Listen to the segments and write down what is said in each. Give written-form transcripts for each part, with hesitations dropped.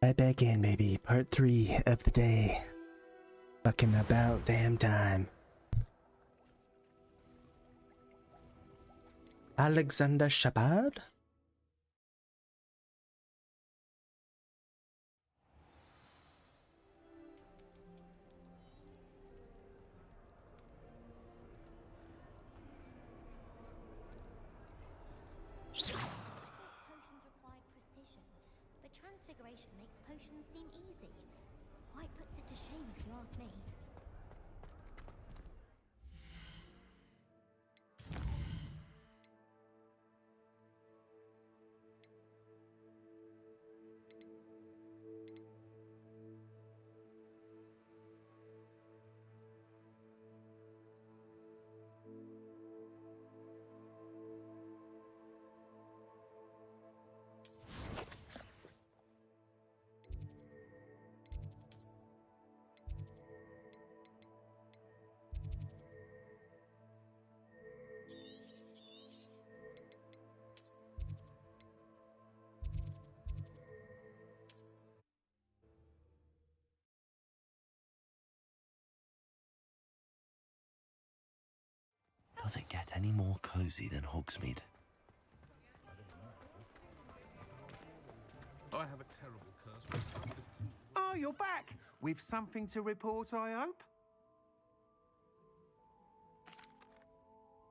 Right back in, baby. Part 3 of the day. Fucking about damn time. Alexander Shepard? Potions require precision, but transfiguration makes potions seem easy. Quite puts it to shame if you ask me. Does it get any more cozy than Hogsmeade? I have a terrible curse. Oh, you're back! With something to report, I hope?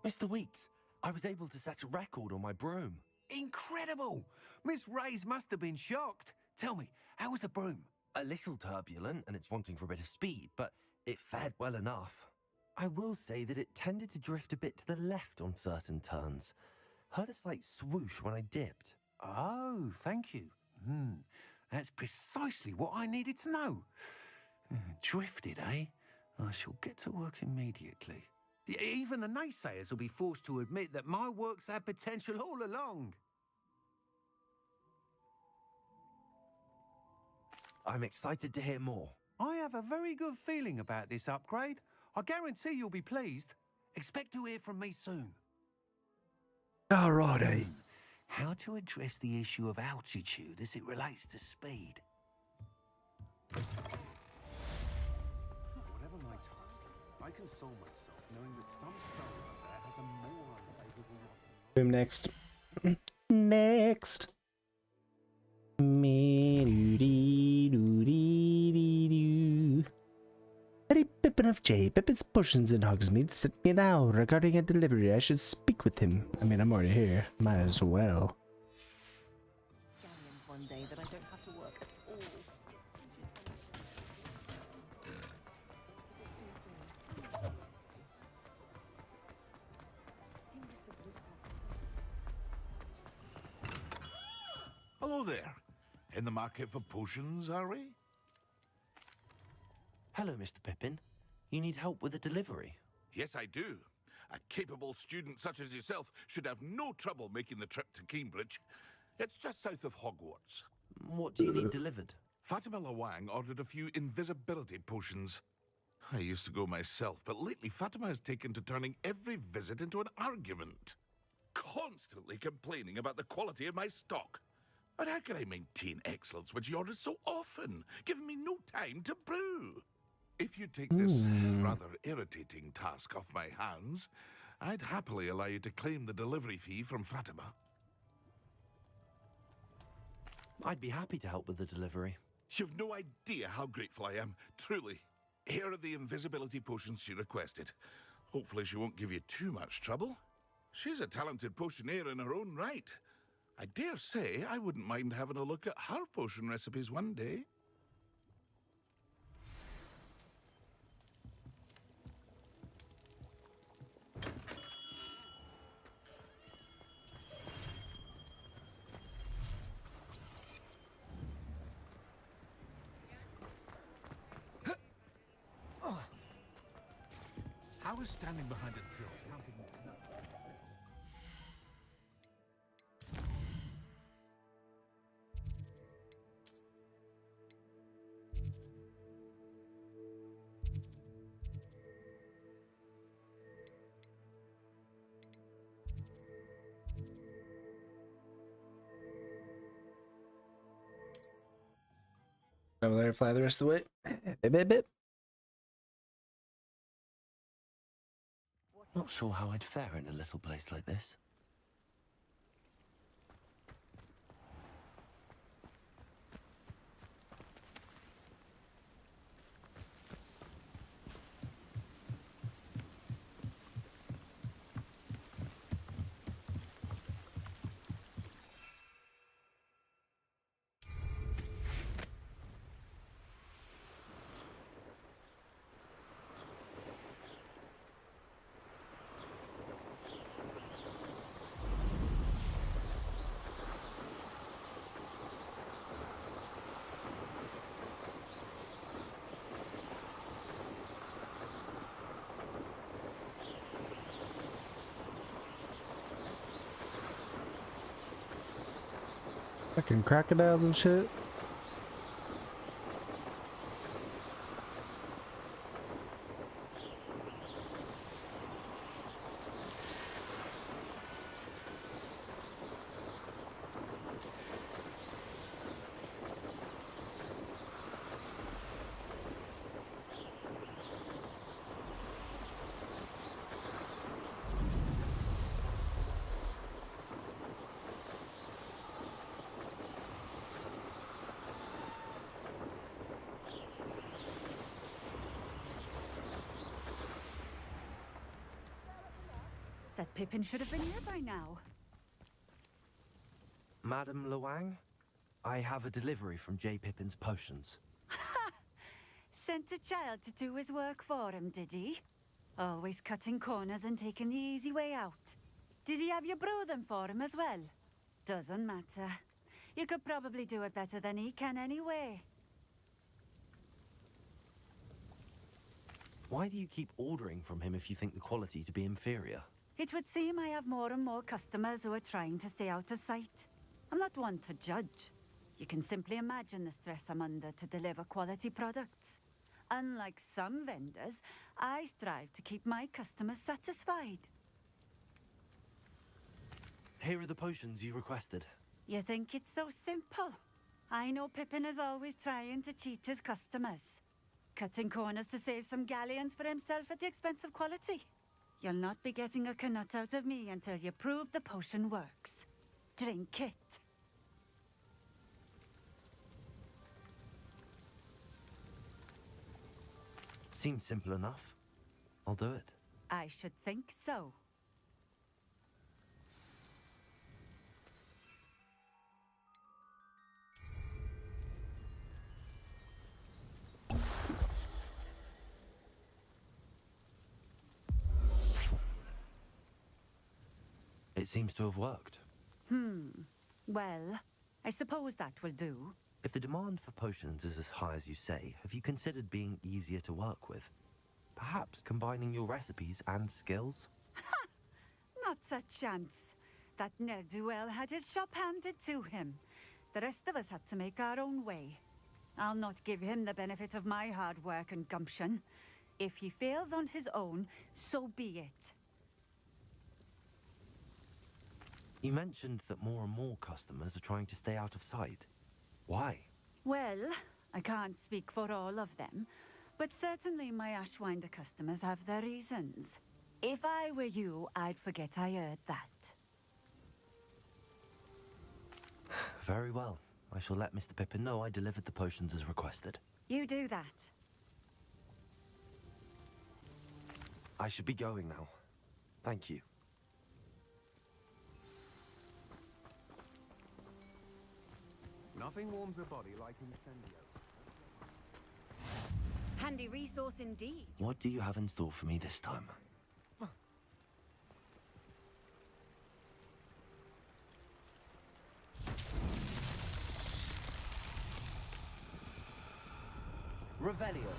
Mr. Weeks, I was able to set a record on my broom. Incredible! Miss Reyes must have been shocked. Tell me, how was the broom? A little turbulent, and it's wanting for a bit of speed, but it fared well enough. I will say that it tended to drift a bit to the left on certain turns. Heard a slight swoosh when I dipped. Oh, thank you. That's precisely what I needed to know. Drifted, eh? I shall get to work immediately. Even the naysayers will be forced to admit that my work's had potential all along. I'm excited to hear more. I have a very good feeling about this upgrade. I guarantee you'll be pleased. Expect to hear from me soon. Alrighty. How to address the issue of altitude as it relates to speed. Whatever my task, I console myself knowing that some star out there has a more unfavorable lot in life. Boom, next. Next. Me doo dee doo dee dee doo. Harry Pippin of J. Pippin's Potions in Hogsmeade sent me now regarding a delivery. I should speak with him. I mean, I'm already here. Might as well. Galleons one day that I don't have to work at all. Hello there. In the market for potions, are we? Hello, Mr. Pippin. You need help with a delivery? Yes, I do. A capable student such as yourself should have no trouble making the trip to Cambridge. It's just south of Hogwarts. What do you need delivered? Fatima Lawang ordered a few invisibility potions. I used to go myself, but lately Fatima has taken to turning every visit into an argument. Constantly complaining about the quality of my stock. But how can I maintain excellence when she orders so often, giving me no time to brew? If you take this rather irritating task off my hands, I'd happily allow you to claim the delivery fee from Fatima. I'd be happy to help with the delivery. You've no idea how grateful I am, truly. Here are the invisibility potions she requested. Hopefully she won't give you too much trouble. She's a talented potioneer in her own right. I dare say I wouldn't mind having a look at her potion recipes one day. I was standing behind a till counting nuts. Over there, fly the rest of the way. Bip, bip, bip. Not sure how I'd fare in a little place like this. Fucking crocodiles and shit. That Pippin should have been here by now. Madam Lawang, I have a delivery from J. Pippin's Potions. Sent a child to do his work for him, did he? Always cutting corners and taking the easy way out. Did he have you brew them for him as well? Doesn't matter. You could probably do it better than he can anyway. Why do you keep ordering from him if you think the quality to be inferior? It would seem I have more and more customers who are trying to stay out of sight. I'm not one to judge. You can simply imagine the stress I'm under to deliver quality products. Unlike some vendors, I strive to keep my customers satisfied. Here are the potions you requested. You think it's so simple? I know Pippin is always trying to cheat his customers. Cutting corners to save some galleons for himself at the expense of quality. You'll not be getting a canut out of me until you prove the potion works. Drink it. Seems simple enough. I'll do it. I should think so. It seems to have worked. Well, I suppose that will do. If the demand for potions is as high as you say, have you considered being easier to work with? Perhaps combining your recipes and skills? Not a chance. That ne'er-do-well had his shop handed to him. The rest of us had to make our own way. I'll not give him the benefit of my hard work and gumption. If he fails on his own, so be it. You mentioned that more and more customers are trying to stay out of sight. Why? Well, I can't speak for all of them, but certainly my Ashwinder customers have their reasons. If I were you, I'd forget I heard that. Very well. I shall let Mr. Pippin know I delivered the potions as requested. You do that. I should be going now. Thank you. Nothing warms a body like incendio. Handy resource indeed. What do you have in store for me this time? Revelio.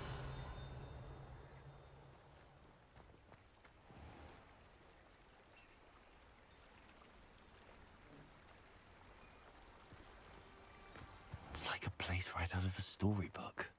It's like a place right out of a storybook.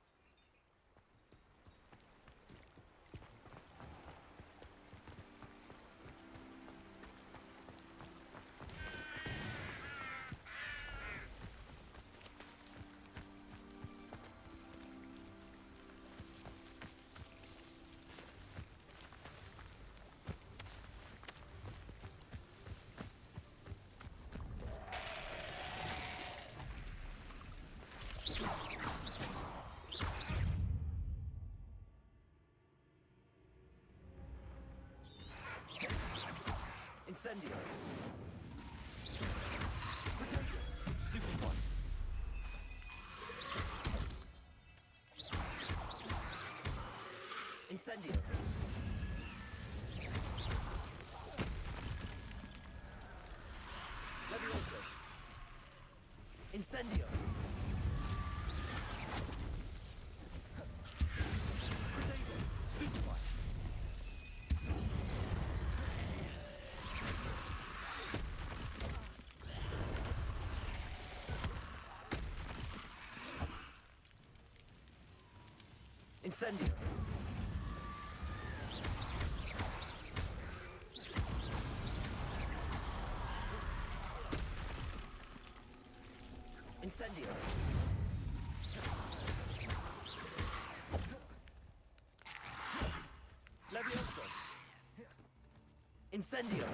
Incendio. Partake. Stupid one. Incendio. Levioso. Incendio. Partake. Stupid one. Incendio. Incendio. Levioso. Incendio.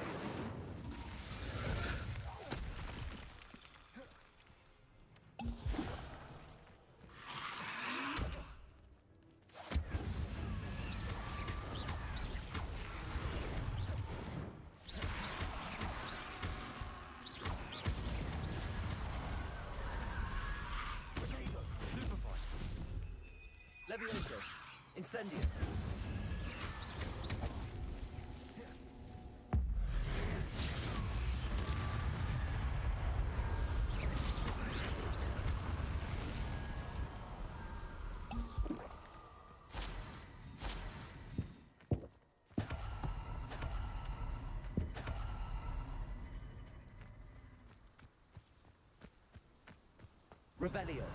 Levioso. Incendio. Revelio.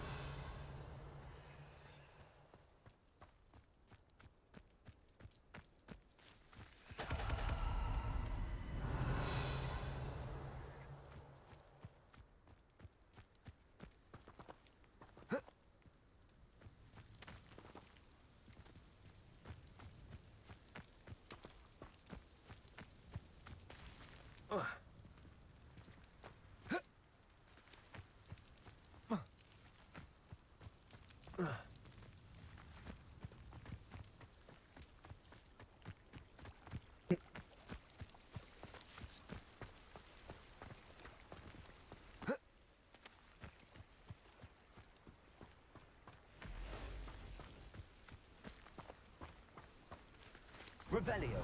Revelio.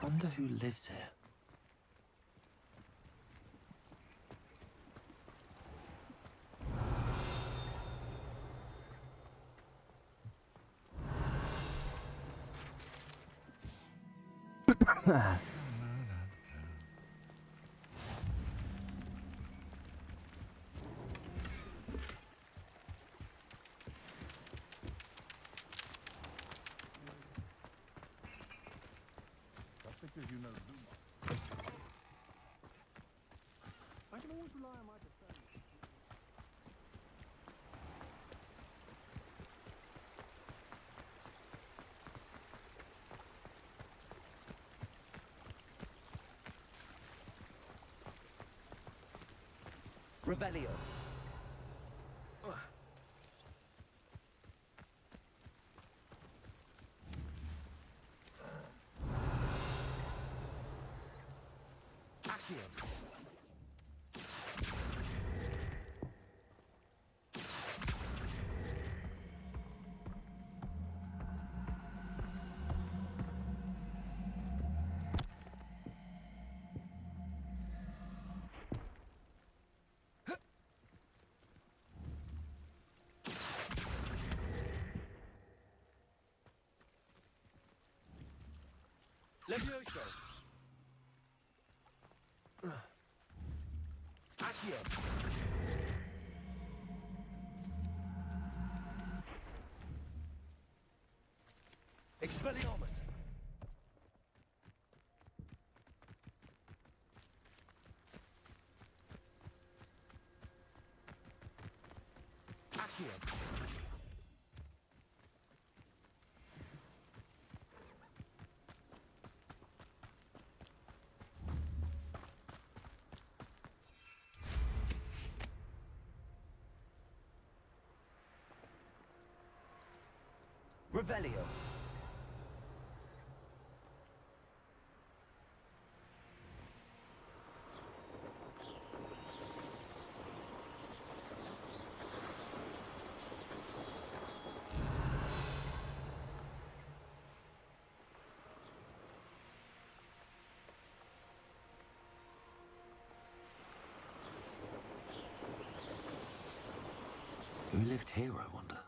Wonder who lives here. Revelio. Accio. Levioso. Accio. Expelliarmus. Accio. Revelio. Who lived here, I wonder?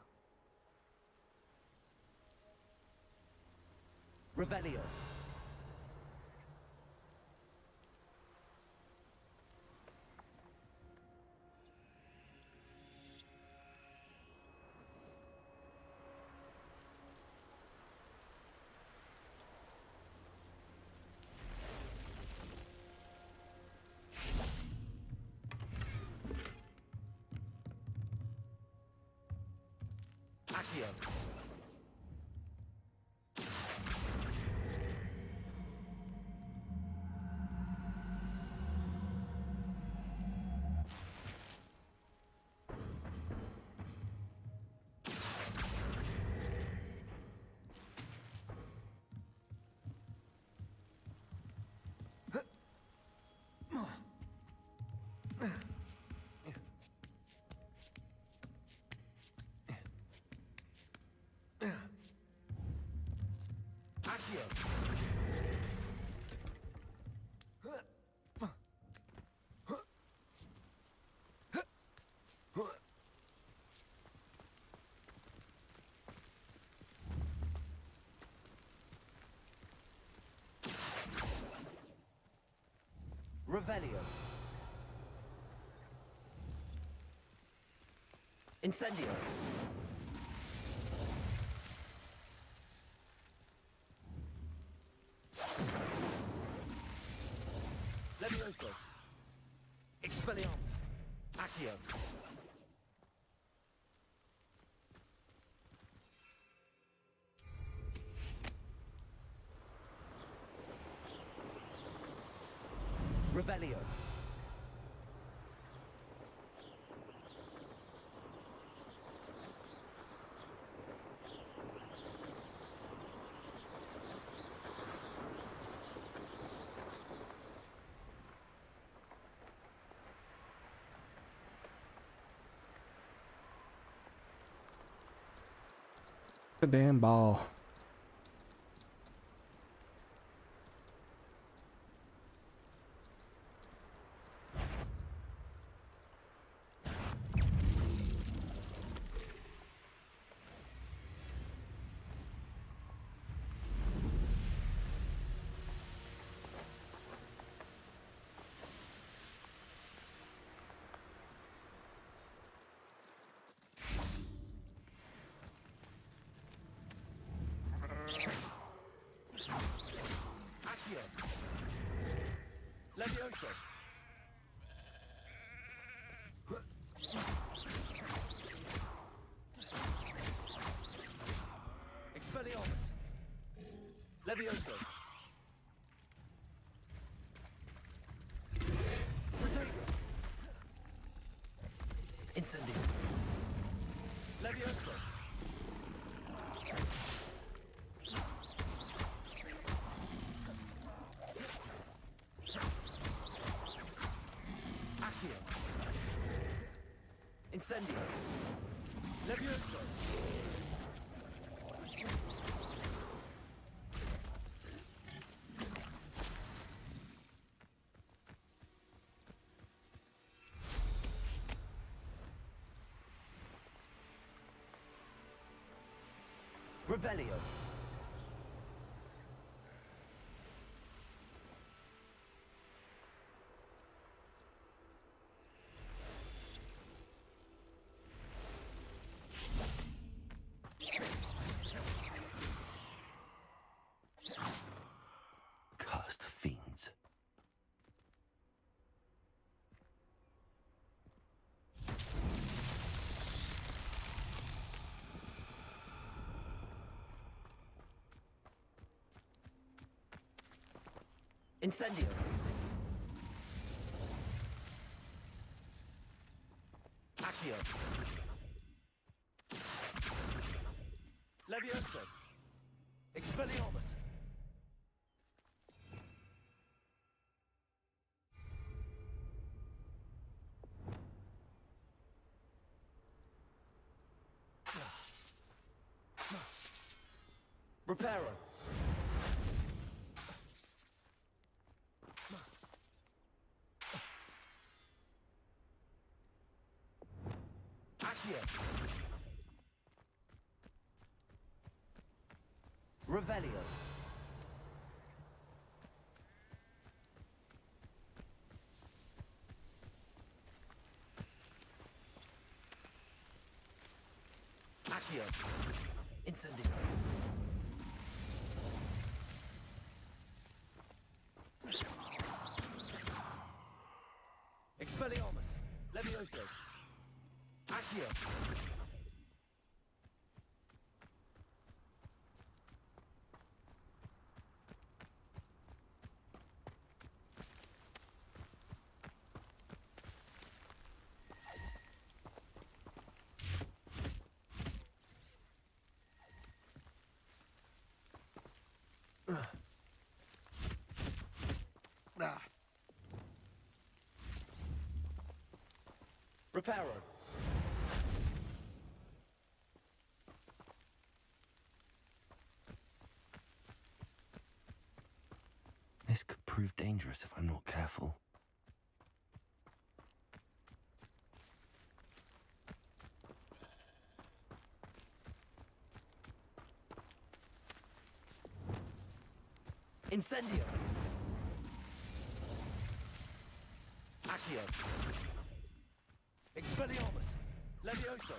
Revelio. Accio. Accio. Revelio. Incendio. Levioso. Expelliarmus. Accio. Revelio. the damn ball. Accio. Levioso. Expelliarmus. Levioso. Partake. Incendio. Levioso. Accio. Incendio. Levioso. Revelio. Cursed fiends. Incendio. Accio. Levioso. Expelliarmus. Reparo. Accio. Revelio. Accio. Incendio. Expelliarmus. Levioso. Accio. Reparo. This could prove dangerous if I'm not careful. Incendio. Accio. Expelliarmus. Levioso.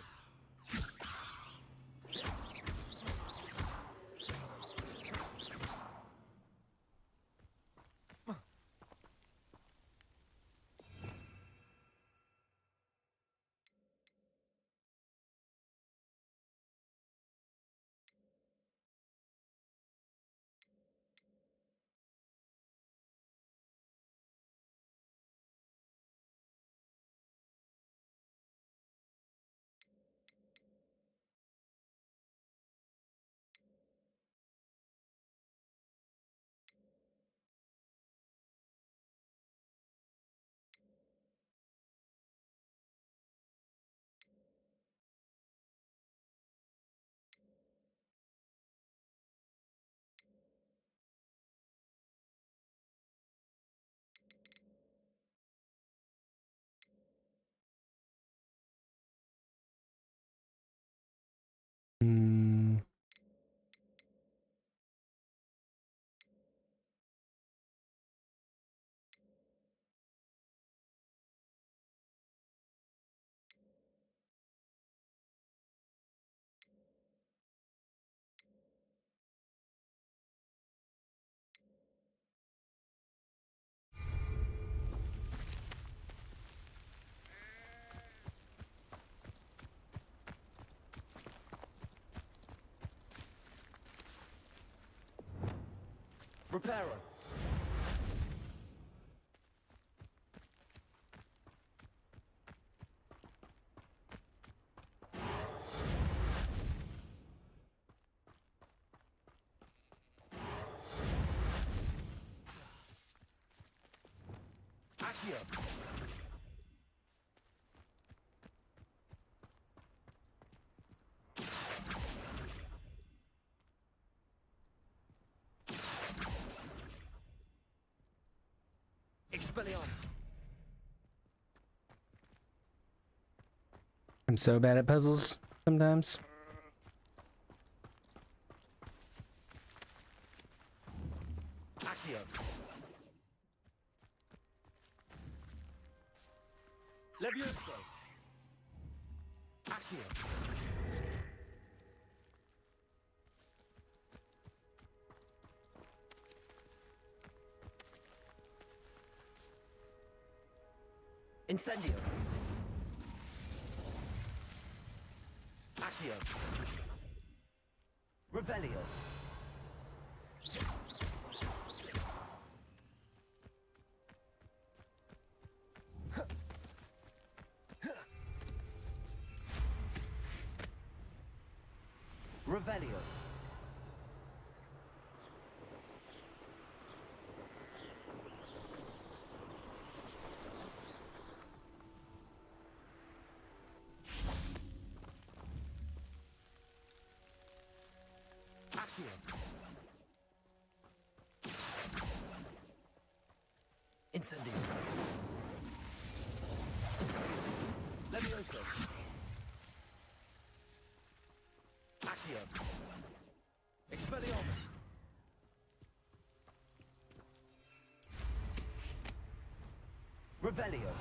Hmm. Repairer. Accio. Expelliarmus. I'm so bad at puzzles sometimes. Accio. Levioso. Accio. Incendio. Accio. Revelio. Revelio. Accio. Incendio. Levioso. Accio. Expelliarmus. Revelio.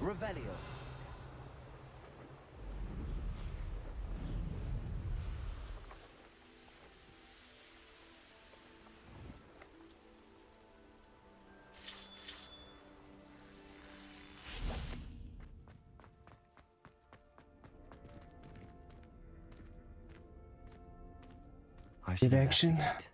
Revelio. I should Give action. investigate.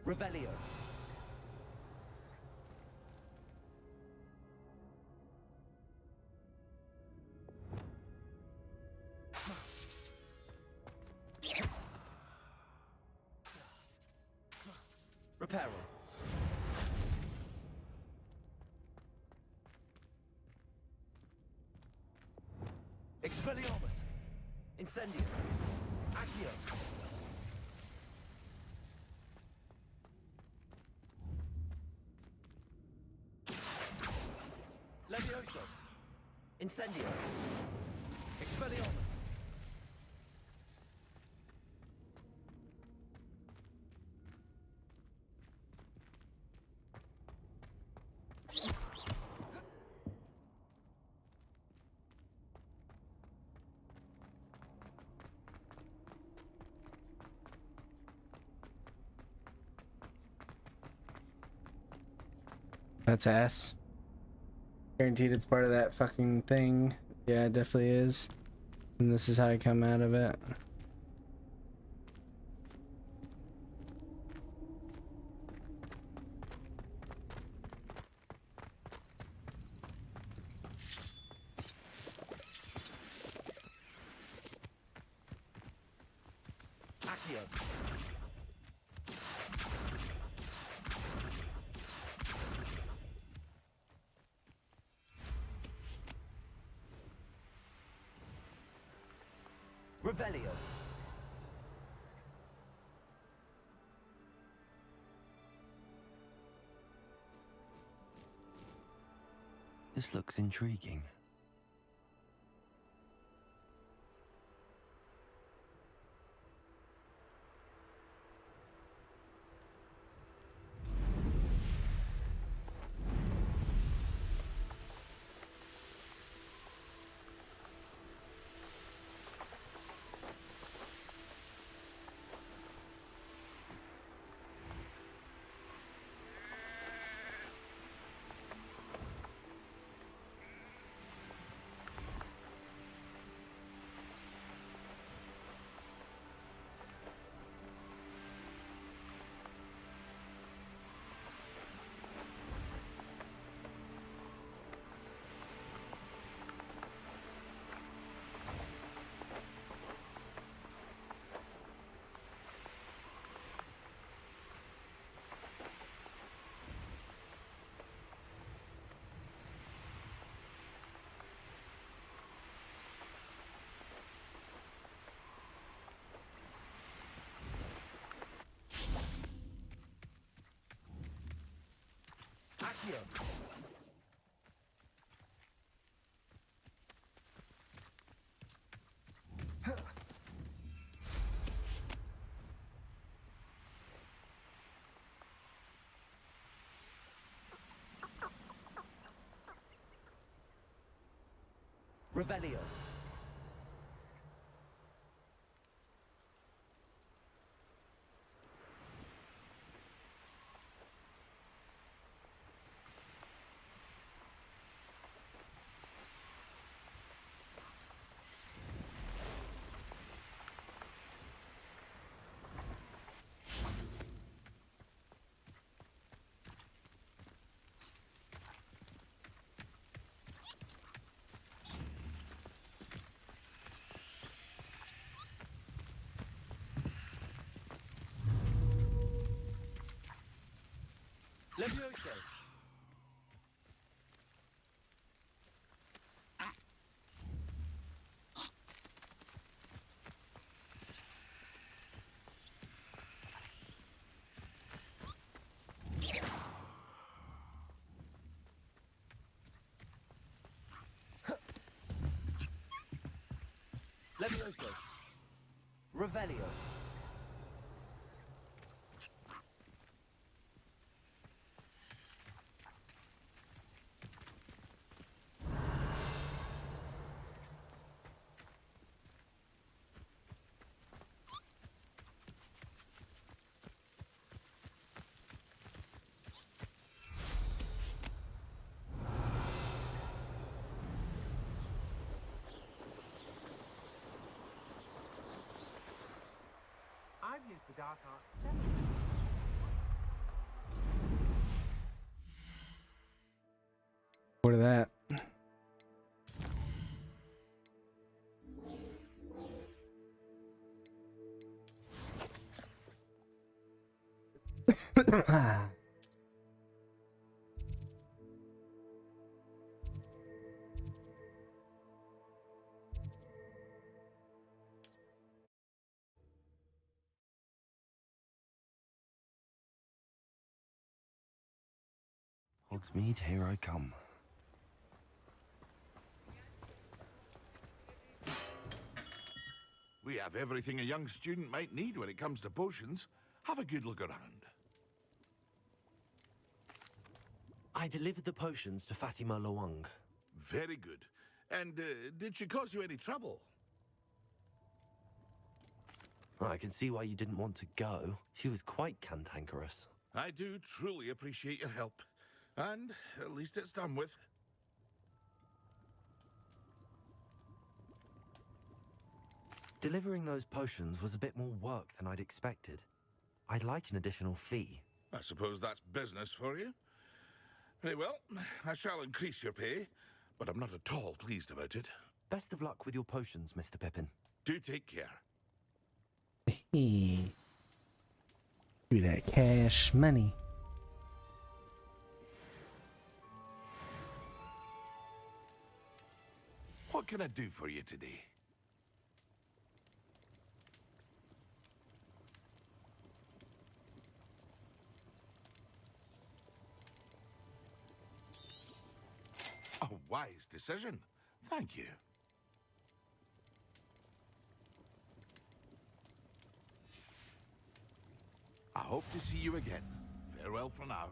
Revelio. Reparo. Expelliarmus. Incendio. Accio. Levioso. Incendio. Expelliarmus. That's ass. Guaranteed it's part of that fucking thing. Yeah, it definitely is. And this is how I come out of it. Revelio. This looks intriguing. Revelio. Levioso. Levioso. Revelio. I've used the dark art several What of that? Hogsmeade, here I come. We have everything a young student might need when it comes to potions. Have a good look around. I delivered the potions to Fatima Loang. Very good. And did she cause you any trouble? I can see why you didn't want to go. She was quite cantankerous. I do truly appreciate your help. And at least it's done with. Delivering those potions was a bit more work than I'd expected. I'd like an additional fee. I suppose that's business for you. Very well, I shall increase your pay, but I'm not at all pleased about it. Best of luck with your potions, Mr. Pippin. Do take care. Hey. Do that cash money. What can I do for you today? A wise decision. Thank you. I hope to see you again. Farewell for now.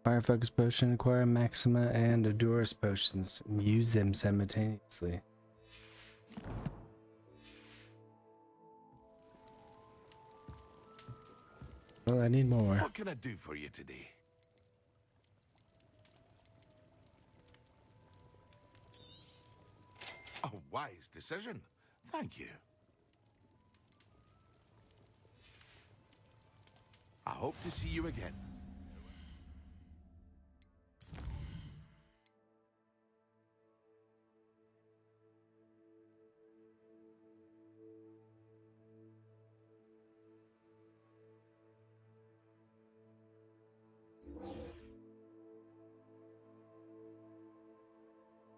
Fire Focus Potion, acquire Maxima and Adoris Potions, and use them simultaneously. Well, I need more. What can I do for you today? A wise decision. Thank you. I hope to see you again.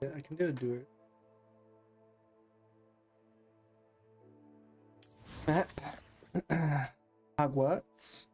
Yeah, I can do it. Hogwarts.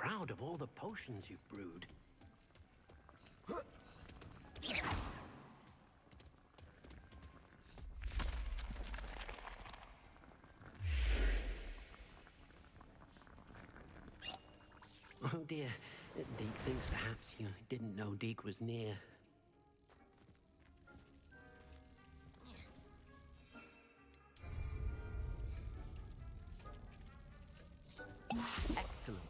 proud of all the potions you've brewed. Oh dear, Deke thinks perhaps you didn't know Deke was near. Excellent.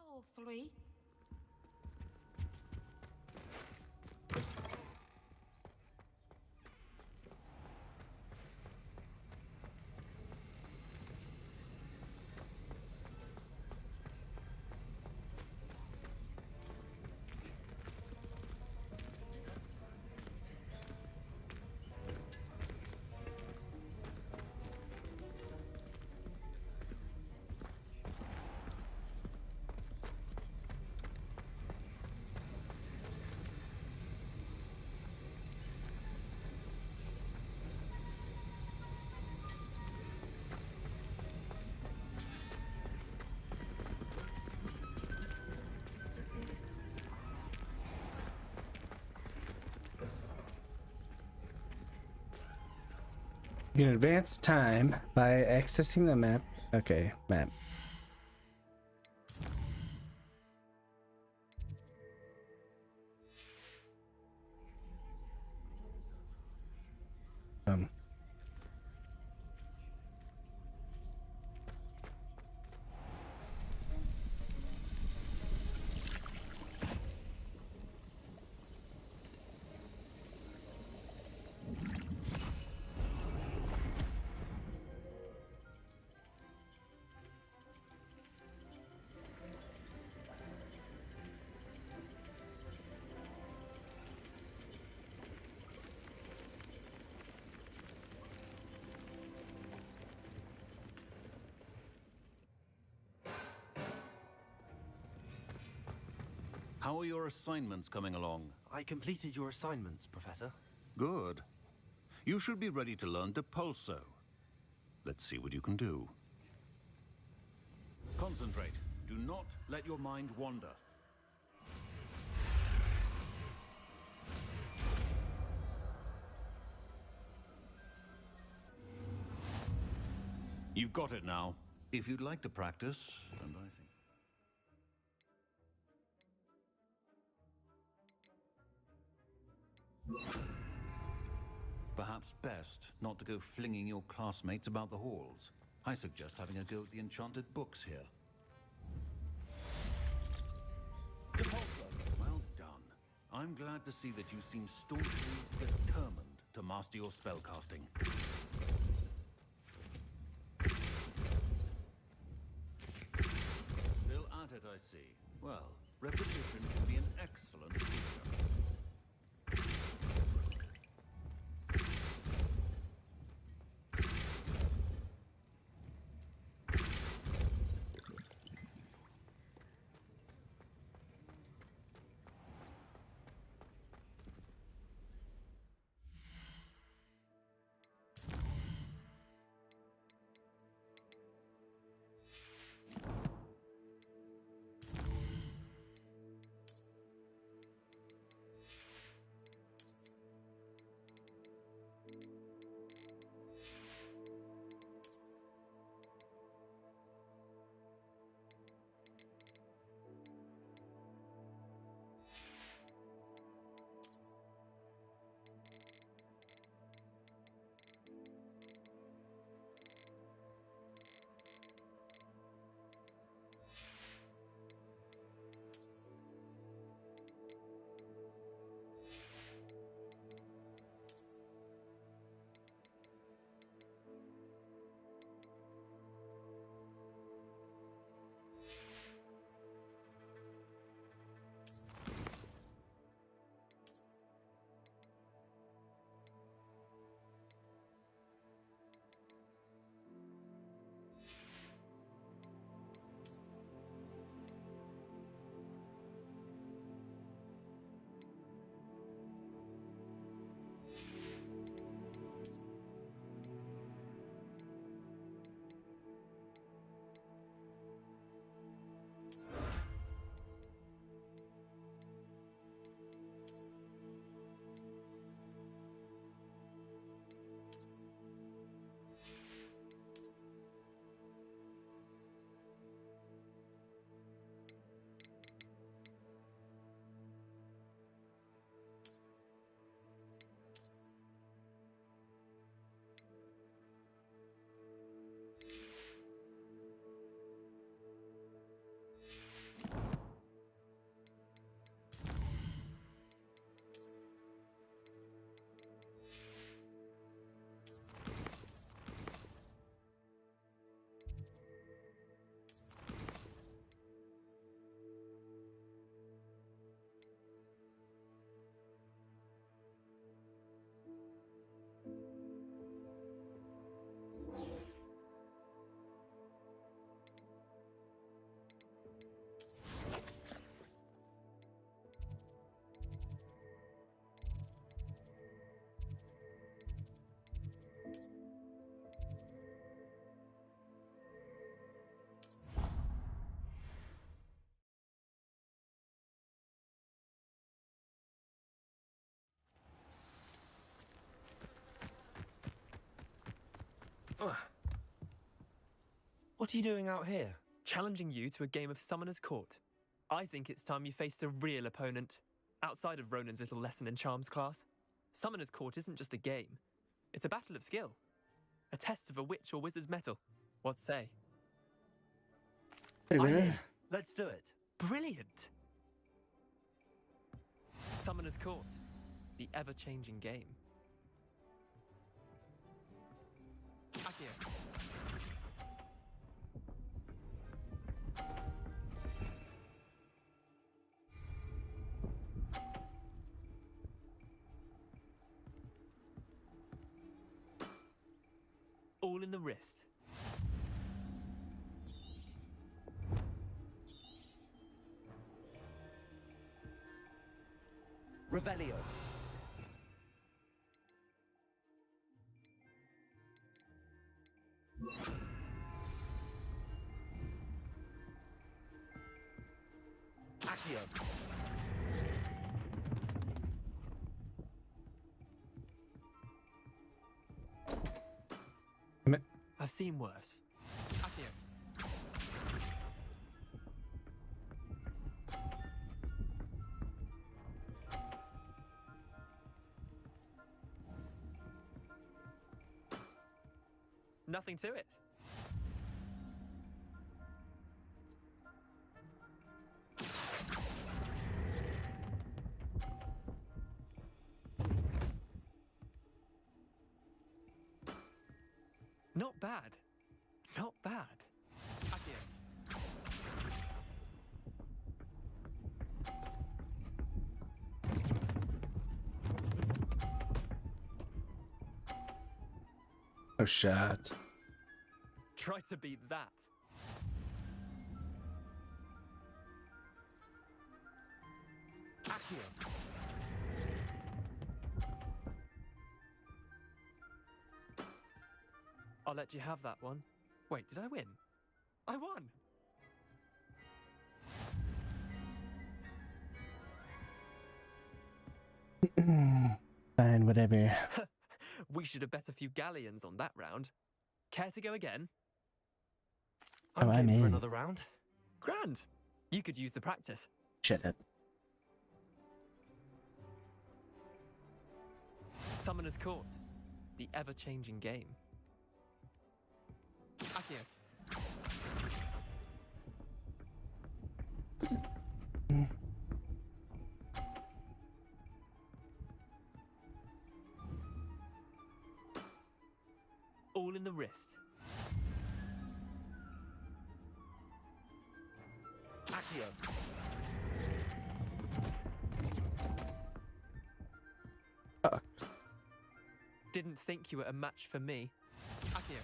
All three. You can advance time by accessing the map. Okay, map. How are your assignments coming along? I completed your assignments, Professor. Good. You should be ready to learn Depulso. Let's see what you can do. Concentrate. Do not let your mind wander. You've got it now. If you'd like to practice, and I think... Perhaps best not to go flinging your classmates about the halls. I suggest having a go at the enchanted books here. Depulso, well done. I'm glad to see that you seem staunchly determined to master your spellcasting. Still at it, I see. Well, repetition can be an excellent teacher. What are you doing out here? Challenging you to a game of Summoner's Court. I think it's time you faced a real opponent, outside of Ronan's little lesson in charms class. Summoner's Court isn't just a game. It's a battle of skill. A test of a witch or wizard's mettle. What say? Pretty I'm good. in. Let's do it. Brilliant! Summoner's Court. The ever-changing game. Akio. All in the wrist. Revelio. Accio. I've seen worse. Akio. Nothing to it. Not bad. Not bad. Akio. Oh shit. Try to beat that. Accio. I'll let you have that one. Wait, did I win? I won! Fine, whatever. We should have bet a few galleons on that round. Care to go again? I'm I'm game for in. another round. Grand! You could use the practice. Shut up. Summoner's Court. The ever-changing game. Akio. All in the wrist. Accio. Didn't think you were a match for me. Akio.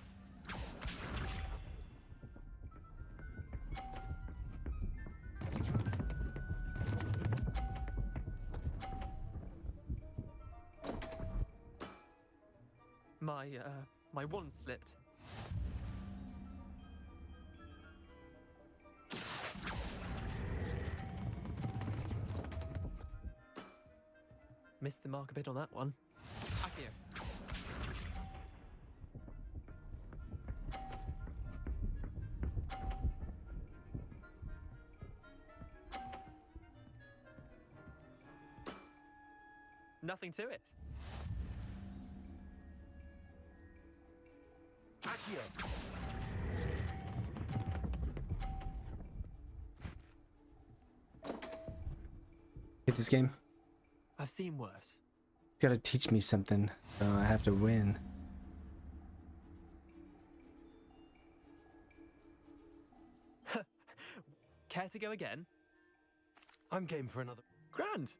My wand slipped. Missed the mark a bit on that one. Akio. Nothing to it. Accio. Hate this game. I've seen worse. It's gotta teach me something, so I have to win. Care to go again? I'm game for another. Grand!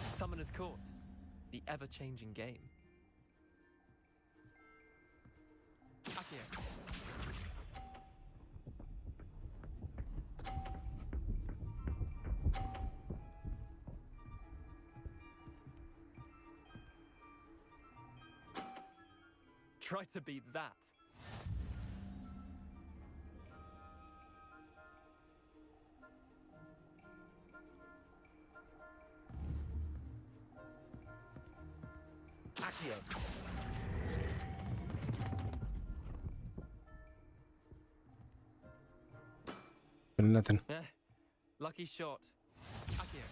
Summoner's Court. The ever-changing game. Akio. Try to beat that. Accio. Nothing. Eh, lucky shot. Accio.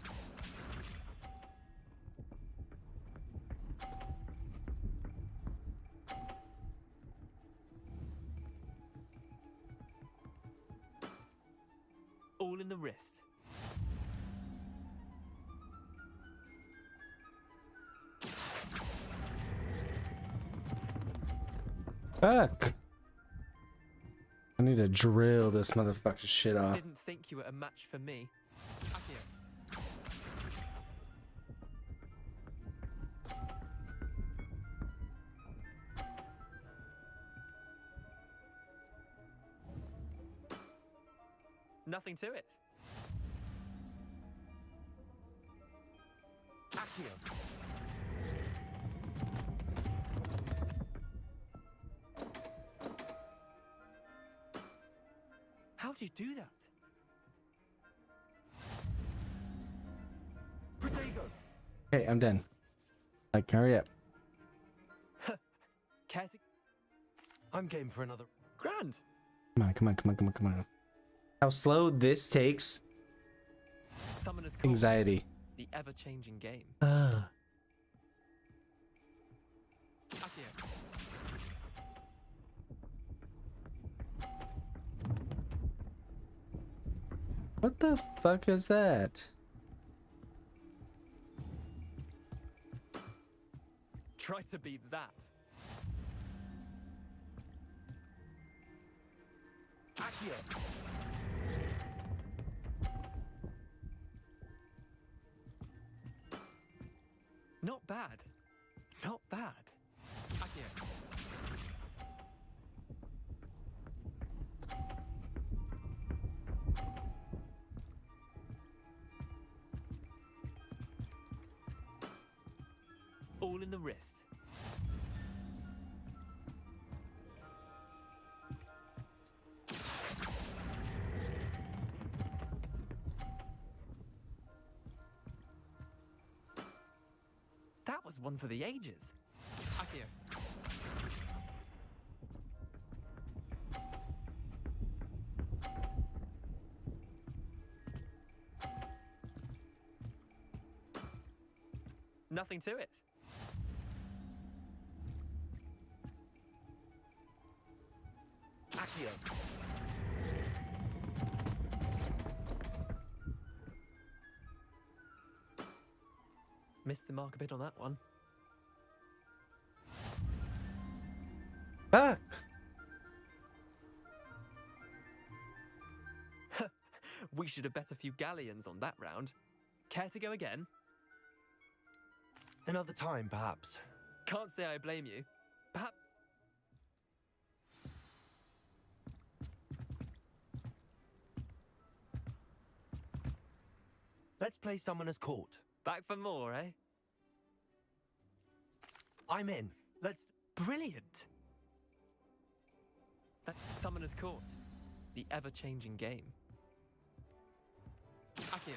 All in the wrist. Fuck. I need to drill this motherfucking shit off. Didn't think you were a match for me. Accio. Nothing to it. Accio. How'd you do that? Protego. Okay, I'm done. Like, hurry up. Care to... I'm game for another. Grand. Come on, come on, come on, come on, come on. How slow this takes Summoner's Call. anxiety. The ever-changing game. Ugh. Accio. What the fuck is that? Try to beat that. Accio. Not bad. Not bad. Accio. All in the wrist. That was one for the ages. Accio. Nothing to it. Accio. Missed the mark a bit on that one. Fuck. We should have bet a few galleons on that round. Care to go again? Another time, perhaps. Can't say I blame you. Perhaps. Let's play Summoner's Court. Back for more, eh? I'm in. Let's. Brilliant! That's Summoner's Court. The ever-changing game. Accio.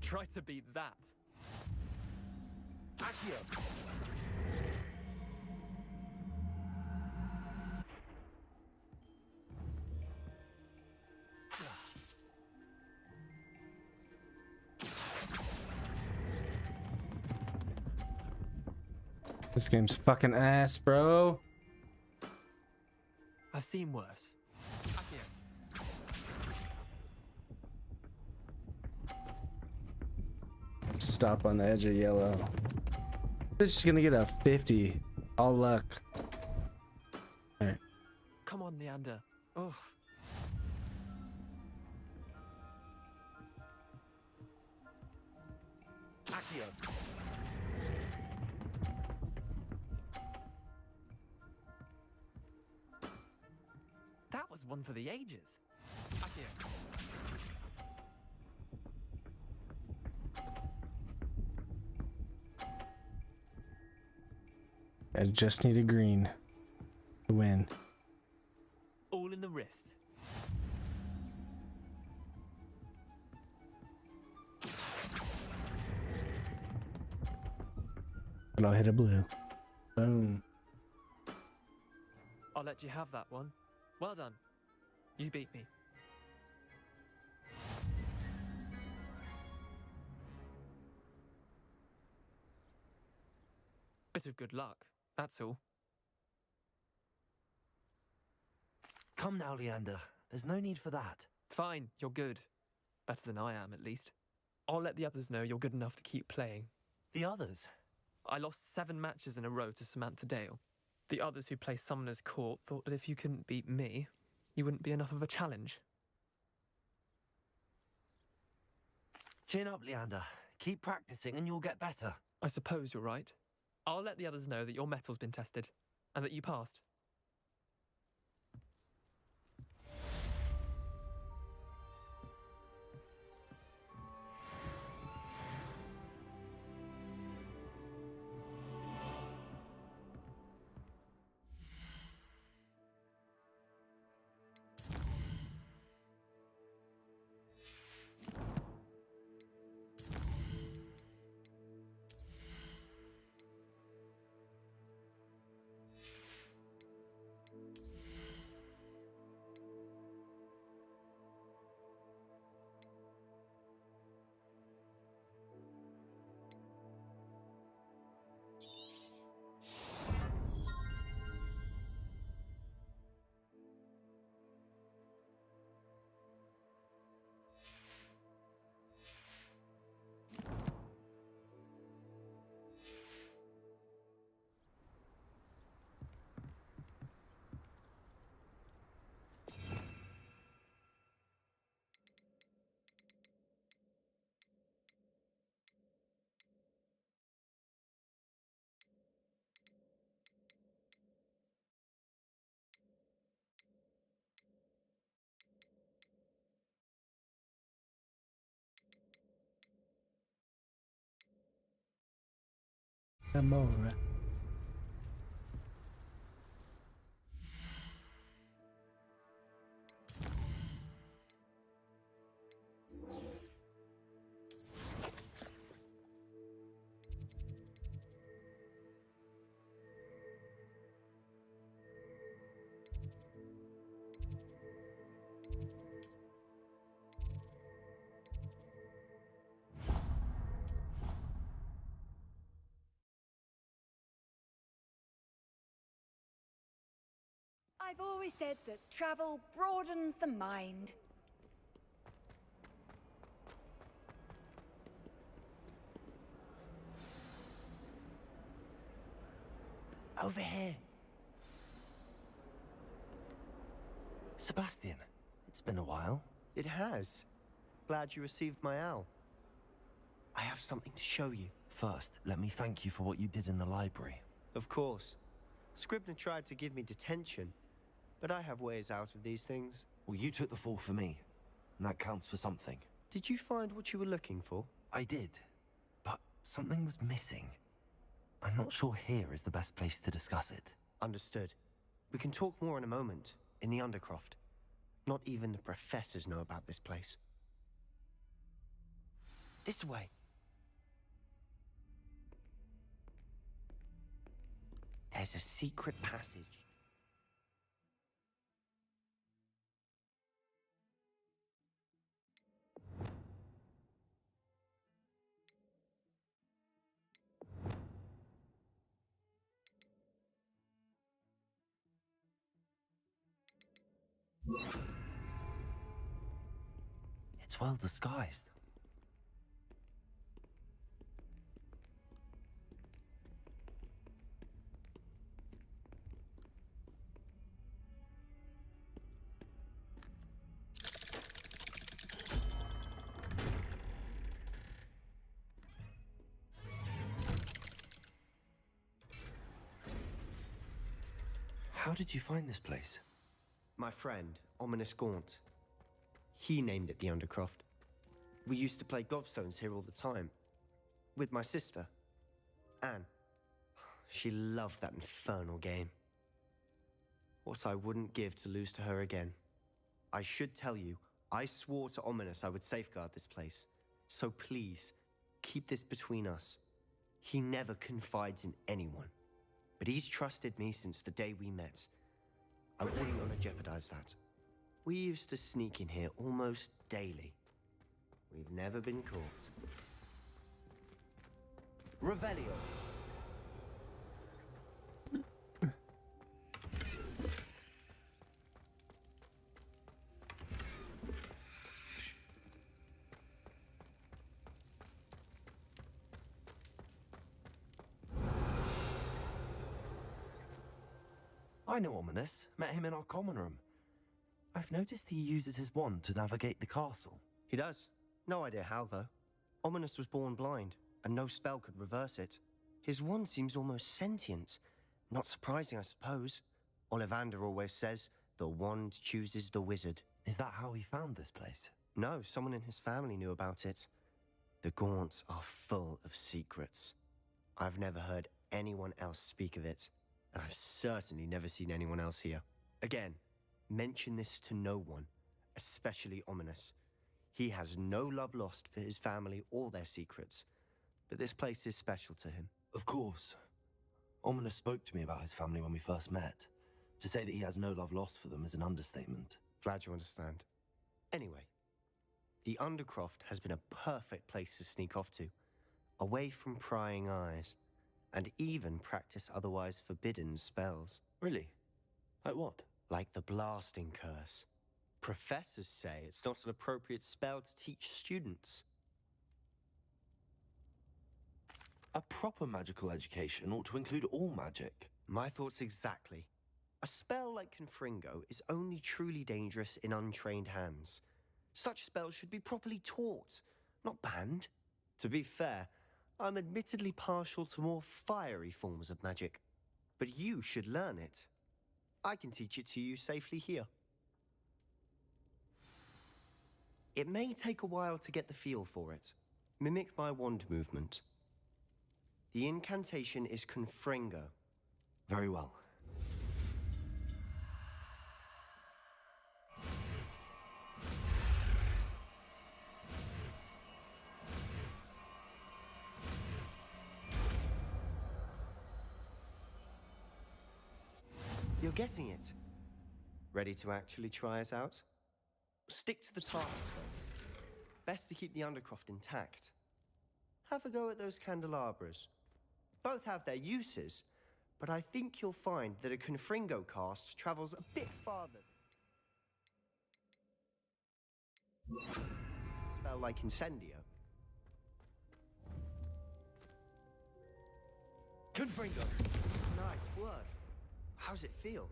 Try to beat that. Accio. This game's fucking ass, bro. I've seen worse. Accio. Stop on the edge of yellow. This is gonna get a 50. All luck. Alright. Come on, Leander. Oh. Accio. That was one for the ages. Accio. I just need a green to win. wrist. And I'll hit a blue. Boom. I'll let you have that one. Well done. You beat me. Bit of good luck, that's all. Come now, Leander. There's no need for that. Fine, you're good. Better than I am, at least. I'll let the others know you're good enough to keep playing. The others? I lost 7 matches in a row to Samantha Dale. The others who play Summoner's Court thought that if you couldn't beat me, you wouldn't be enough of a challenge. Chin up, Leander. Keep practicing and you'll get better. I suppose you're right. I'll let the others know that your metal's been tested, and that you passed. Amore. I've always said that travel broadens the mind. Over here. Sebastian, it's been a while. It has. Glad you received my owl. I have something to show you. First, let me thank you for what you did in the library. Of course. Scribner tried to give me detention, but I have ways out of these things. Well, you took the fall for me, and that counts for something. Did you find what you were looking for? I did, but something was missing. I'm not sure here is the best place to discuss it. Understood. We can talk more in a moment, in the Undercroft. Not even the professors know about this place. This way. There's a secret passage. It's well disguised. How did you find this place? My friend, Ominous Gaunt. He named it the Undercroft. We used to play gobstones here all the time. With my sister, Anne. She loved that infernal game. What I wouldn't give to lose to her again. I should tell you, I swore to Ominous I would safeguard this place. So please, keep this between us. He never confides in anyone. But he's trusted me since the day we met. I wouldn't want to jeopardize that. We used to sneak in here almost daily. We've never been caught. Revelio. I know Ominous. Met him in our common room. I've noticed he uses his wand to navigate the castle. He does. No idea how, though. Ominous was born blind, and no spell could reverse it. His wand seems almost sentient. Not surprising, I suppose. Ollivander always says, the wand chooses the wizard. Is that how he found this place? No, someone in his family knew about it. The Gaunts are full of secrets. I've never heard anyone else speak of it, and I've certainly never seen anyone else here. Again, mention this to no one, especially Ominous. He has no love lost for his family or their secrets, but this place is special to him. Of course. Ominous spoke to me about his family when we first met. To say that he has no love lost for them is an understatement. Glad you understand. Anyway, the Undercroft has been a perfect place to sneak off to, away from prying eyes, and even practice otherwise forbidden spells. Really? Like what? Like the blasting curse. Professors say it's not an appropriate spell to teach students. A proper magical education ought to include all magic. My thoughts exactly. A spell like Confringo is only truly dangerous in untrained hands. Such spells should be properly taught, not banned. To be fair, I'm admittedly partial to more fiery forms of magic, but you should learn it. I can teach it to you safely here. It may take a while to get the feel for it. Mimic my wand movement. The incantation is Confringo. Very well. You're getting it. Ready to actually try it out? Stick to the targets, though. Best to keep the Undercroft intact. Have a go at those candelabras. Both have their uses, but I think you'll find that a Confringo cast travels a bit farther. Spell like Incendio. Confringo! Nice work. How's it feel?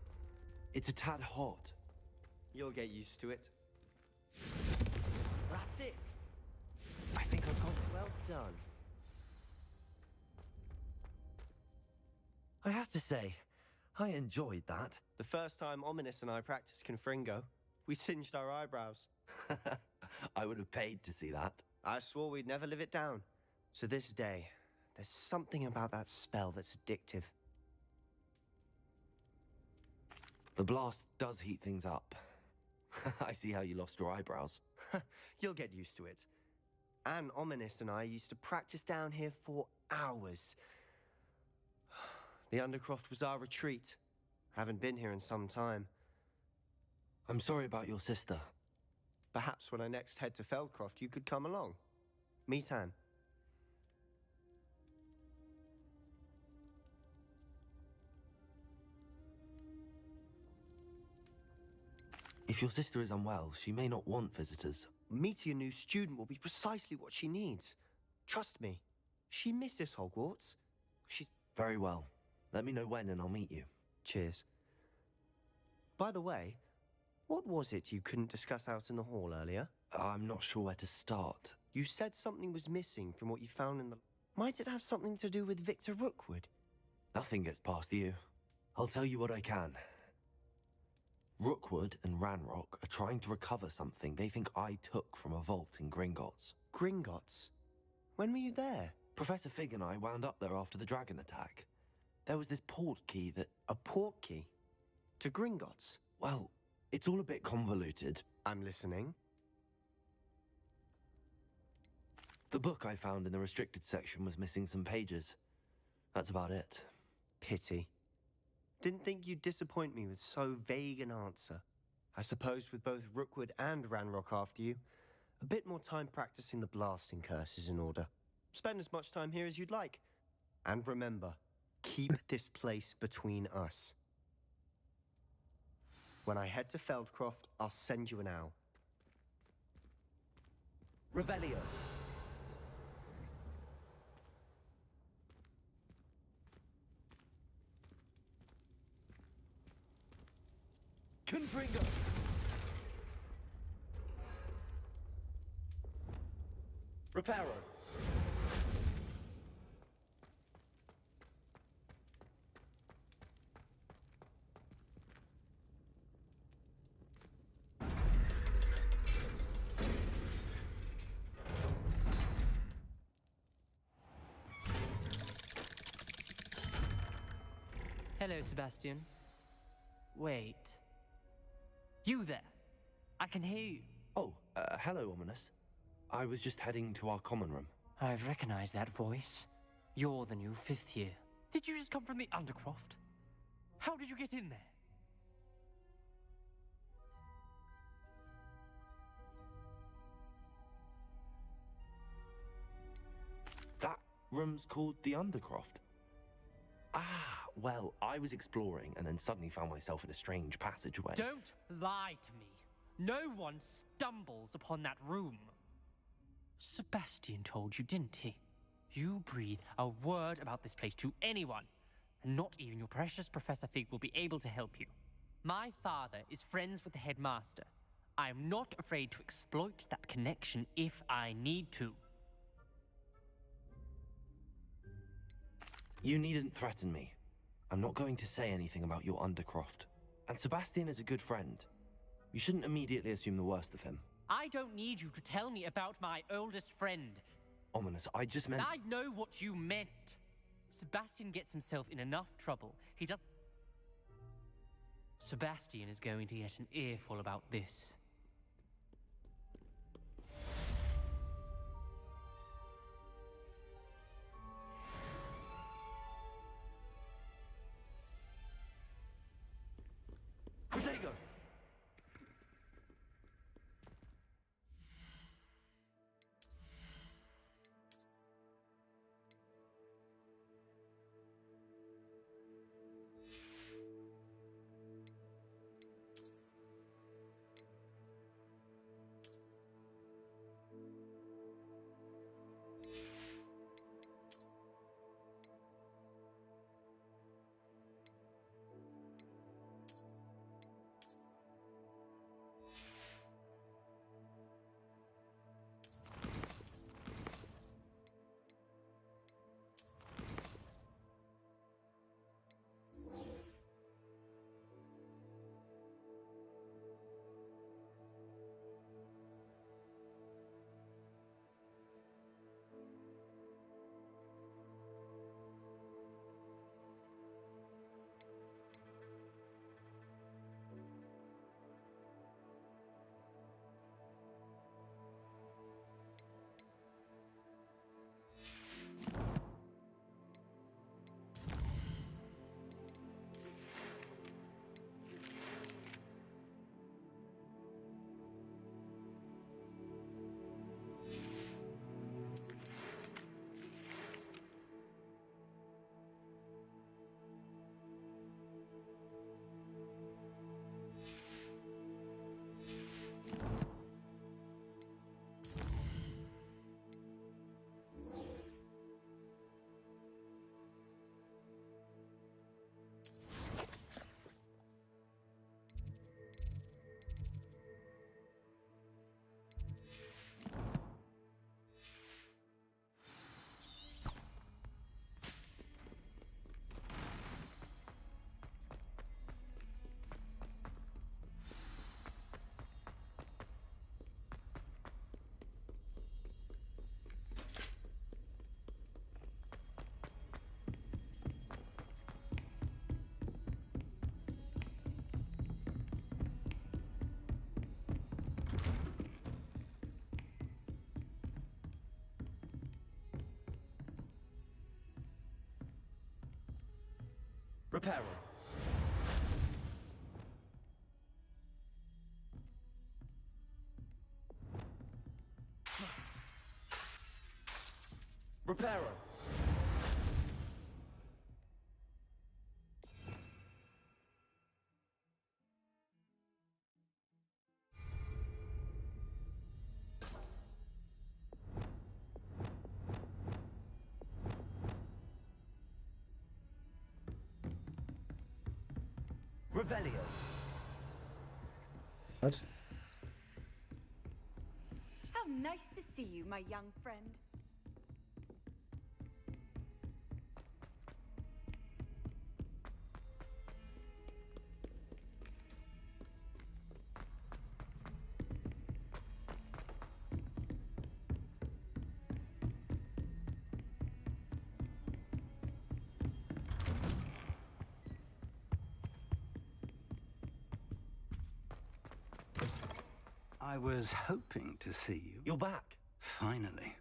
It's a tad hot. You'll get used to it. That's it. I think I've got it. Well done. I have to say, I enjoyed that. The first time Ominous and I practiced Confringo, we singed our eyebrows. I would have paid to see that. I swore we'd never live it down. To this day, there's something about that spell that's addictive. The blast does heat things up. I see how you lost your eyebrows. You'll get used to it. Anne, Ominous and I used to practice down here for hours. The Undercroft was our retreat. Haven't been here in some time. I'm sorry about your sister. Perhaps when I next head to Feldcroft, you could come along. Meet Anne. If your sister is unwell, she may not want visitors. Meeting a new student will be precisely what she needs. Trust me. She misses Hogwarts. She's... Very well. Let me know when and I'll meet you. Cheers. By the way, what was it you couldn't discuss out in the hall earlier? I'm not sure where to start. You said something was missing from what you found in the... Might it have something to do with Victor Rookwood? Nothing gets past you. I'll tell you what I can. Rookwood and Ranrock are trying to recover something they think I took from a vault in Gringotts. Gringotts? When were you there? Professor Fig and I wound up there after the dragon attack. There was this port key that... A port key? To Gringotts? Well, It's all a bit convoluted. I'm listening. The book I found in the restricted section was missing some pages. That's about it. Pity. Didn't think you'd disappoint me with so vague an answer. I suppose with both Rookwood and Ranrock after you, a bit more time practicing the blasting curse is in order. Spend as much time here as you'd like. And remember, keep this place between us. When I head to Feldcroft, I'll send you an owl. Revelio. Confringo. Reparo. Hello, Sebastian. Wait. You there? I can hear you. Oh, hello, Ominous. I was just heading to our common room. I've recognized that voice. You're the new 5th year. Did you just come from the Undercroft? How did you get in there? That room's called the Undercroft. Ah, well, I was exploring and then suddenly found myself in a strange passageway. Don't lie to me. No one stumbles upon that room. Sebastian told you, didn't he? You breathe a word about this place to anyone, and not even your precious Professor Fig will be able to help you. My father is friends with the headmaster. I am not afraid to exploit that connection if I need to. You needn't threaten me. I'm not going to say anything about your Undercroft. And Sebastian is a good friend. You shouldn't immediately assume the worst of him. I don't need you to tell me about my oldest friend. Ominous, I just meant... I know what you meant. Sebastian gets himself in enough trouble. He does... Sebastian is going to get an earful about this. Protego! Reparo. Reparo. Revelio. What? How nice to see you, my young friend. I was hoping to see you. You're back. Finally.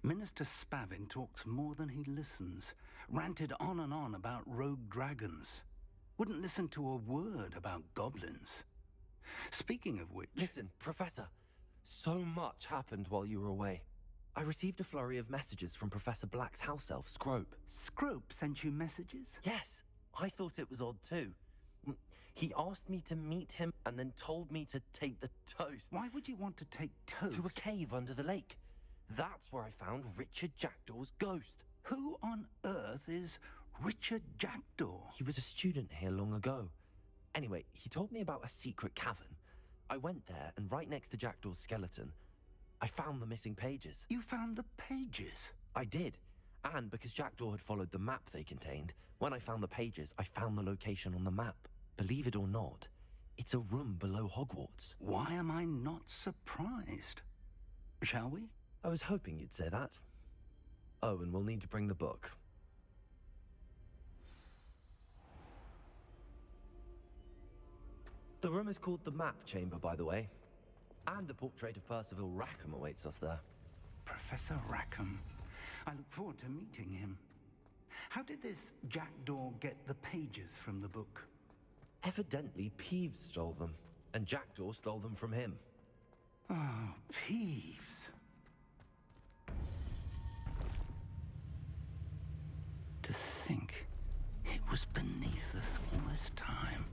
Minister Spavin talks more than he listens. Ranted on and on about rogue dragons. Wouldn't listen to a word about goblins. Speaking of which... Listen, Professor. So much happened while you were away. I received a flurry of messages from Professor Black's house elf, Scrope. Scrope sent you messages? Yes. I thought it was odd too. He asked me to meet him and then told me to take the toast. Why would you want to take toast? To a cave under the lake. That's where I found Richard Jackdaw's ghost. Who on earth is Richard Jackdaw? He was a student here long ago. Anyway, he told me about a secret cavern. I went there, and right next to Jackdaw's skeleton, I found the missing pages. You found the pages? I did. And because Jackdaw had followed the map they contained, when I found the pages, I found the location on the map. Believe it or not, it's a room below Hogwarts. Why am I not surprised? Shall we? I was hoping you'd say that. Oh, and we'll need to bring the book. The room is called the Map Chamber, by the way. And a portrait of Percival Rackham awaits us there. Professor Rackham. I look forward to meeting him. How did this Jackdaw get the pages from the book? Evidently, Peeves stole them, and Jackdaw stole them from him. Oh, Peeves. To think it was beneath us all this time.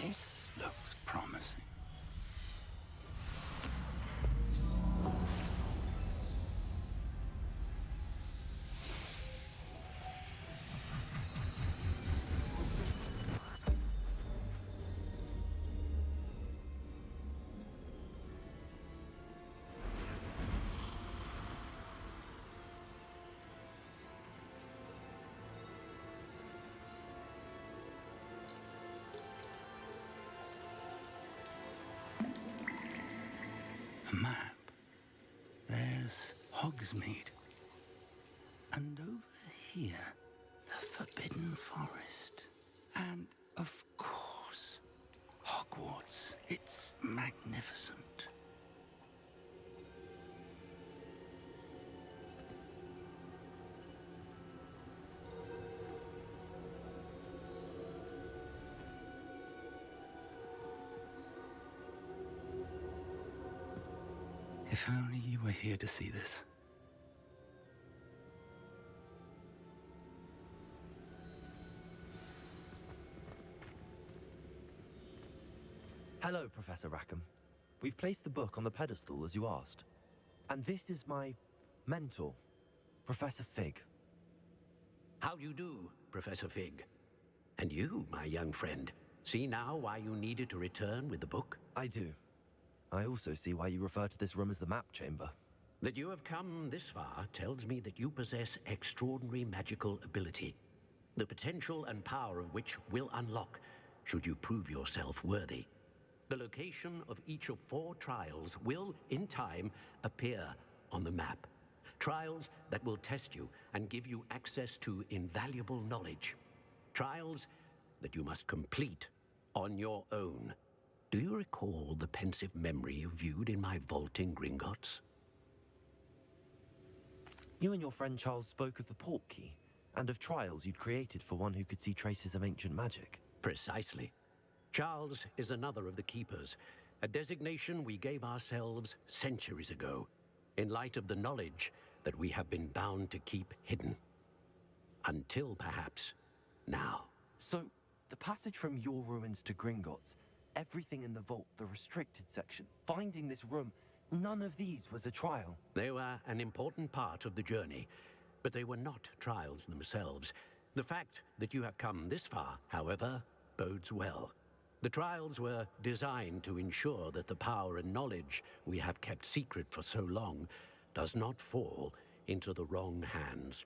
This looks promising. A map. There's Hogsmeade. And over here, the Forbidden Forest. And, of course, Hogwarts. It's magnificent. If only you were here to see this. Hello, Professor Rackham. We've placed the book on the pedestal, as you asked. And this is my mentor, Professor Fig. How do you do, Professor Fig? And you, my young friend, see now why you needed to return with the book? I do. I also see why you refer to this room as the Map Chamber. That you have come this far tells me that you possess extraordinary magical ability, the potential and power of which will unlock should you prove yourself worthy. The location of each of 4 trials will, in time, appear on the map. Trials that will test you and give you access to invaluable knowledge. Trials that you must complete on your own. Do you recall the pensive memory you viewed in my vault in Gringotts? You and your friend Charles spoke of the port key, and of trials you'd created for one who could see traces of ancient magic. Precisely. Charles is another of the Keepers, a designation we gave ourselves centuries ago, in light of the knowledge that we have been bound to keep hidden. Until, perhaps, now. So, the passage from your ruins to Gringotts, everything in the vault, the restricted section, finding this room, none of these was a trial. They were an important part of the journey, but they were not trials themselves. The fact that you have come this far, however, bodes well. The trials were designed to ensure that the power and knowledge we have kept secret for so long does not fall into the wrong hands.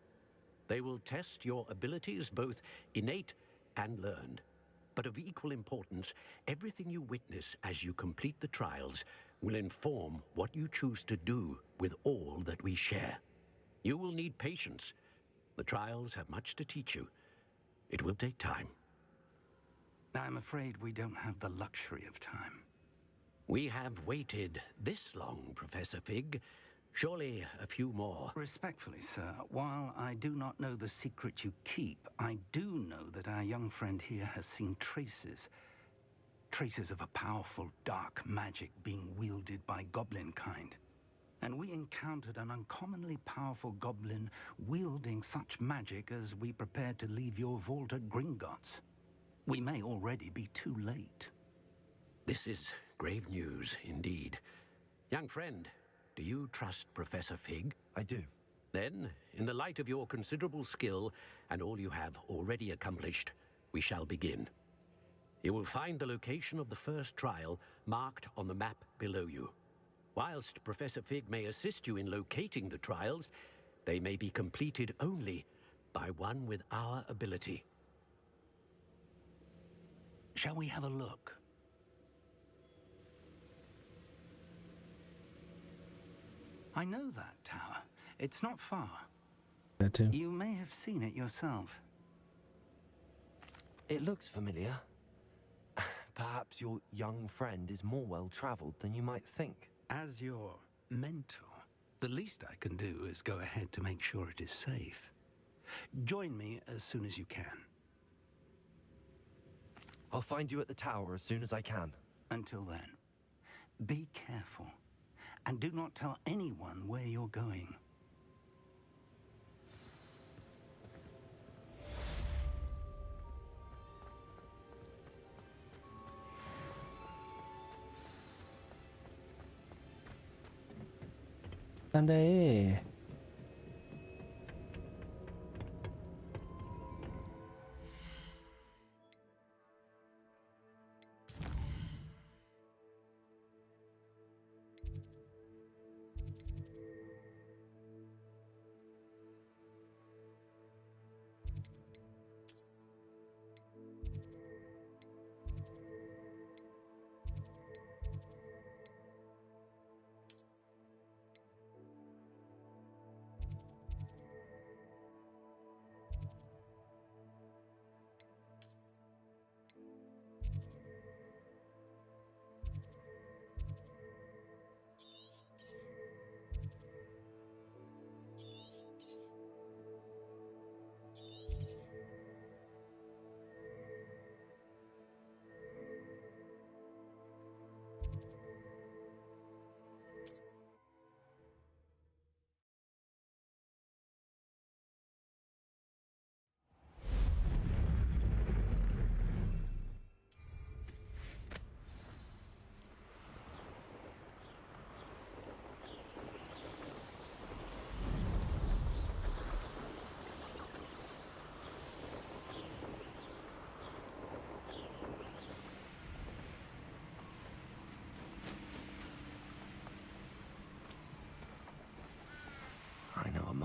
They will test your abilities, both innate and learned. But of equal importance, everything you witness as you complete the trials will inform what you choose to do with all that we share. You will need patience. The trials have much to teach you. It will take time. I'm afraid we don't have the luxury of time. We have waited this long, Professor Fig. Surely a few more. Respectfully, sir, while I do not know the secret you keep, I do know that our young friend here has seen traces of a powerful dark magic being wielded by goblin kind. And we encountered an uncommonly powerful goblin wielding such magic as we prepared to leave your vault at Gringotts. We may already be too late. This is grave news indeed. Young friend, do you trust Professor Fig? I do. Then, in the light of your considerable skill and all you have already accomplished, we shall begin. You will find the location of the first trial marked on the map below you. Whilst Professor Fig may assist you in locating the trials, they may be completed only by one with our ability. Shall we have a look? I know that tower. It's not far. That too. You may have seen it yourself. It looks familiar. Perhaps your young friend is more well-traveled than you might think. As your mentor, the least I can do is go ahead to make sure it is safe. Join me as soon as you can. I'll find you at the tower as soon as I can. Until then, be careful, and do not tell anyone where you're going. Sunday.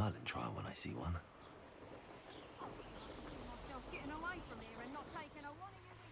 Merlin trial when I see one. Myself getting away from here and not taking a one of you with me.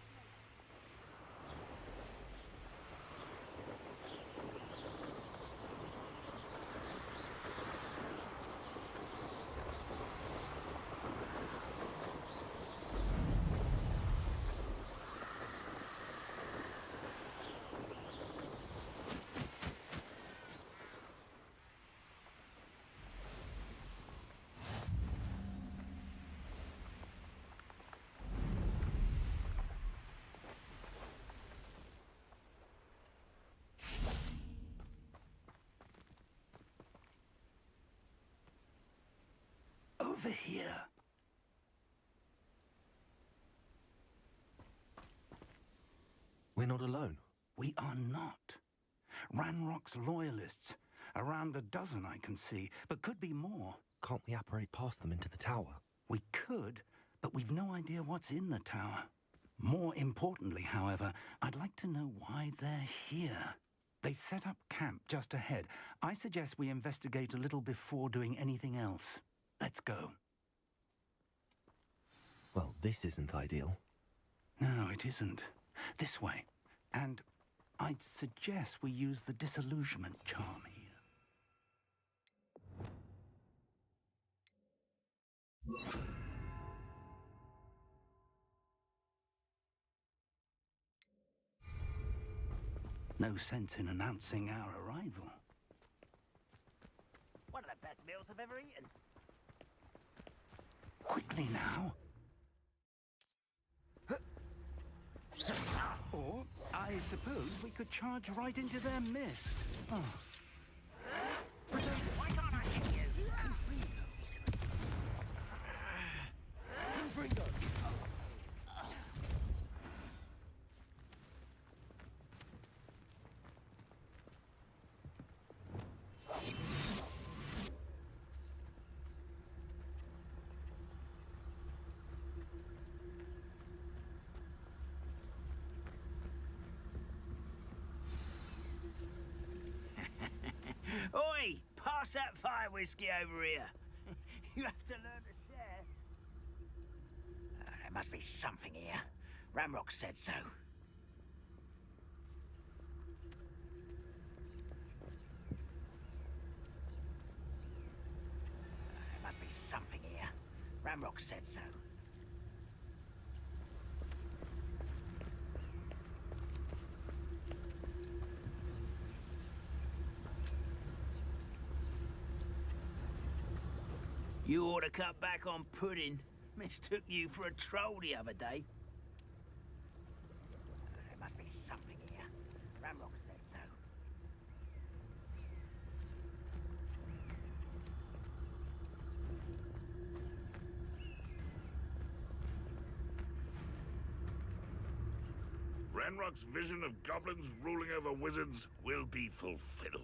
Over here. We're not alone. We are not. Ranrock's loyalists. Around a dozen I can see, but could be more. Can't we apparate past them into the tower? We could, but we've no idea what's in the tower. More importantly, however, I'd like to know why they're here. They've set up camp just ahead. I suggest we investigate a little before doing anything else. Let's go. Well, this isn't ideal. No, it isn't. This way. And I'd suggest we use the disillusionment charm here. No sense in announcing our arrival. One of the best meals I've ever eaten. Quickly now. Or, I suppose we could charge right into their midst. Oh. Why can't I hit you? Confringo! Oi! Pass that fire whiskey over here. You have to learn to share. There must be something here. Ramrock said so. There must be something here. Ramrock said so. You ought to cut back on pudding. Mistook you for a troll the other day. There must be something here. Ramrock said so. Ranrock's vision of goblins ruling over wizards will be fulfilled.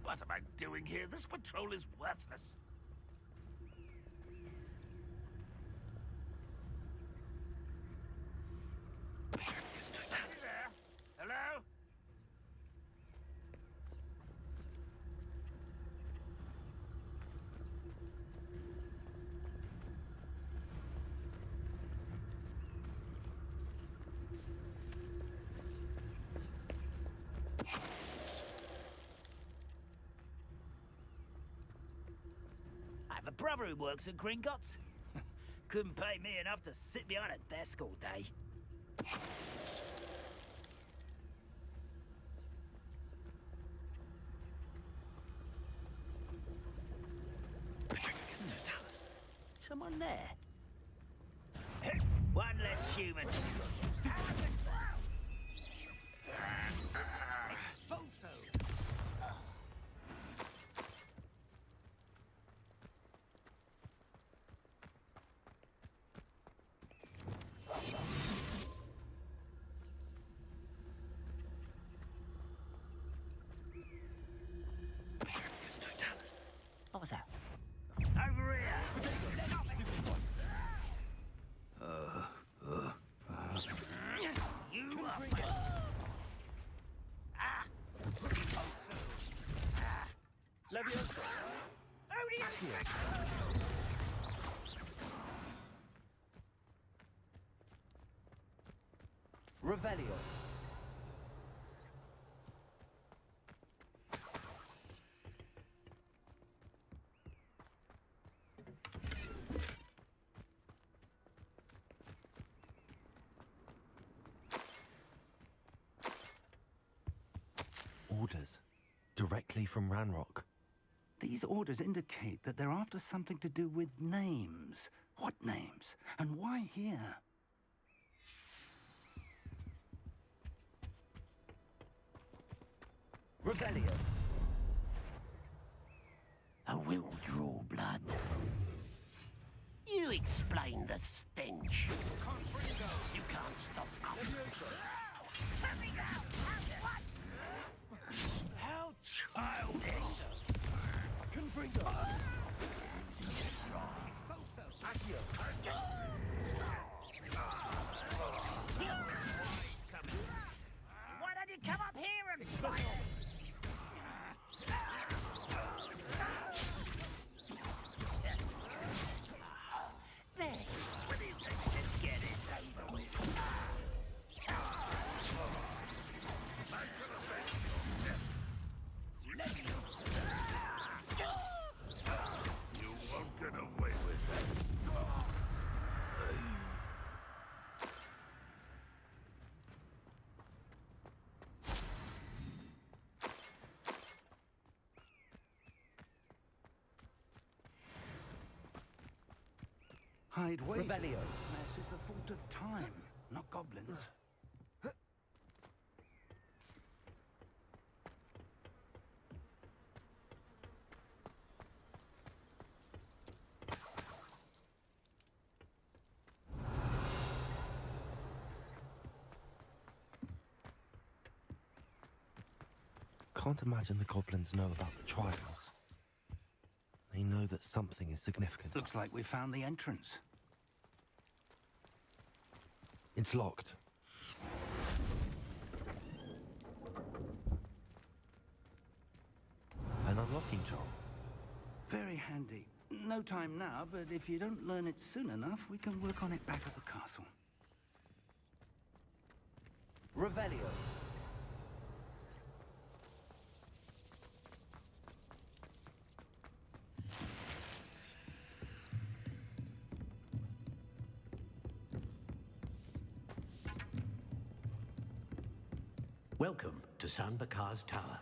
What am I doing here? This patrol is worthless. There? Hello? I have a brother who works at Gringotts. Couldn't pay me enough to sit behind a desk all day. Someone there? One less human. Expulso! Revelio. Orders. Directly from Ranrock. These orders indicate that they're after something to do with names. What names? And why here? Revelio. I will draw blood. You explain the stench. You can't stop us. How childish! Confringo. Why don't you come up here and fight us? There. Let's just get this over with. You won't get away with that. Hide, wait. Revelio. This mess is the fault of time, not goblins. Can't imagine the goblins know about the trials. They know that something is significant. Looks like we found the entrance. It's locked. An unlocking charm. Very handy. No time now, but if you don't learn it soon enough, we can work on it back at the castle. Revelio. Welcome to San Bakar's Tower.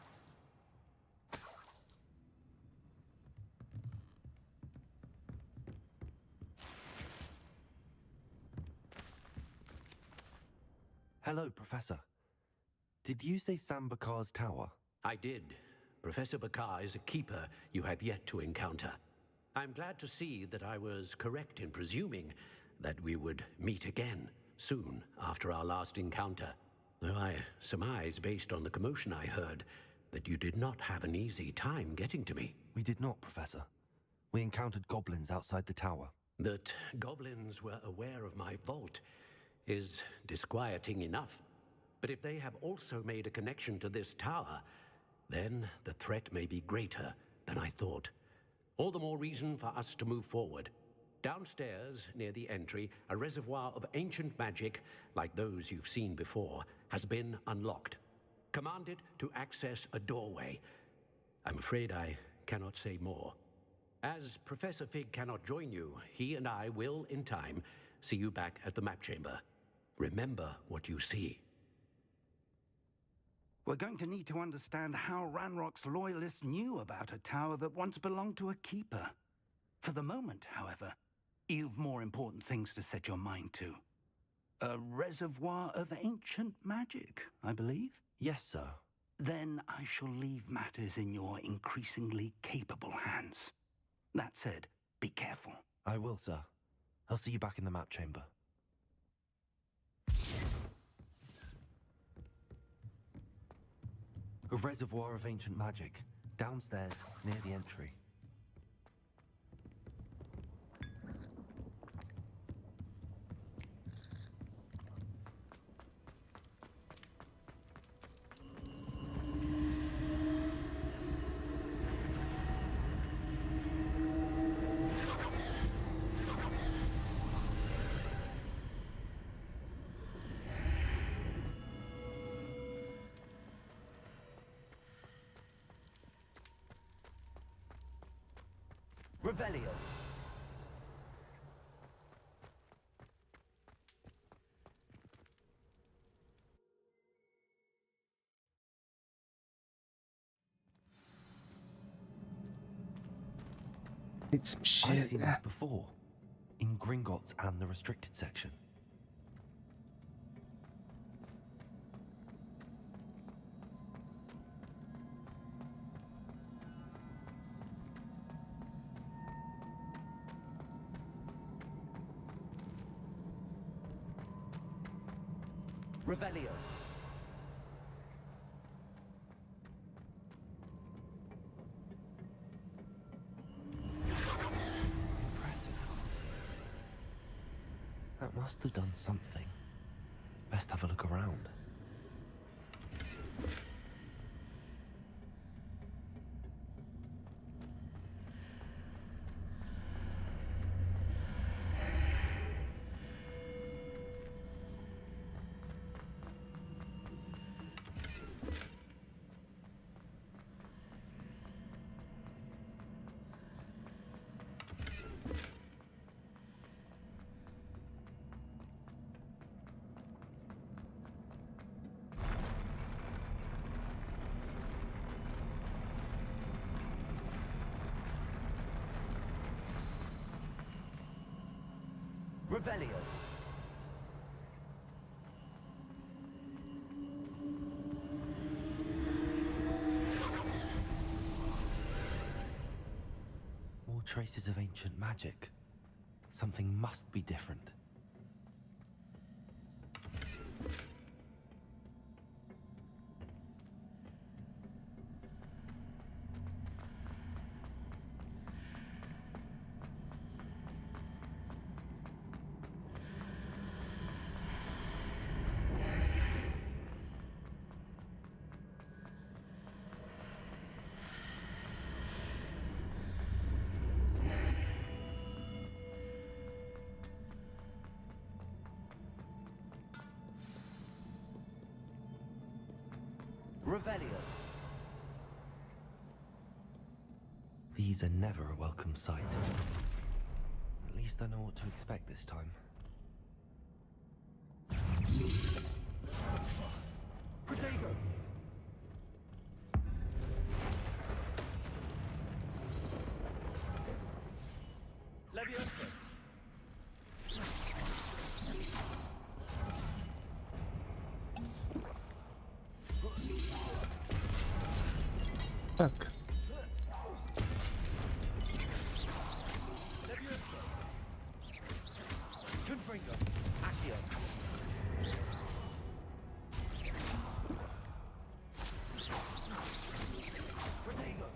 Hello, Professor. Did you say Sam Bakar's tower? I did. Professor Bakar is a keeper you have yet to encounter. I'm glad to see that I was correct in presuming that we would meet again soon after our last encounter. Though I surmise, based on the commotion I heard, that you did not have an easy time getting to me. We did not, Professor. We encountered goblins outside the tower. That goblins were aware of my vault is disquieting enough. But if they have also made a connection to this tower, then the threat may be greater than I thought. All the more reason for us to move forward. Downstairs, near the entry, a reservoir of ancient magic, like those you've seen before, has been unlocked. Command it to access a doorway. I'm afraid I cannot say more. As Professor Fig cannot join you, he and I will, in time, see you back at the map chamber. Remember what you see. We're going to need to understand how Ranrock's loyalists knew about a tower that once belonged to a keeper. For the moment, however, you've more important things to set your mind to. A reservoir of ancient magic, I believe? Yes, sir. Then I shall leave matters in your increasingly capable hands. That said, be careful. I will, sir. I'll see you back in the map chamber. A reservoir of ancient magic, downstairs near the entry. Revelio. It's some I've shit. seen this before, in Gringotts and the restricted section. Revelio. Impressive. That must have done something. Best have a look around. Revelio. More traces of ancient magic. Something must be different. Revelio. These are never a welcome sight. At least I know what to expect this time. Protego! Leviosa! Fuck. Leviosa! Confringo! Accio! Protego!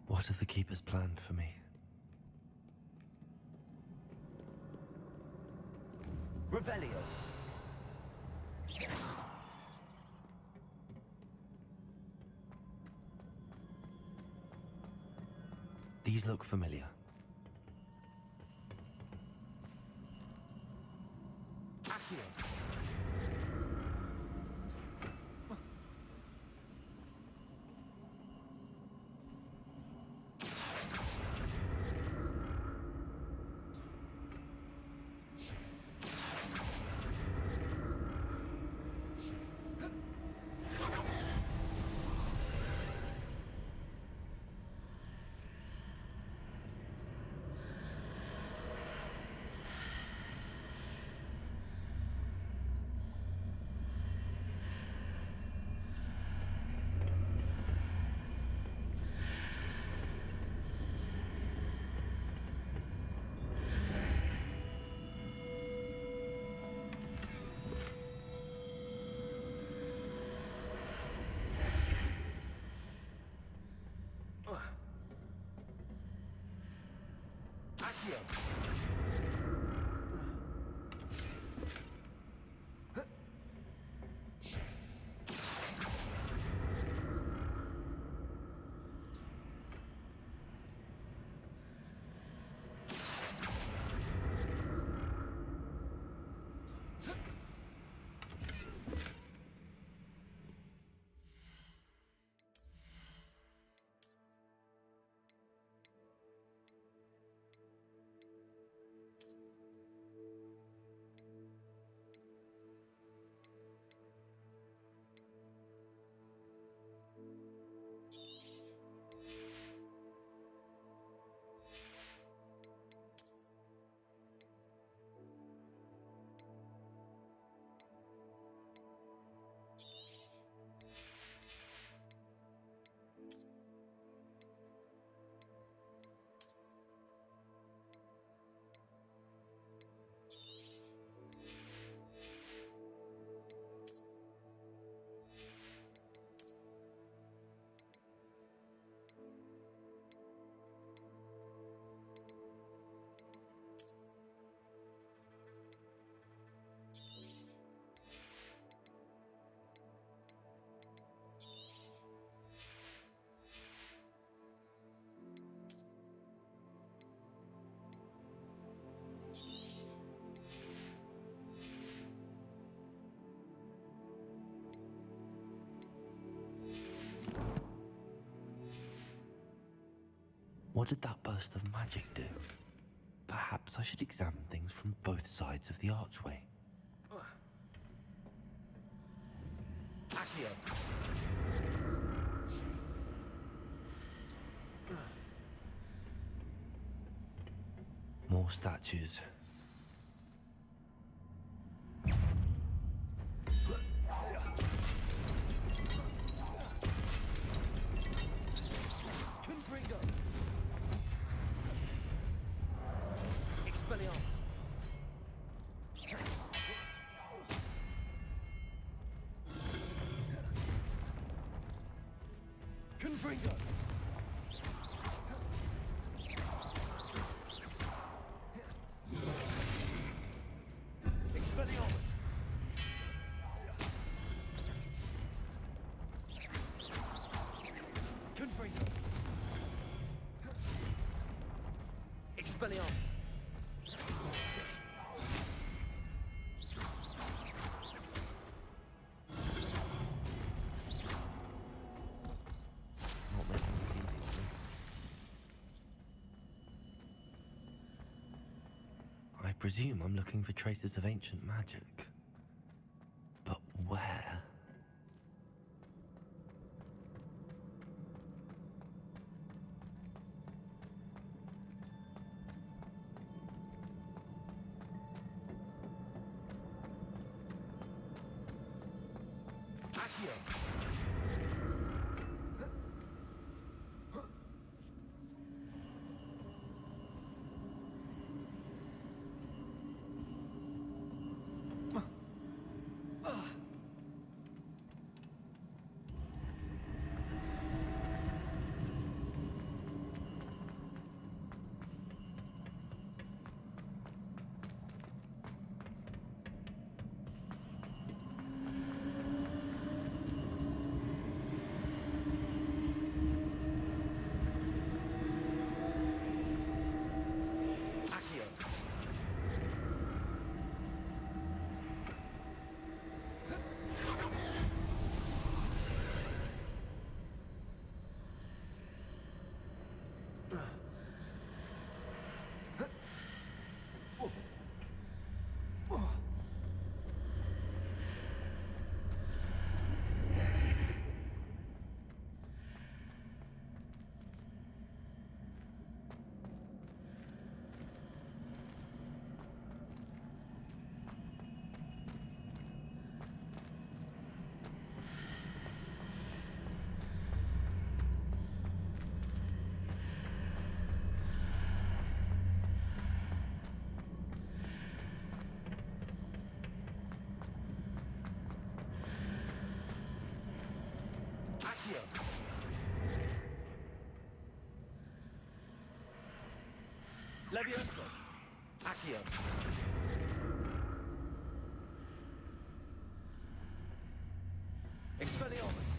What have the Keepers planned for me? Revelio! These look familiar. Accio! Accio! What did that burst of magic do? Perhaps I should examine things from both sides of the archway. Accio! More statues. Confringo! Expelliarmus! Confringo! Expelliarmus! Confringo! Expelliarmus! Not making this easy for me. I presume I'm looking for traces of ancient magic. But where? Accio! Accio! Accio! Levioso! Accio! Expelliarmus!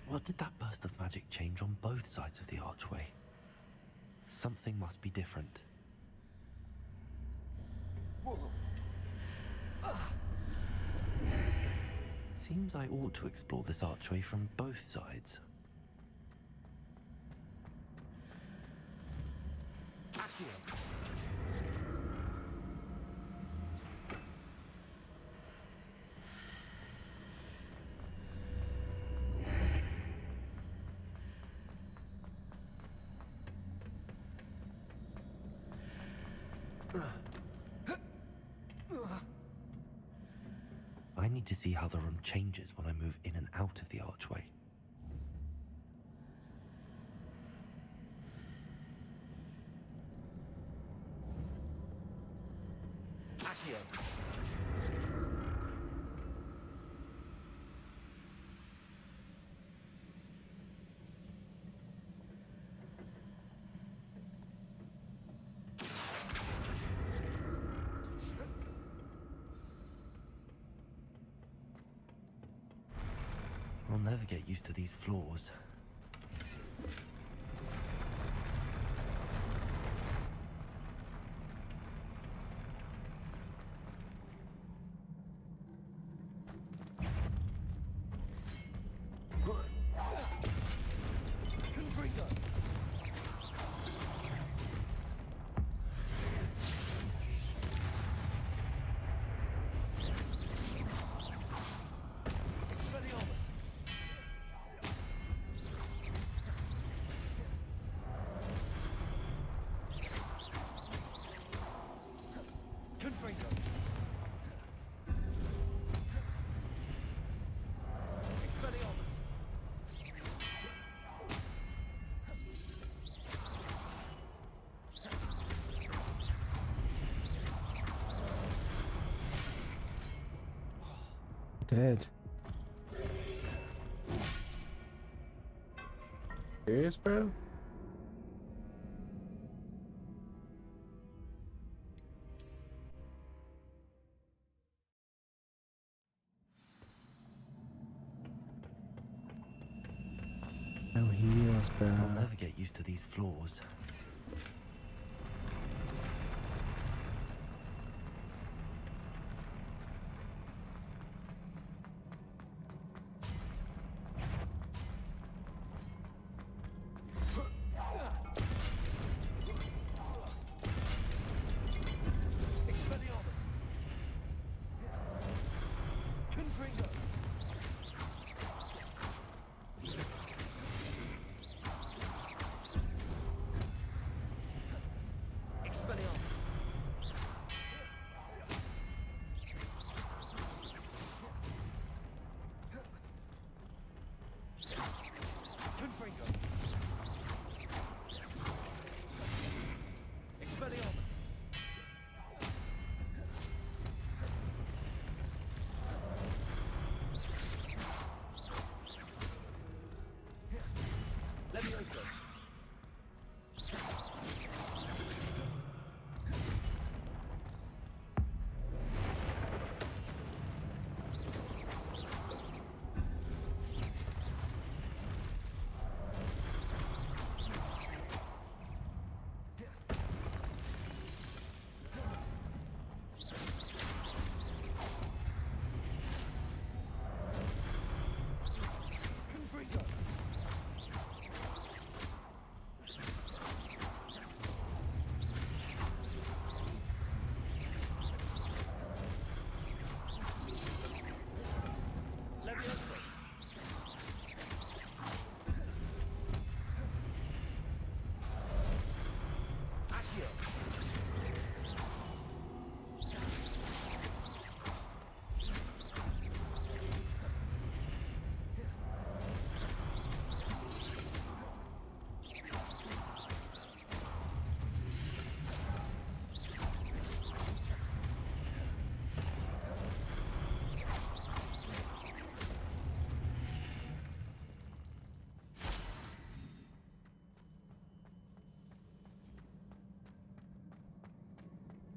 What did that burst of magic change on both sides of the archway? Something must be different. Seems I ought to explore this archway from both sides. Accio! I need to see how the room changes when I move in and out of the archway. Accio! I'll never get used to these floors. dead. Serious, bro? No heals, bro. I'll never get used to these floors.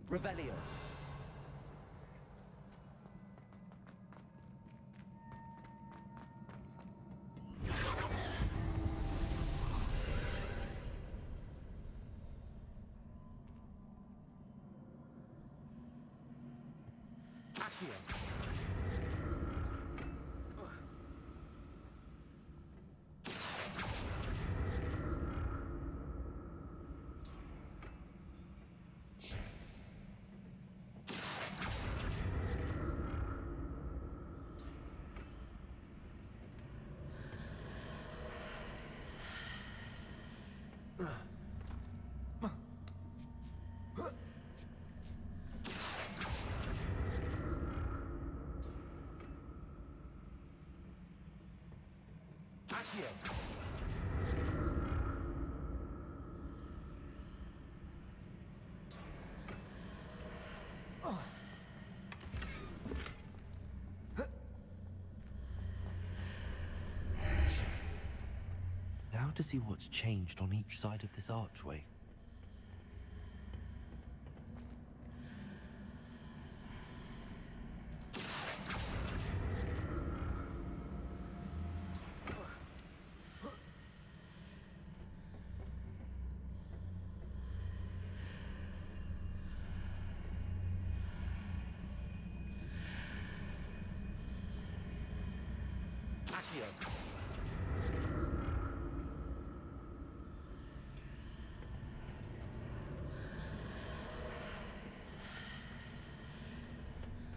Revelio. Now to see what's changed on each side of this archway.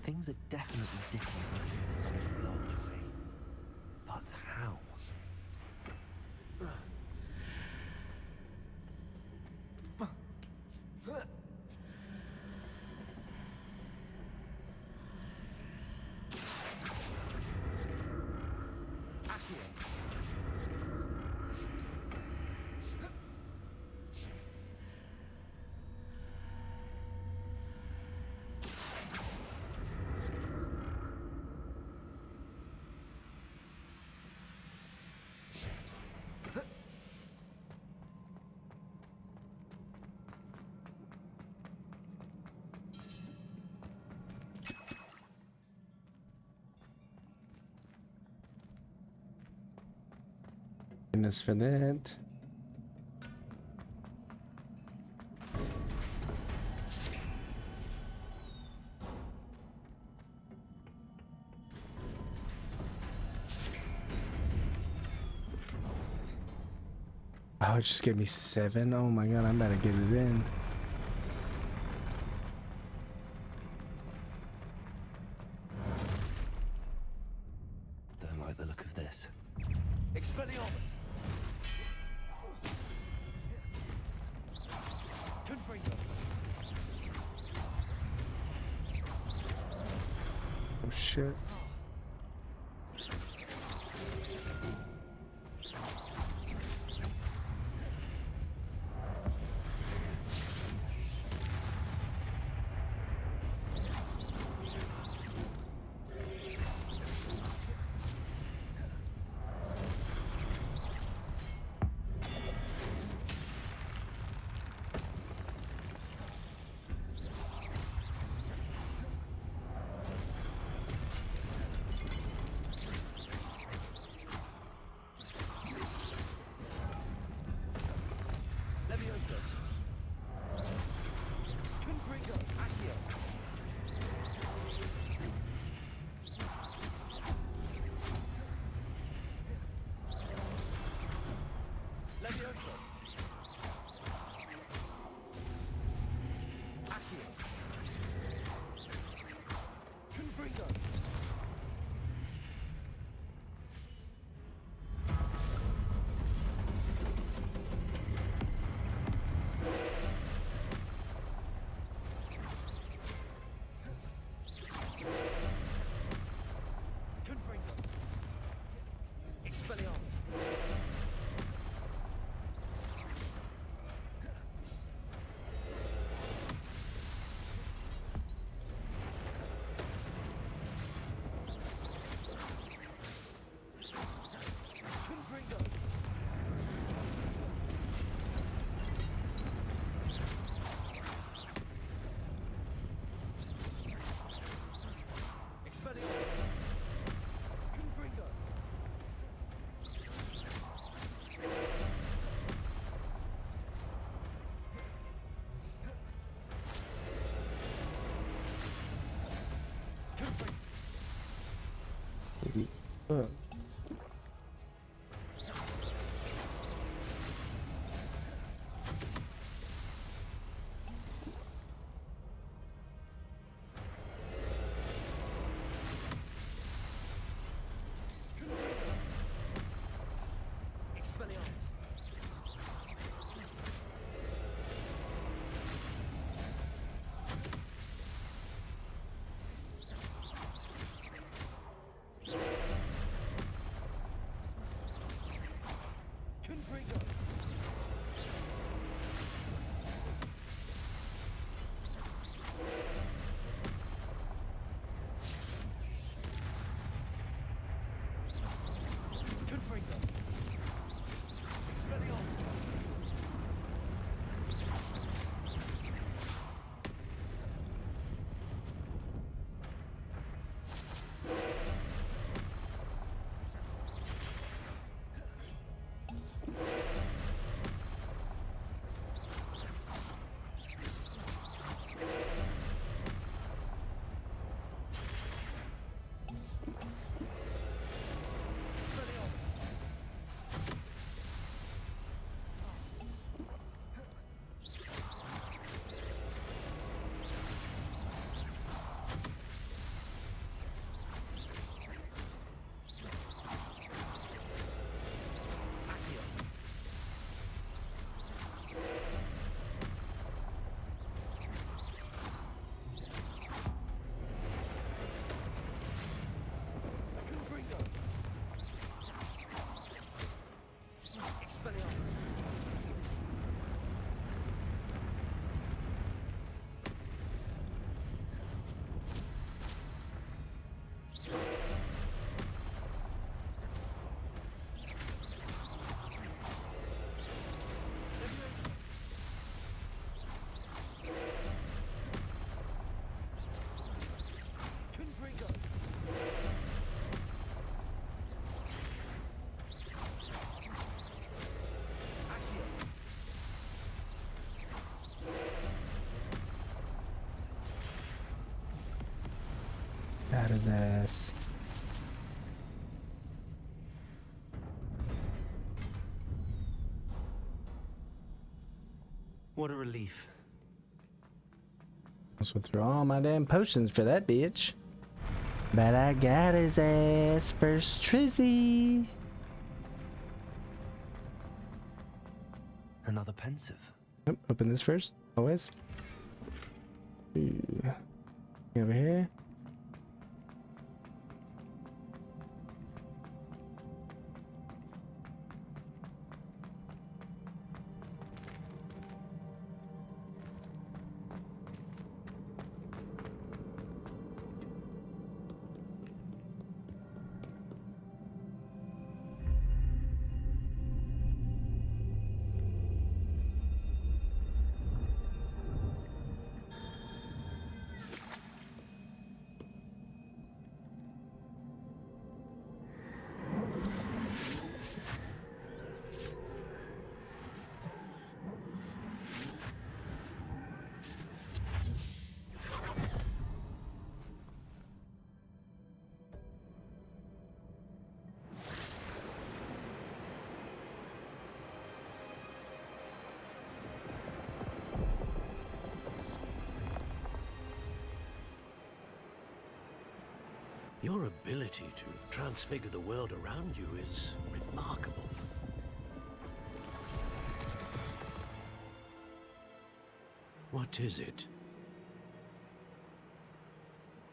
Things are definitely different on either side of the archway. But how? happiness for that. Oh, it just gave me 7. Oh my god, I'm about to get it in. Don't like the look of this. Expelliarmus! Confringo! Oh shit. his ass. What a relief. I went through all my damn potions for that bitch. But I got his ass first trizzy. Another pensive. Oh, open this first, always. Ooh. Over here. Your ability to transfigure the world around you is remarkable. What is it?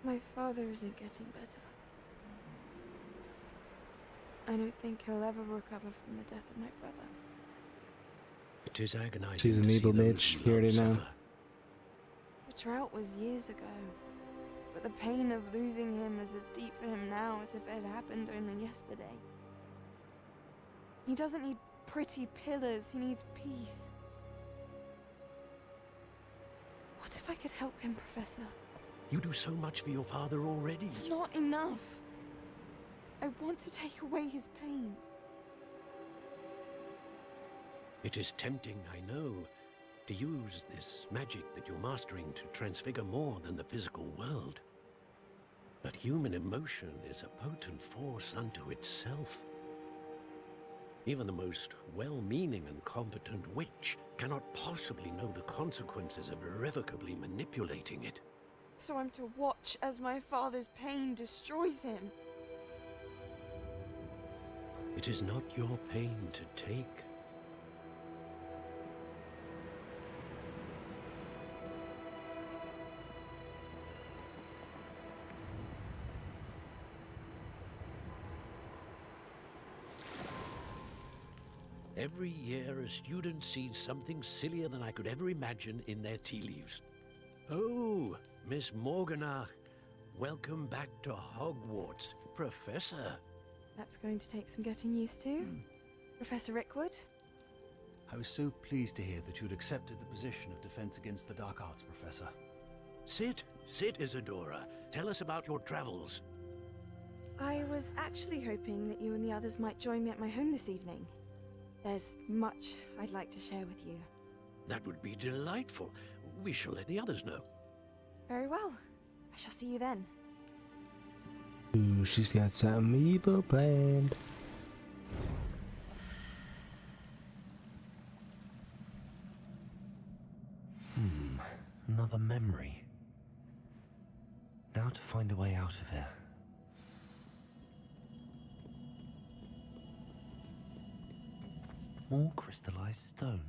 My father isn't getting better. I don't think he'll ever recover from the death of my brother. It is agonizing. She's an evil bitch. You already know. The drought was years ago. But the pain of losing him is as deep for him now as if it had happened only yesterday. He doesn't need pretty pillars, he needs peace. What if I could help him, Professor? You do so much for your father already. It's not enough. I want to take away his pain. It is tempting, I know, to use this magic that you're mastering to transfigure more than the physical world. But human emotion is a potent force unto itself. Even the most well-meaning and competent witch cannot possibly know the consequences of irrevocably manipulating it. So I'm to watch as my father's pain destroys him. It is not your pain to take. Every year, a student sees something sillier than I could ever imagine in their tea leaves. Oh, Miss Morganach, welcome back to Hogwarts, Professor. That's going to take some getting used to. Professor Rickwood? I was so pleased to hear that you'd accepted the position of Defense Against the Dark Arts, Professor. Sit, Isadora. Tell us about your travels. I was actually hoping that you and the others might join me at my home this evening. There's much I'd like to share with you. That would be delightful. We shall let the others know. Very well. I shall see you then. Ooh, she's got something evil planned. Another memory. Now to find a way out of here. More crystallized stone.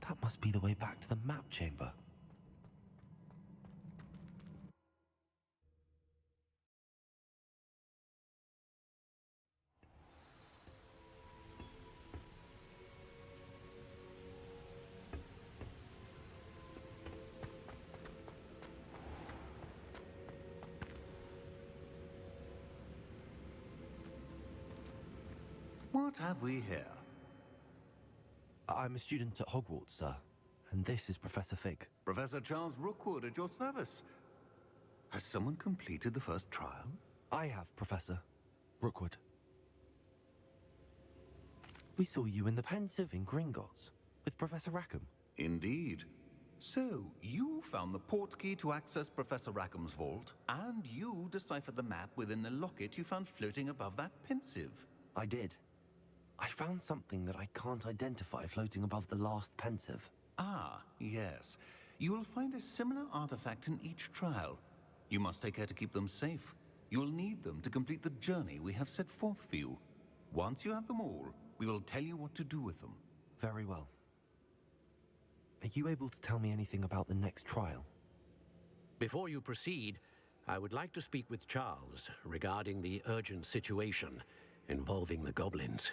That must be the way back to the map chamber. What have we here? I'm a student at Hogwarts, sir, and this is Professor Fig. Professor Charles Rookwood at your service. Has someone completed the first trial? I have, Professor Rookwood. We saw you in the Pensive in Gringotts with Professor Rackham. Indeed. So, you found the port key to access Professor Rackham's vault, and you deciphered the map within the locket you found floating above that pensive. I did. I found something that I can't identify floating above the last pensive. Ah, yes. You will find a similar artifact in each trial. You must take care to keep them safe. You will need them to complete the journey we have set forth for you. Once you have them all, we will tell you what to do with them. Very well. Are you able to tell me anything about the next trial? Before you proceed, I would like to speak with Charles regarding the urgent situation involving the goblins.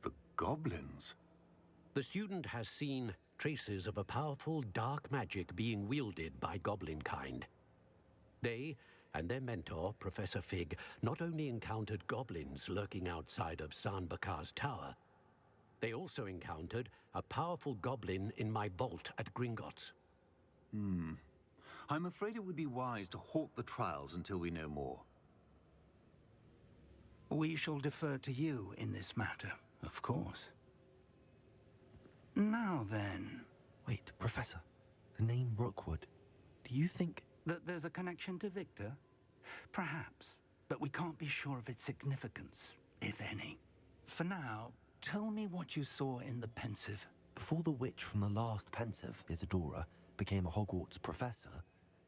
The goblins? The student has seen traces of a powerful dark magic being wielded by goblin kind. They and their mentor, Professor Fig, not only encountered goblins lurking outside of San Bakar's tower, they also encountered a powerful goblin in my vault at Gringotts. I'm afraid it would be wise to halt the trials until we know more. We shall defer to you in this matter, of course. Now then... Wait, Professor. The name Rookwood. Do you think... that there's a connection to Victor? Perhaps, but we can't be sure of its significance, if any. For now, tell me what you saw in the pensive. Before the witch from the last pensive, Isadora, became a Hogwarts professor,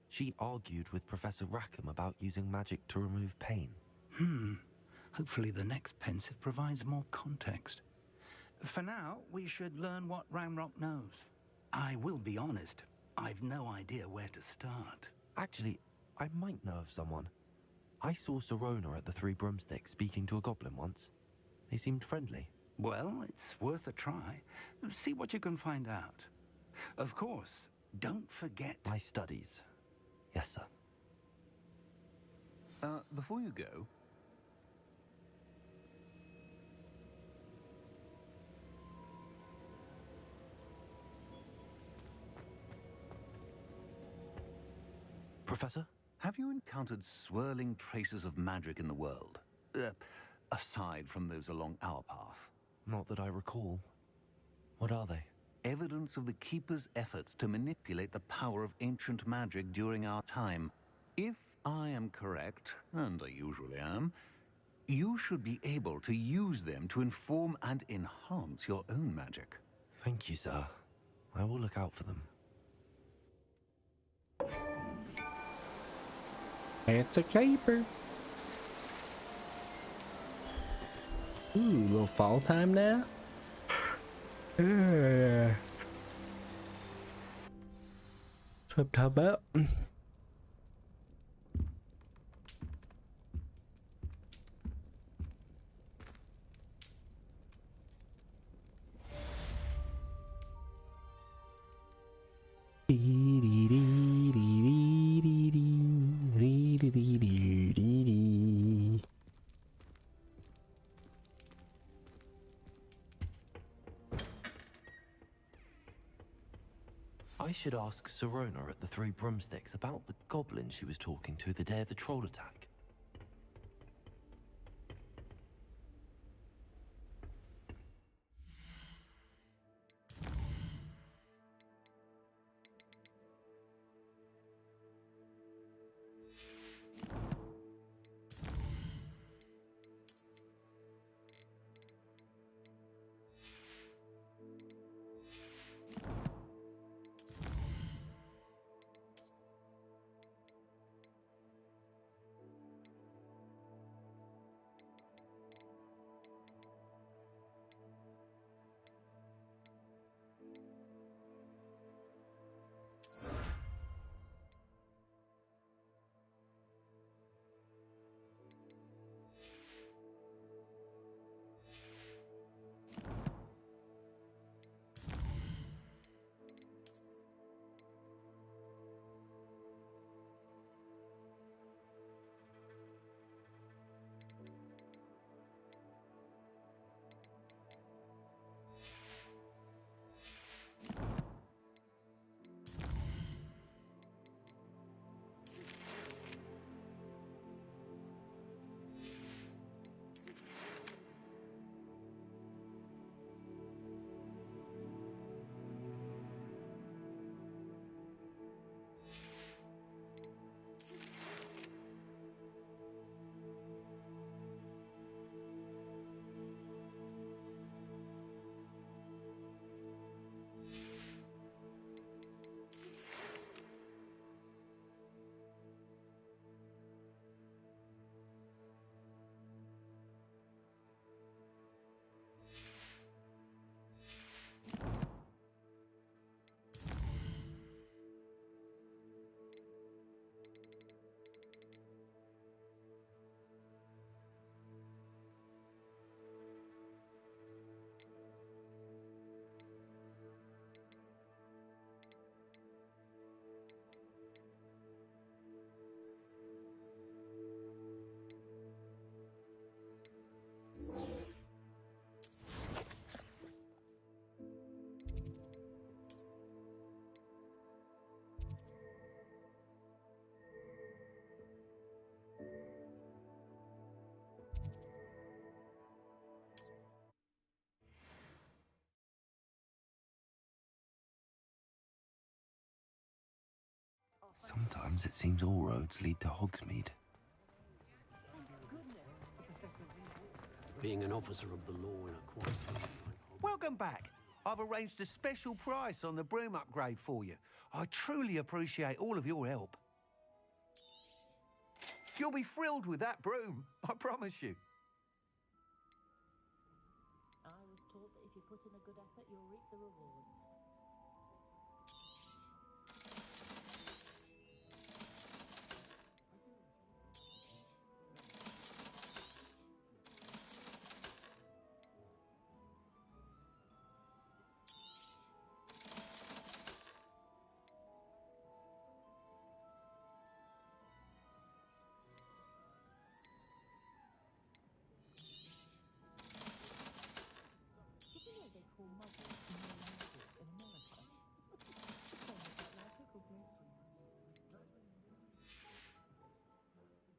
she argued with Professor Rackham about using magic to remove pain. Hopefully the next pensive provides more context. For now, we should learn what Ramrock knows. I will be honest, I've no idea where to start. Actually, I might know of someone. I saw Sirona at the Three Broomsticks speaking to a goblin once. They seemed friendly. Well, it's worth a try. See what you can find out. Of course, don't forget... my studies. Yes, sir. Before you go... Professor? Have you encountered swirling traces of magic in the world? Aside from those along our path? Not that I recall. What are they? Evidence of the Keeper's efforts to manipulate the power of ancient magic during our time. If I am correct, and I usually am, you should be able to use them to inform and enhance your own magic. Thank you, sir. I will look out for them. It's a caper. Ooh, little fall time now. What's up, top up? I should ask Sirona at the Three Broomsticks about the goblin she was talking to the day of the troll attack. Sometimes it seems all roads lead to Hogsmeade. Being an officer of the law in a quarter. Welcome back. I've arranged a special price on the broom upgrade for you. I truly appreciate all of your help. You'll be thrilled with that broom, I promise you. I was taught that if you put in a good effort, you'll reap the rewards.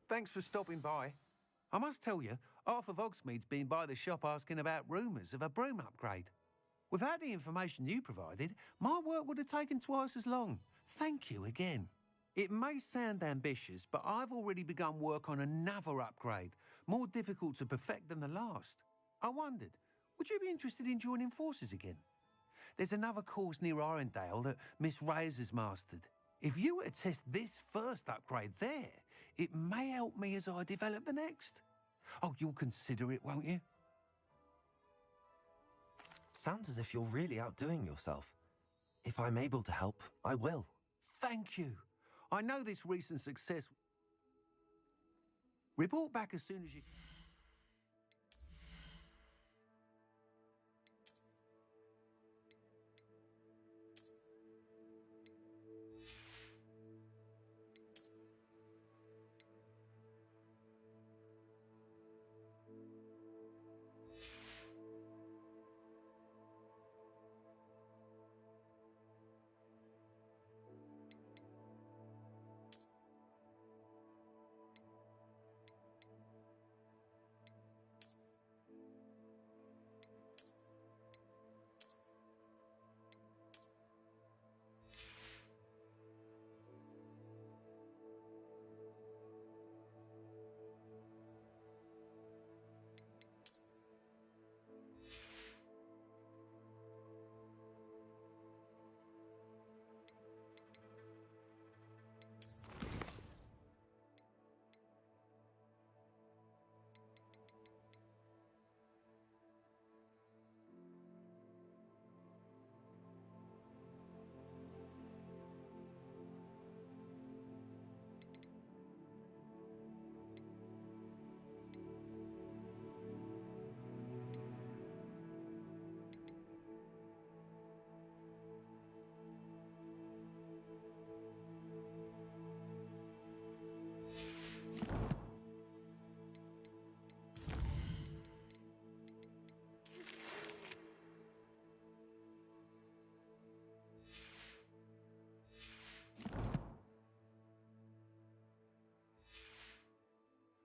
Thanks for stopping by. I must tell you, half of Hogsmeade's been by the shop asking about rumours of a broom upgrade. Without the information you provided, my work would have taken twice as long. Thank you again. It may sound ambitious, but I've already begun work on another upgrade, more difficult to perfect than the last. I wondered, would you be interested in joining forces again? There's another course near Arendelle that Miss Reyes has mastered. If you were to test this first upgrade there, it may help me as I develop the next. Oh, you'll consider it, won't you? Sounds as if you're really outdoing yourself. If I'm able to help, I will. Thank you. I know this recent success. Report back as soon as you can.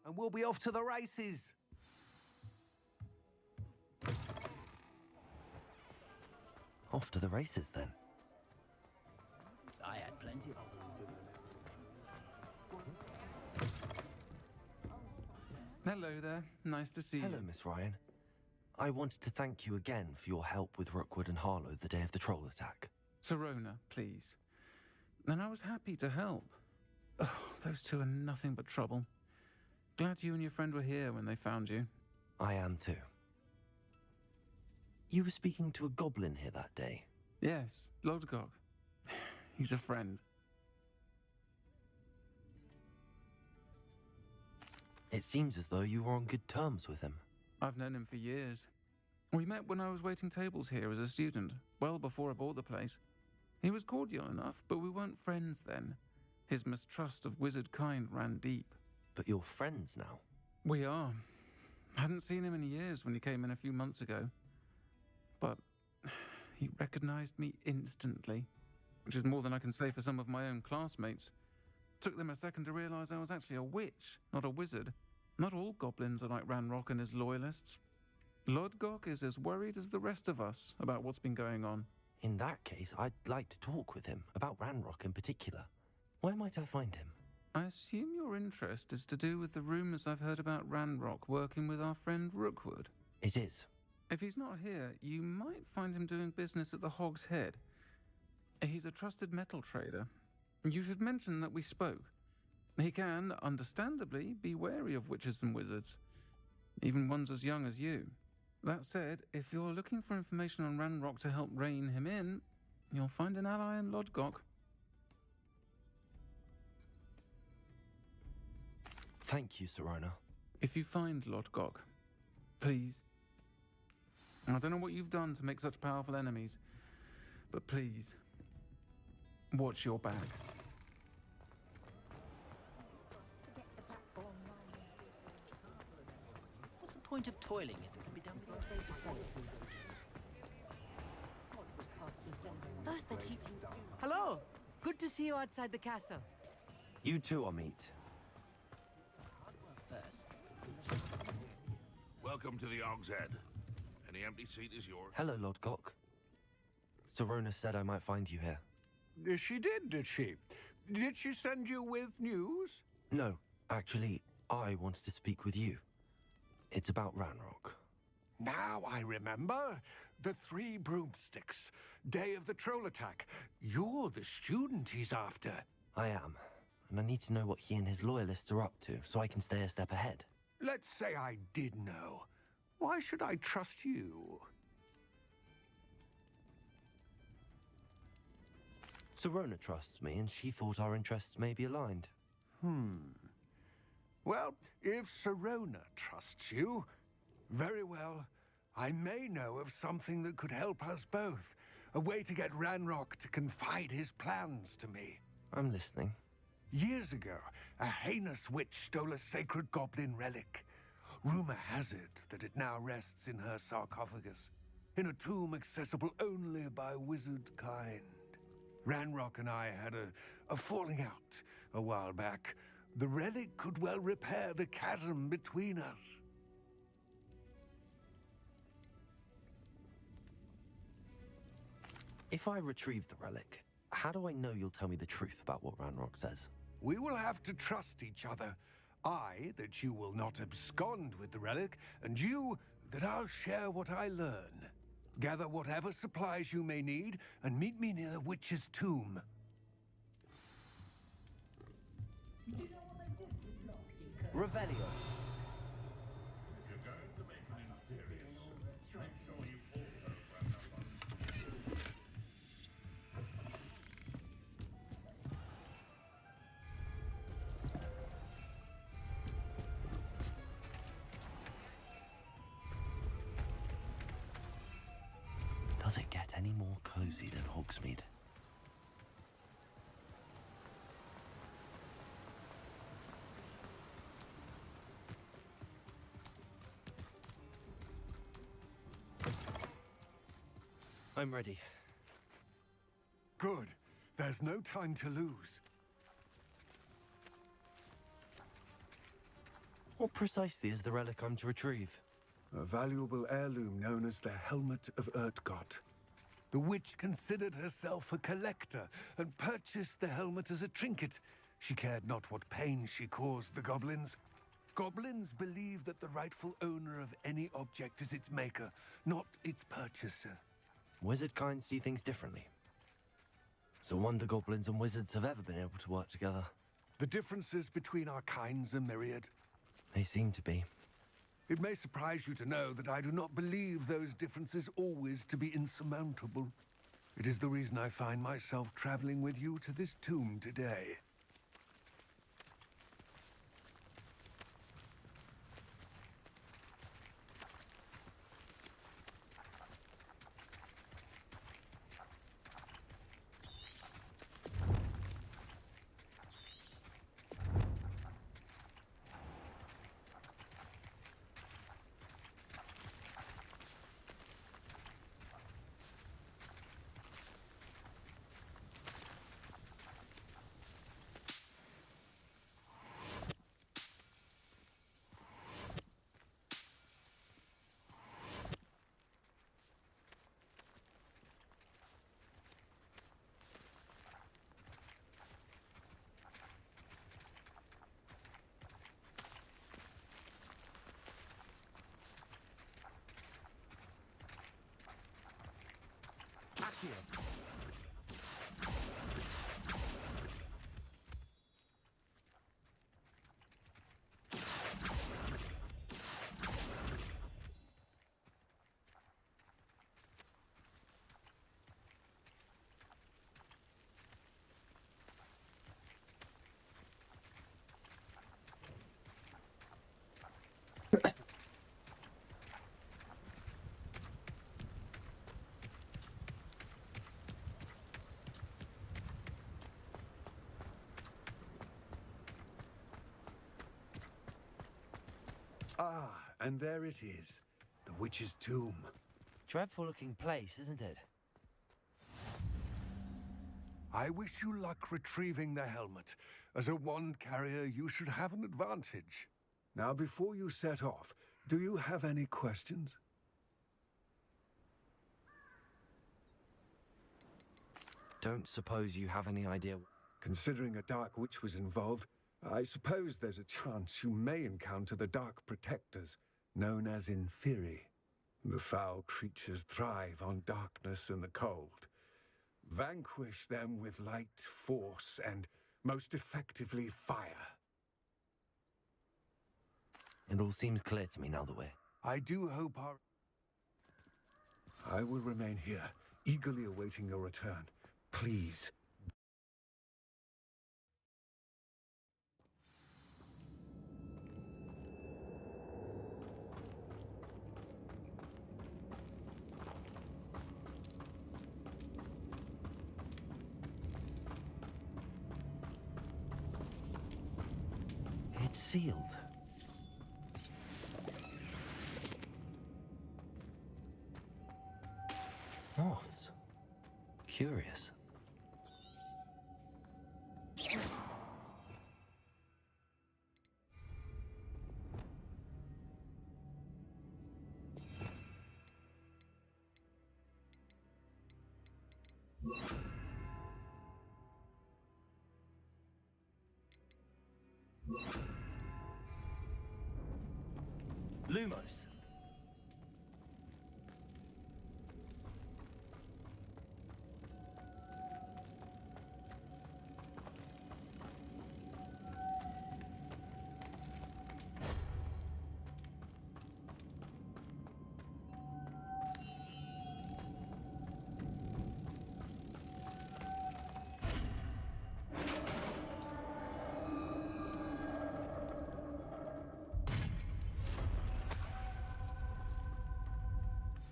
And we'll be off to the races. Off to the races, then. I had plenty of Hello there. Nice to see you. Hello, Miss Ryan. I wanted to thank you again for your help with Rookwood and Harlow the day of the troll attack. Serona, please. And I was happy to help. Oh, those two are nothing but trouble. Glad you and your friend were here when they found you. I am too. You were speaking to a goblin here that day? Yes, Lodgok. He's a friend. It seems as though you were on good terms with him. I've known him for years. We met when I was waiting tables here as a student, well before I bought the place. He was cordial enough, but we weren't friends then. His mistrust of wizard kind ran deep. But you're friends now? We are. Hadn't seen him in years when he came in a few months ago. But he recognized me instantly, which is more than I can say for some of my own classmates. Took them a second to realize I was actually a witch, not a wizard. Not all goblins are like Ranrock and his loyalists. Lodgok is as worried as the rest of us about what's been going on. In that case, I'd like to talk with him, about Ranrock in particular. Where might I find him? I assume your interest is to do with the rumours I've heard about Ranrock working with our friend Rookwood. It is. If he's not here, you might find him doing business at the Hog's Head. He's a trusted metal trader. You should mention that we spoke. He can, understandably, be wary of witches and wizards, even ones as young as you. That said, if you're looking for information on Ranrock to help rein him in, you'll find an ally in Lodgok. Thank you, Serona. If you find Lodgok, please. I don't know what you've done to make such powerful enemies, but please, watch your back. What's the point of toiling if it can be done with your Thus they're teaching. Hello! Good to see you outside the castle. You too, Amit. Welcome to the Hog's Head. Any empty seat is yours. Hello, Lodgok. Serona said I might find you here. She did she? Did she send you with news? No, actually, I wanted to speak with you. It's about Ranrock. Now I remember. The 3 broomsticks. Day of the troll attack. You're the student he's after. I am, and I need to know what he and his loyalists are up to so I can stay a step ahead. Let's say I did know. Why should I trust you? Serona trusts me, and she thought our interests may be aligned. Well, if Serona trusts you, very well. I may know of something that could help us both. A way to get Ranrock to confide his plans to me. I'm listening. Years ago, a heinous witch stole a sacred goblin relic. Rumor has it that it now rests in her sarcophagus, in a tomb accessible only by wizard kind. Ranrock and I had a falling out a while back. The relic could well repair the chasm between us. If I retrieve the relic, how do I know you'll tell me the truth about what Ranrock says? We will have to trust each other. I, that you will not abscond with the relic, and you, that I'll share what I learn. Gather whatever supplies you may need, and meet me near the witch's tomb. Revelio. Does it get any more cozy than Hogsmeade? I'm ready. Good. There's no time to lose. What precisely is the relic I'm to retrieve? A valuable heirloom known as the Helmet of Urtgott. The witch considered herself a collector and purchased the helmet as a trinket. She cared not what pain she caused the goblins. Goblins believe that the rightful owner of any object is its maker, not its purchaser. Wizard kind see things differently. It's a wonder goblins and wizards have ever been able to work together. The differences between our kinds are myriad. They seem to be. It may surprise you to know that I do not believe those differences always to be insurmountable. It is the reason I find myself traveling with you to this tomb today. Ah, and there it is. The witch's tomb. Dreadful looking place, isn't it? I wish you luck retrieving the helmet. As a wand carrier, you should have an advantage. Now, before you set off, do you have any questions? Don't suppose you have any idea... Considering a dark witch was involved, I suppose there's a chance you may encounter the dark protectors, known as Inferi. The foul creatures thrive on darkness and the cold. Vanquish them with light, force, and most effectively fire. It all seems clear to me now that we're... I do hope I will remain here, eagerly awaiting your return. Please. It's sealed. Moths. Curious. Lumos.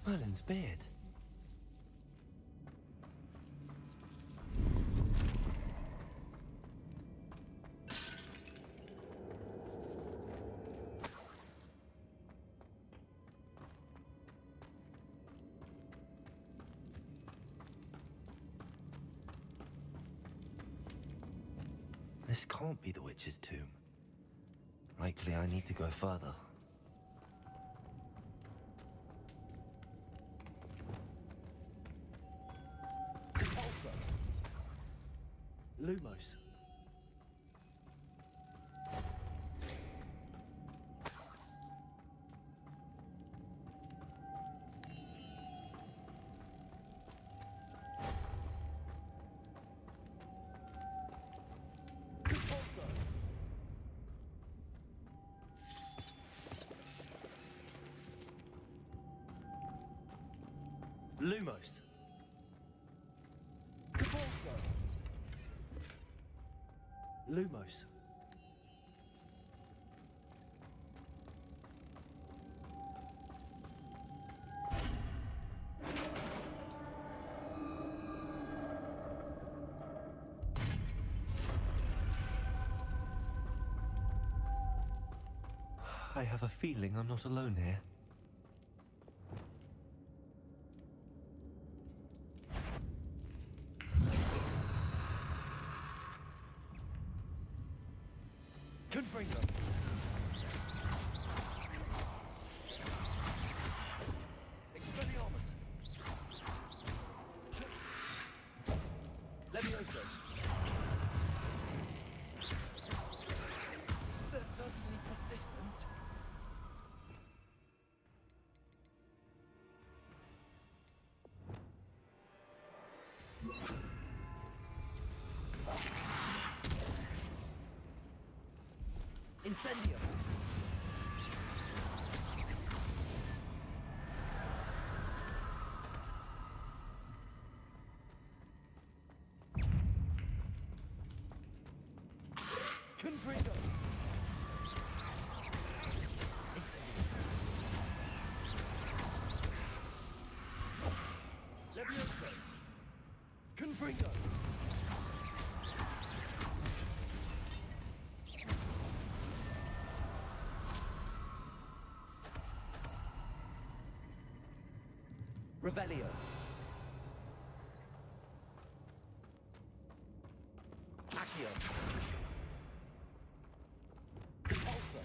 Merlin's beard. This can't be the witch's tomb. Likely I need to go further. Lumos. Lumos. Lumos. I have a feeling I'm not alone here. Confringo. Expelliarmus. Levioso. They're certainly persistent. Incendio. Confringo. Incendio. Levioso. Confringo. Revelio. Accio. Repulsor.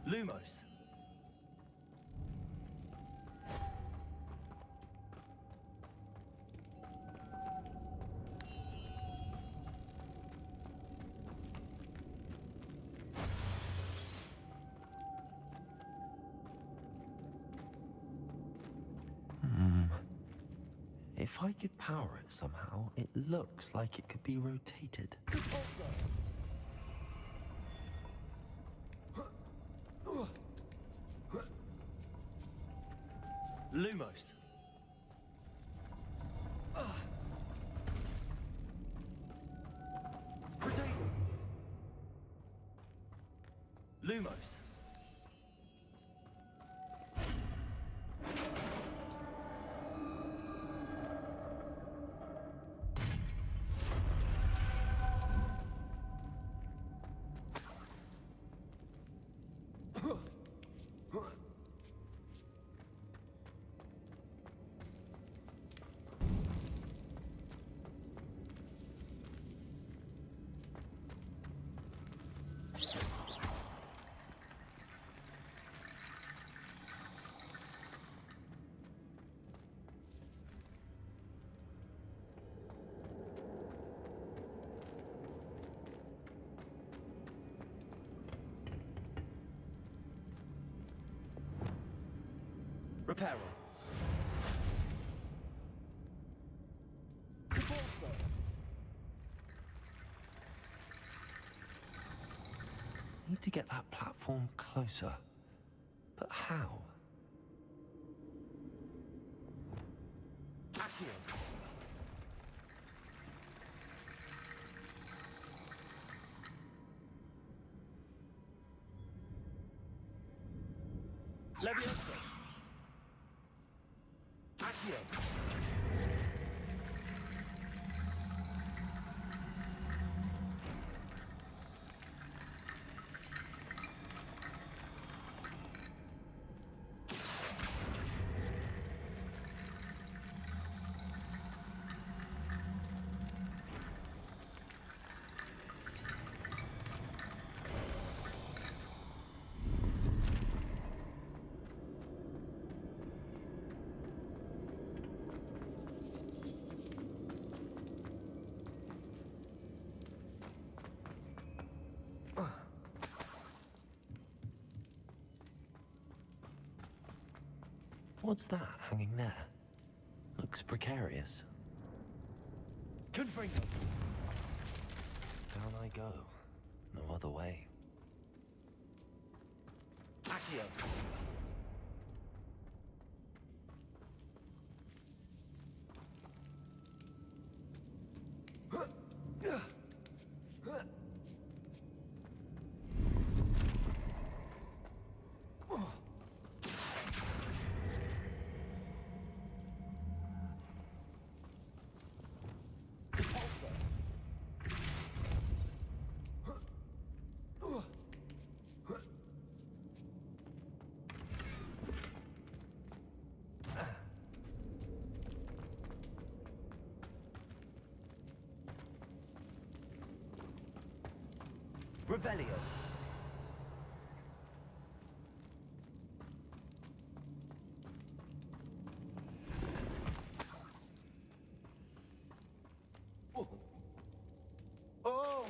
Lumos. If I could power it somehow, it looks like it could be rotated. Lumos. Partake. Lumos. Reparo. Repulsor. Need to get that platform closer. But how? Accio. Leviosa. Accio. What's that hanging there? Looks precarious. Confringo. Down I go. No other way. Accio. Revelio. Oh!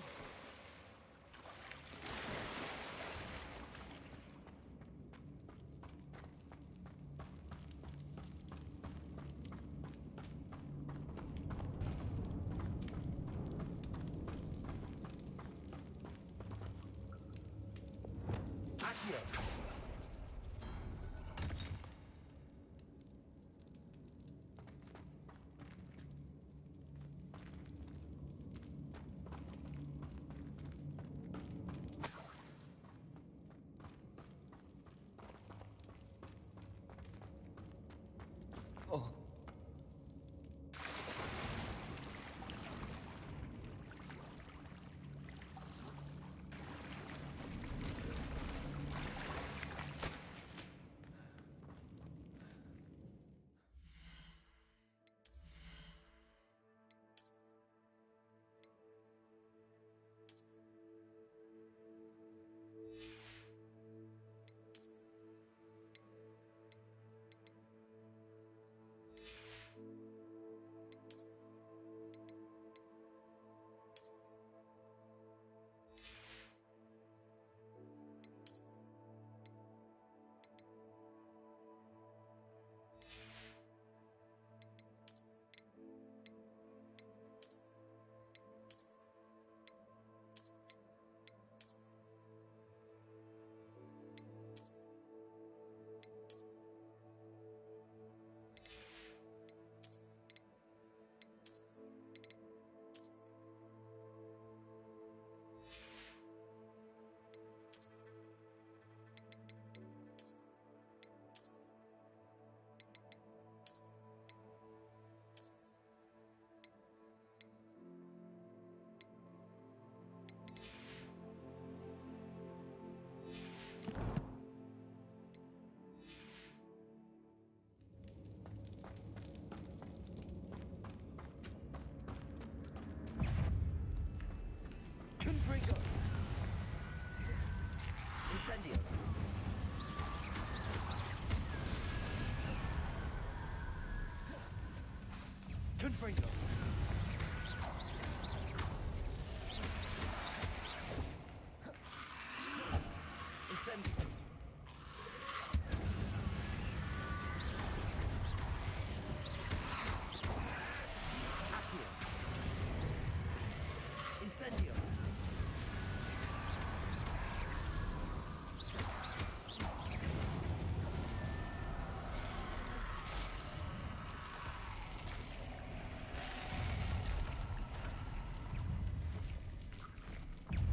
Confringo. Incendio. Accio. Incendio.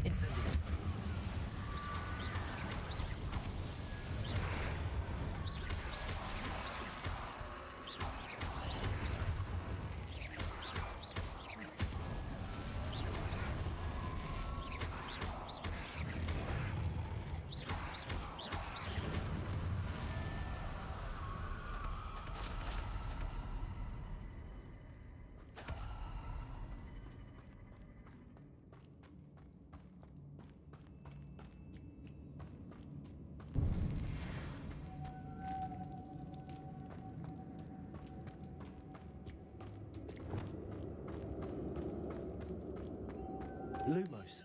Incendio. Lumos.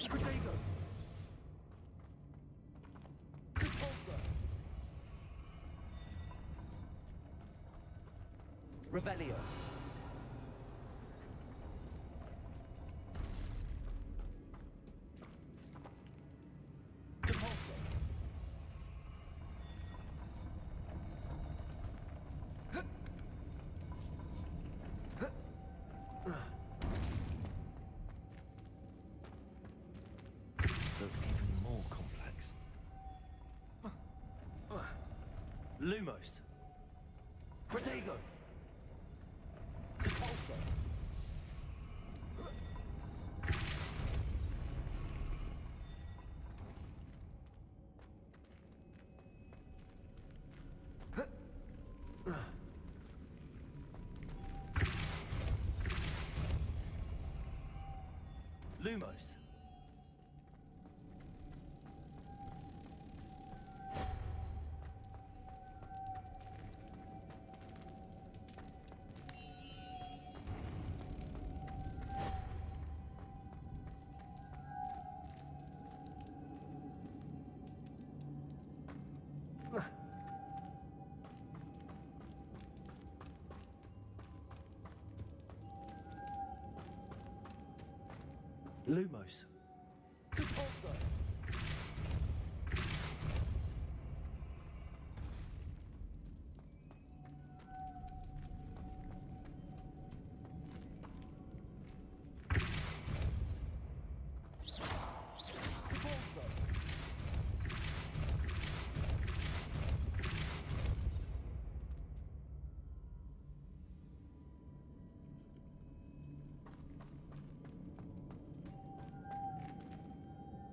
Protego. Repulsor. Revelio. Repulsor. Looks even more complex. Lumos. Protego. Repulsor. Lumos. Lumos. Repulsor. Repulsor.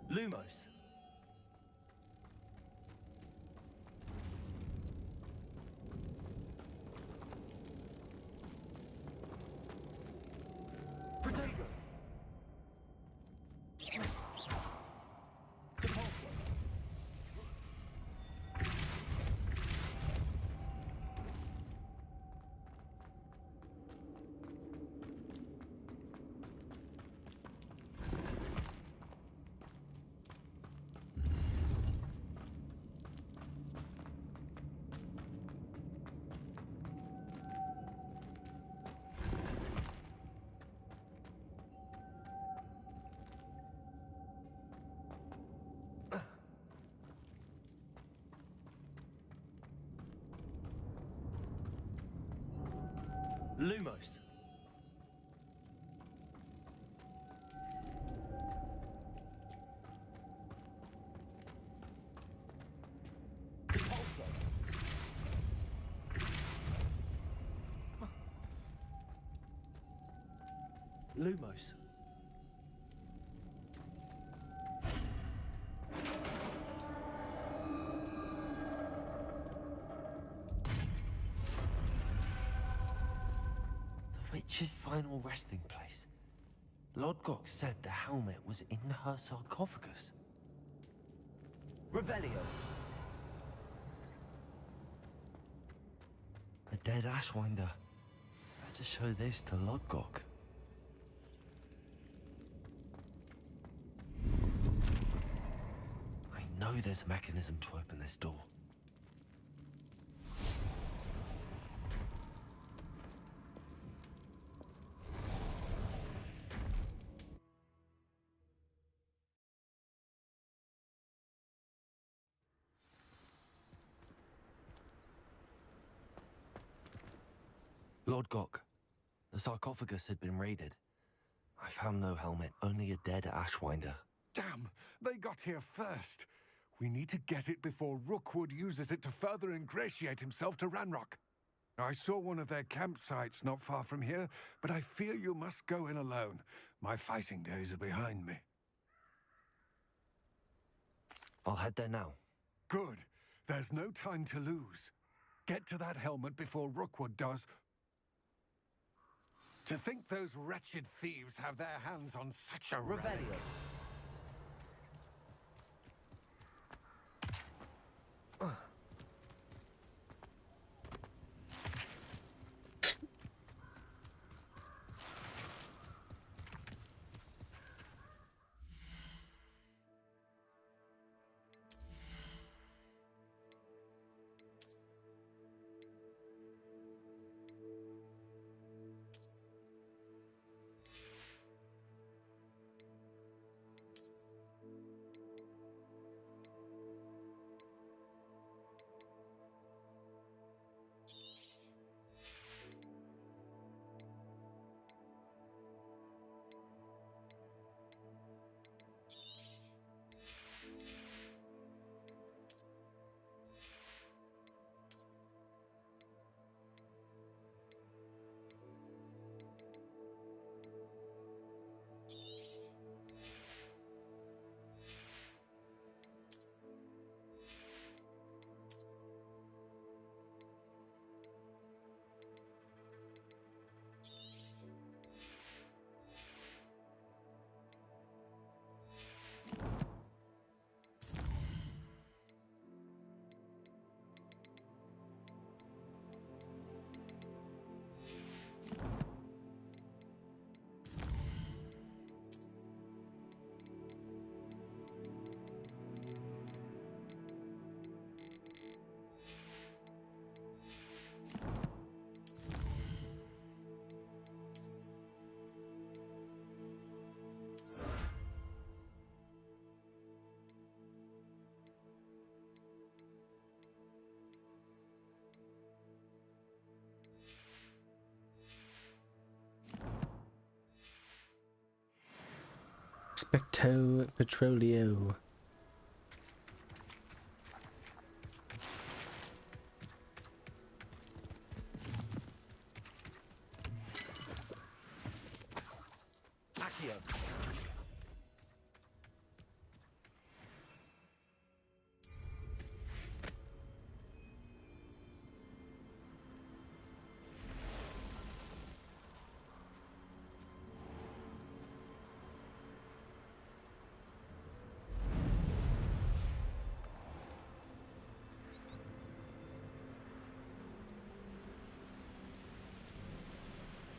Lumos. Protego. Repulsor. Lumos. Repulsor. Lumos. Witch's final resting place. Lodgok said the helmet was in her sarcophagus. Revelio. dead Ashwinder. Better show this to Lodgok. I know there's a mechanism to open this door. Lodgok, the sarcophagus had been raided. I found no helmet, only a dead Ashwinder. Damn! They got here first. We need to get it before Rookwood uses it to further ingratiate himself to Ranrock. I saw one of their campsites not far from here, but I fear you must go in alone. My fighting days are behind me. I'll head there now. Good. There's no time to lose. Get to that helmet before Rookwood does. To think those wretched thieves have their hands on such a relic. Specto Petrolio.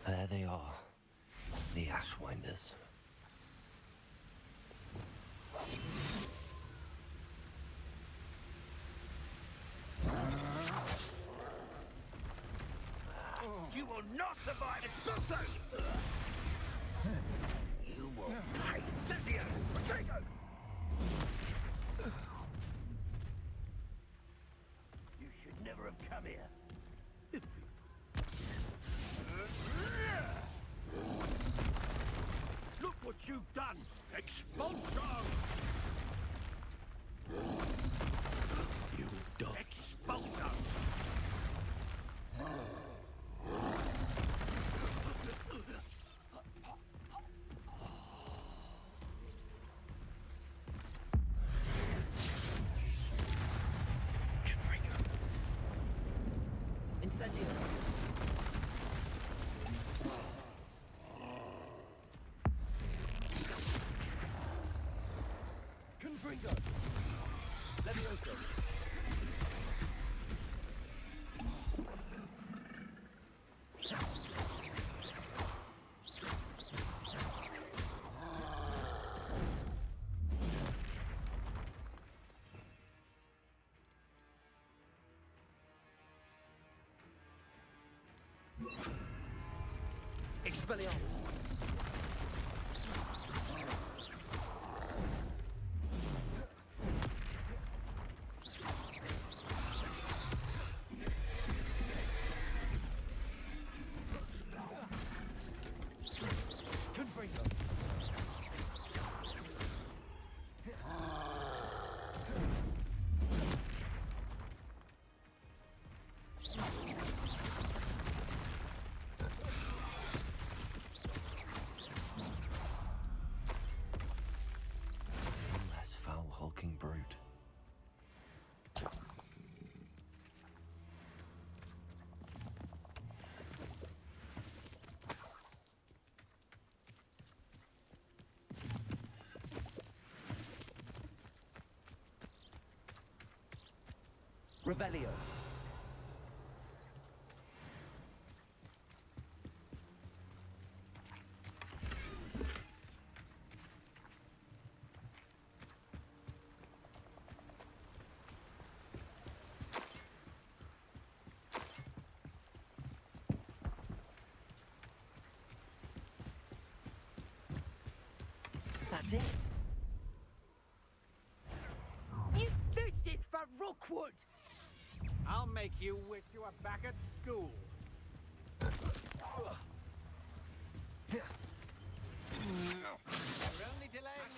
There they are, the Ashwinders. You will not survive Expulso! You will pay! Cynthia! Partake! You should never have come here. Look what you've done! Expulso! You've done. Expulso! Incendio. Confringo! Levioso! Expelliarmus. Confringo. Less foul hulking brute. Revelio. That's it. This is for Rookwood! I'll make you wish you were back at school. You're only delaying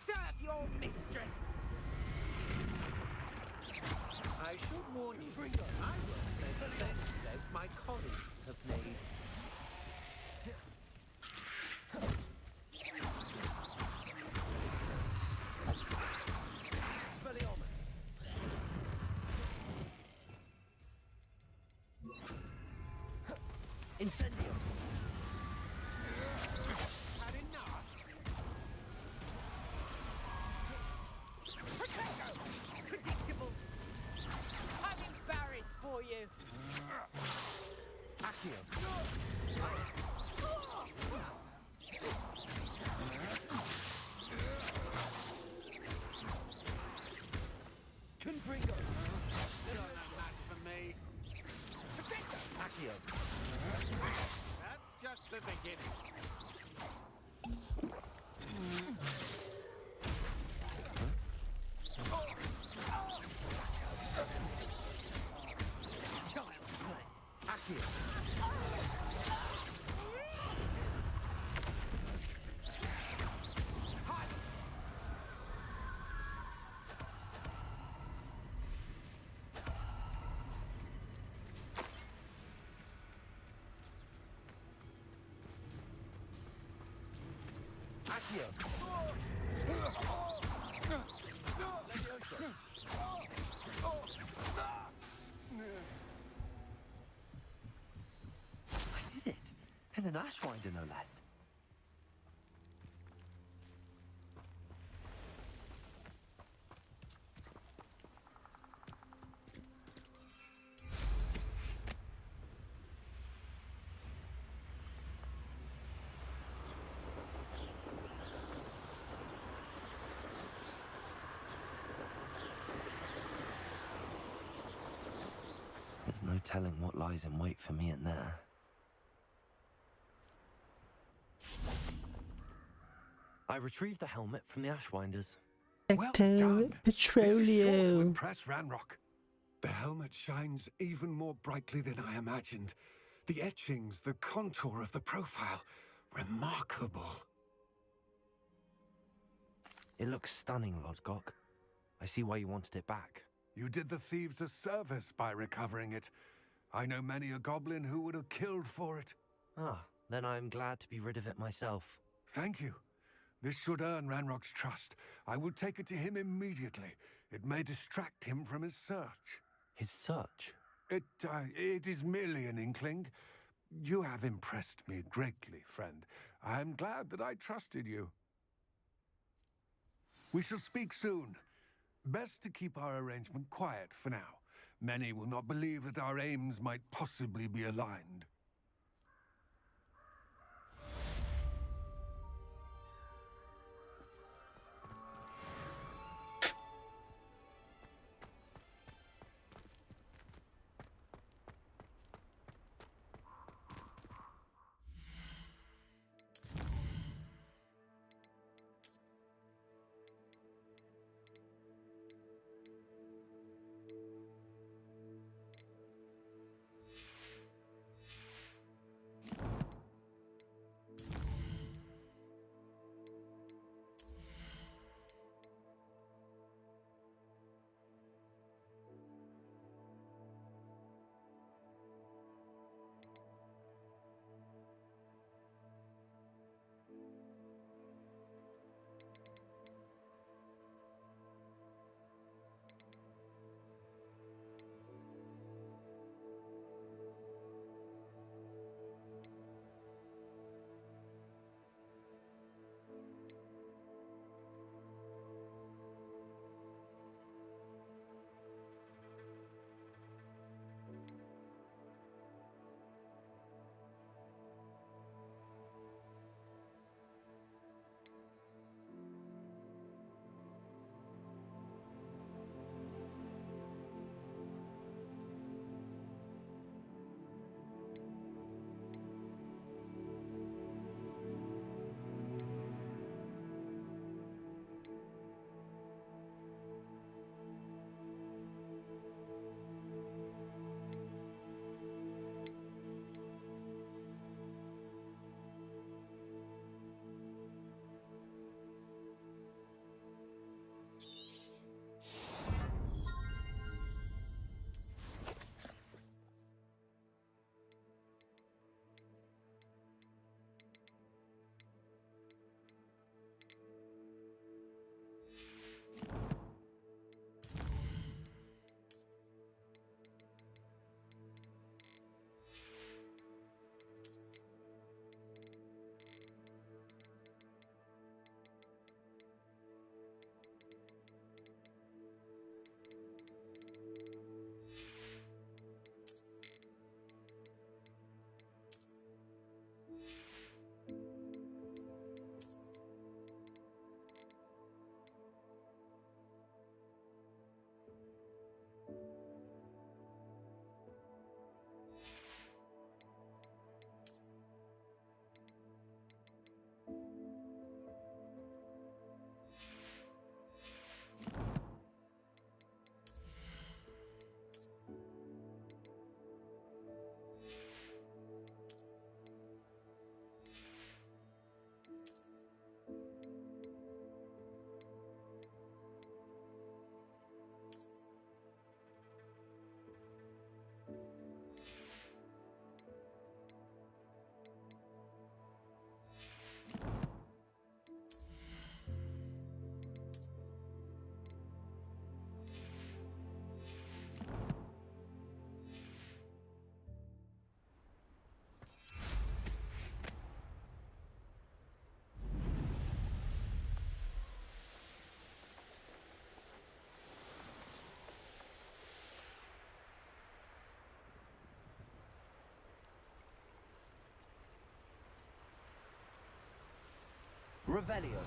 Serve your mistress! I should warn you, I won't make the same mistakes my colleagues have made. Expelliarmus. Incendio. Had enough? Potato! Predictable! I'm embarrassed for you! Accio. Confringo. Not much for me. Potato! Accio. That's just the beginning. Accio. Accio. Levioso. I did it. And an Ashwinder, no less. There's no telling what lies in wait for me in there. I retrieved the helmet from the Ashwinders. Well done. This is sure to Petrolio. impress Ranrock. The helmet shines even more brightly than I imagined. The etchings, the contour of the profile, remarkable. It looks stunning, Lodgok. I see why you wanted it back. You did the thieves a service by recovering it. I know many a goblin who would have killed for it. Ah, then I'm glad to be rid of it myself. Thank you. This should earn Ranrock's trust. I will take it to him immediately. It may distract him from his search. His search? It is merely an inkling. You have impressed me greatly, friend. I am glad that I trusted you. We shall speak soon. Best to keep our arrangement quiet for now. Many will not believe that our aims might possibly be aligned. Revelio.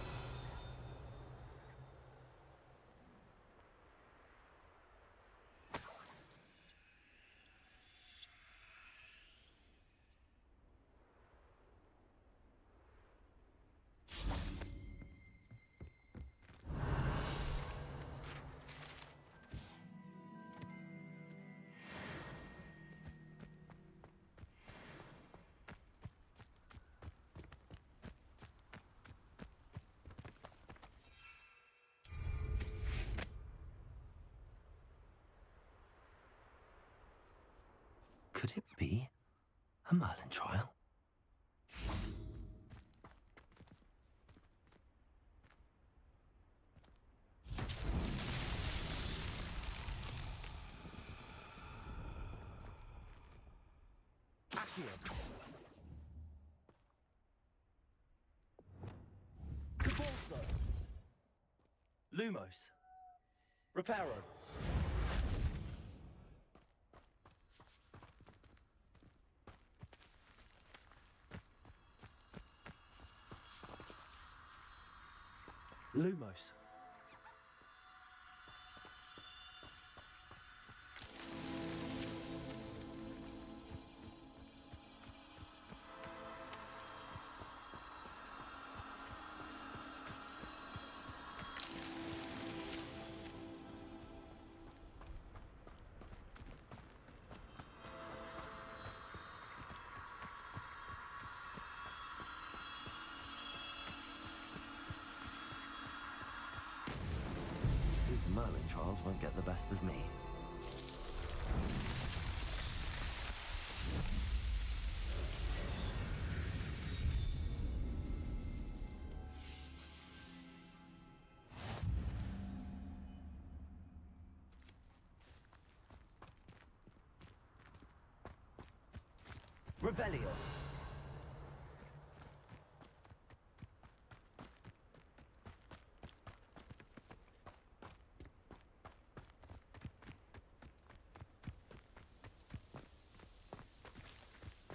Could it be a Merlin trial? Accio. Cabalso. Lumos. Reparo. Lumos. These Merlin trials won't get the best of me. Revelio.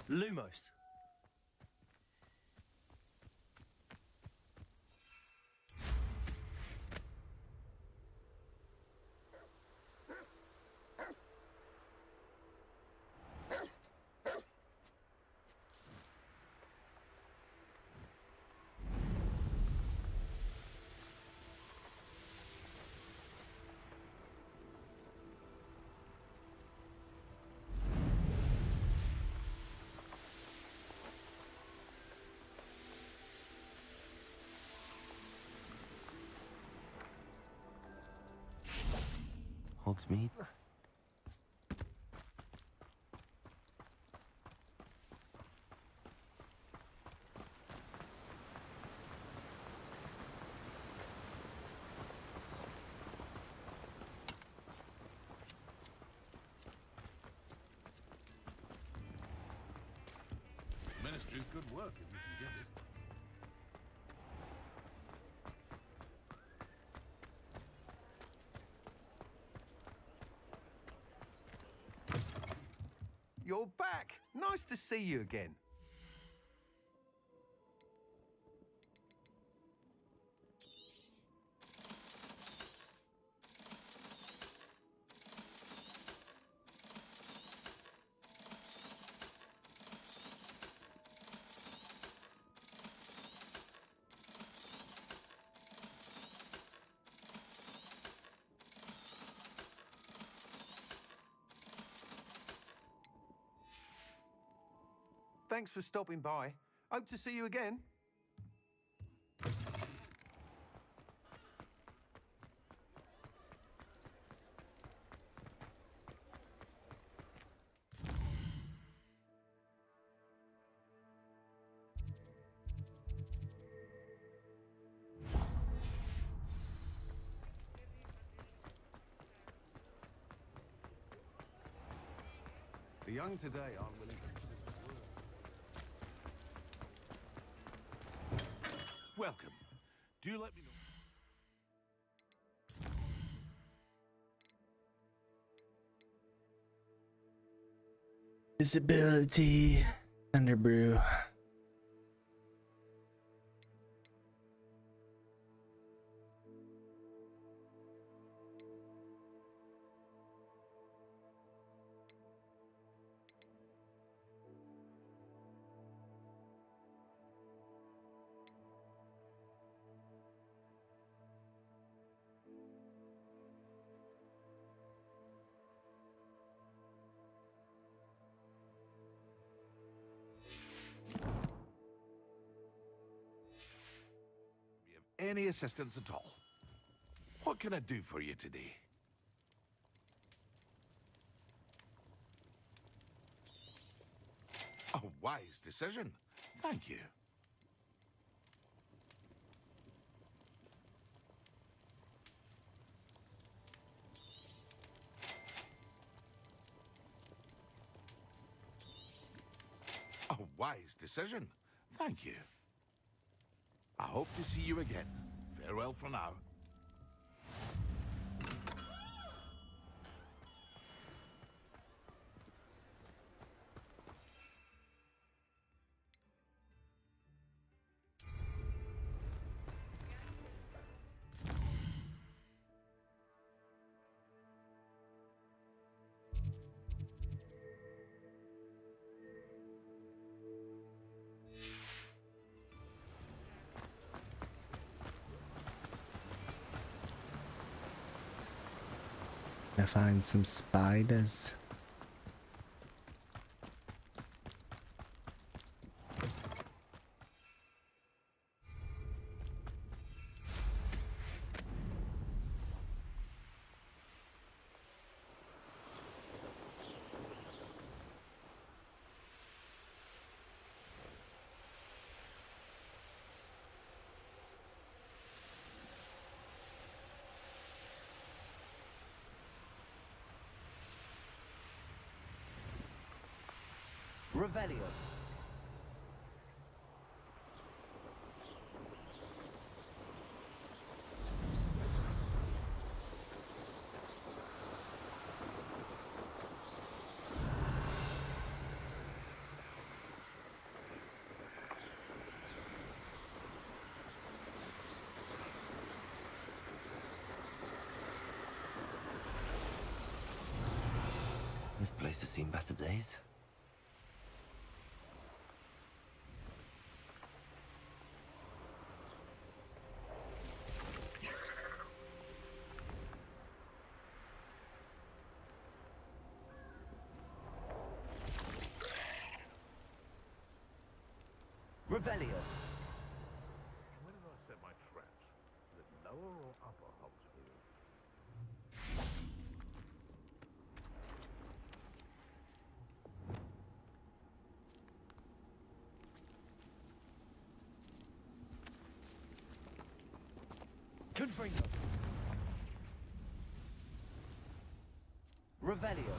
Lumos. Hogsmeade. Ministry's good work if you can get it. You're back. Nice to see you again. Thanks for stopping by. Hope to see you again. The young today aren't willing to put in the work. Welcome. Do let me know. Visibility, Thunderbrew. any assistance at all. What can I do for you today? A wise decision. Thank you. A wise decision. Thank you. I hope to see you again. Farewell for now. I find some spiders. Revelio. This place has seen better days. Revelio. Where did I set my traps? Is it lower or upper Hogsfield? Confringo. Revelio.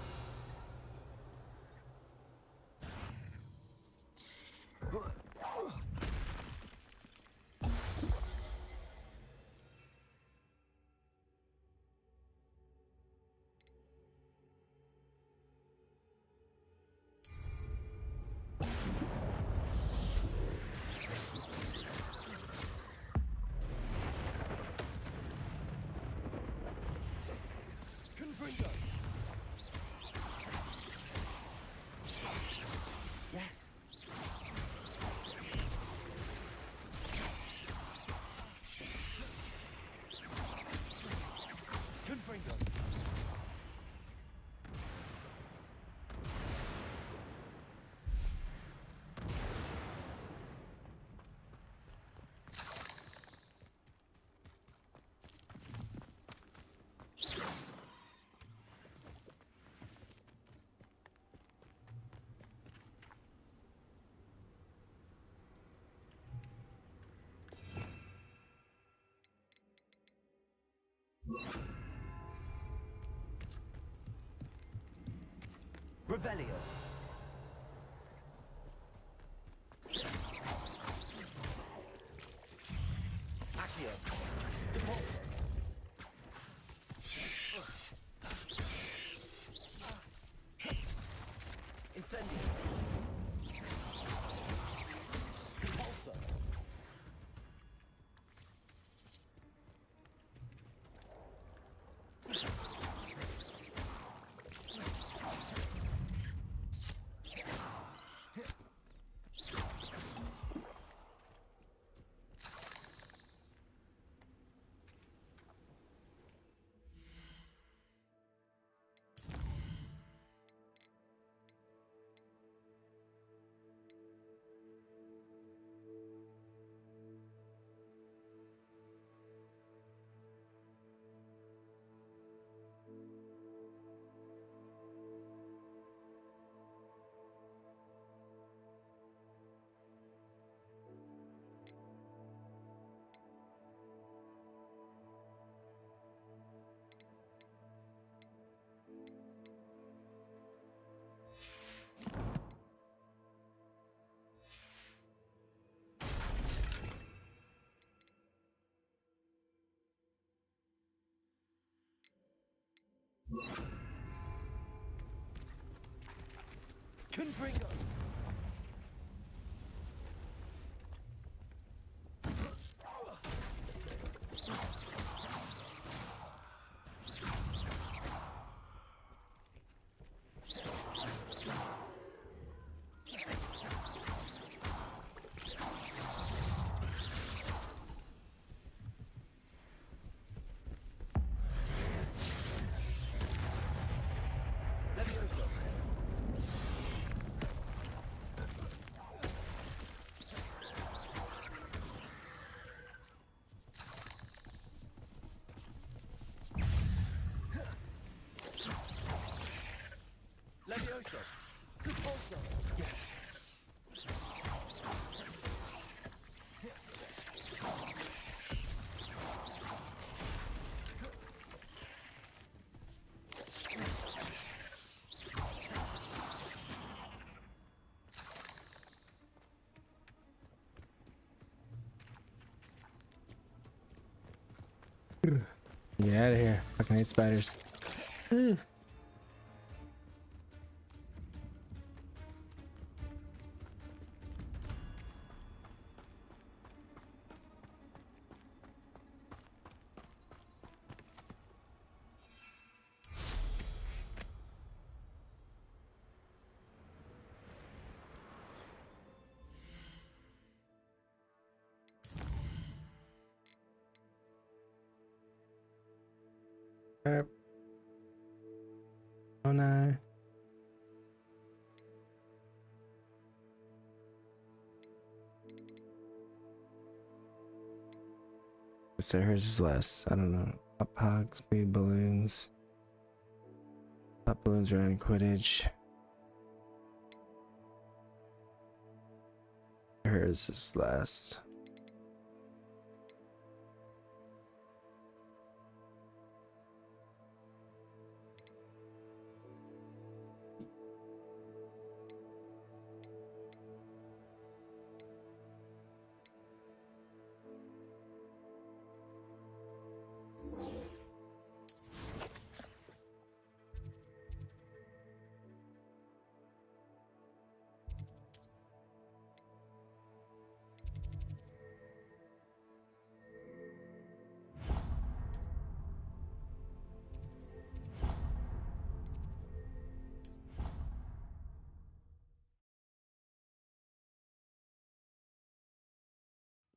Yes. Confringo. Revelio. Accio. Depulso. Incendio. Depulso. Confringo! Levioso! Repulso! Yes. Get out of here. Fucking hate spiders. Ugh. Oh no. So hers is less. I don't know. Pop hogs, speed balloons. Pop balloons around Quidditch. Hers is last.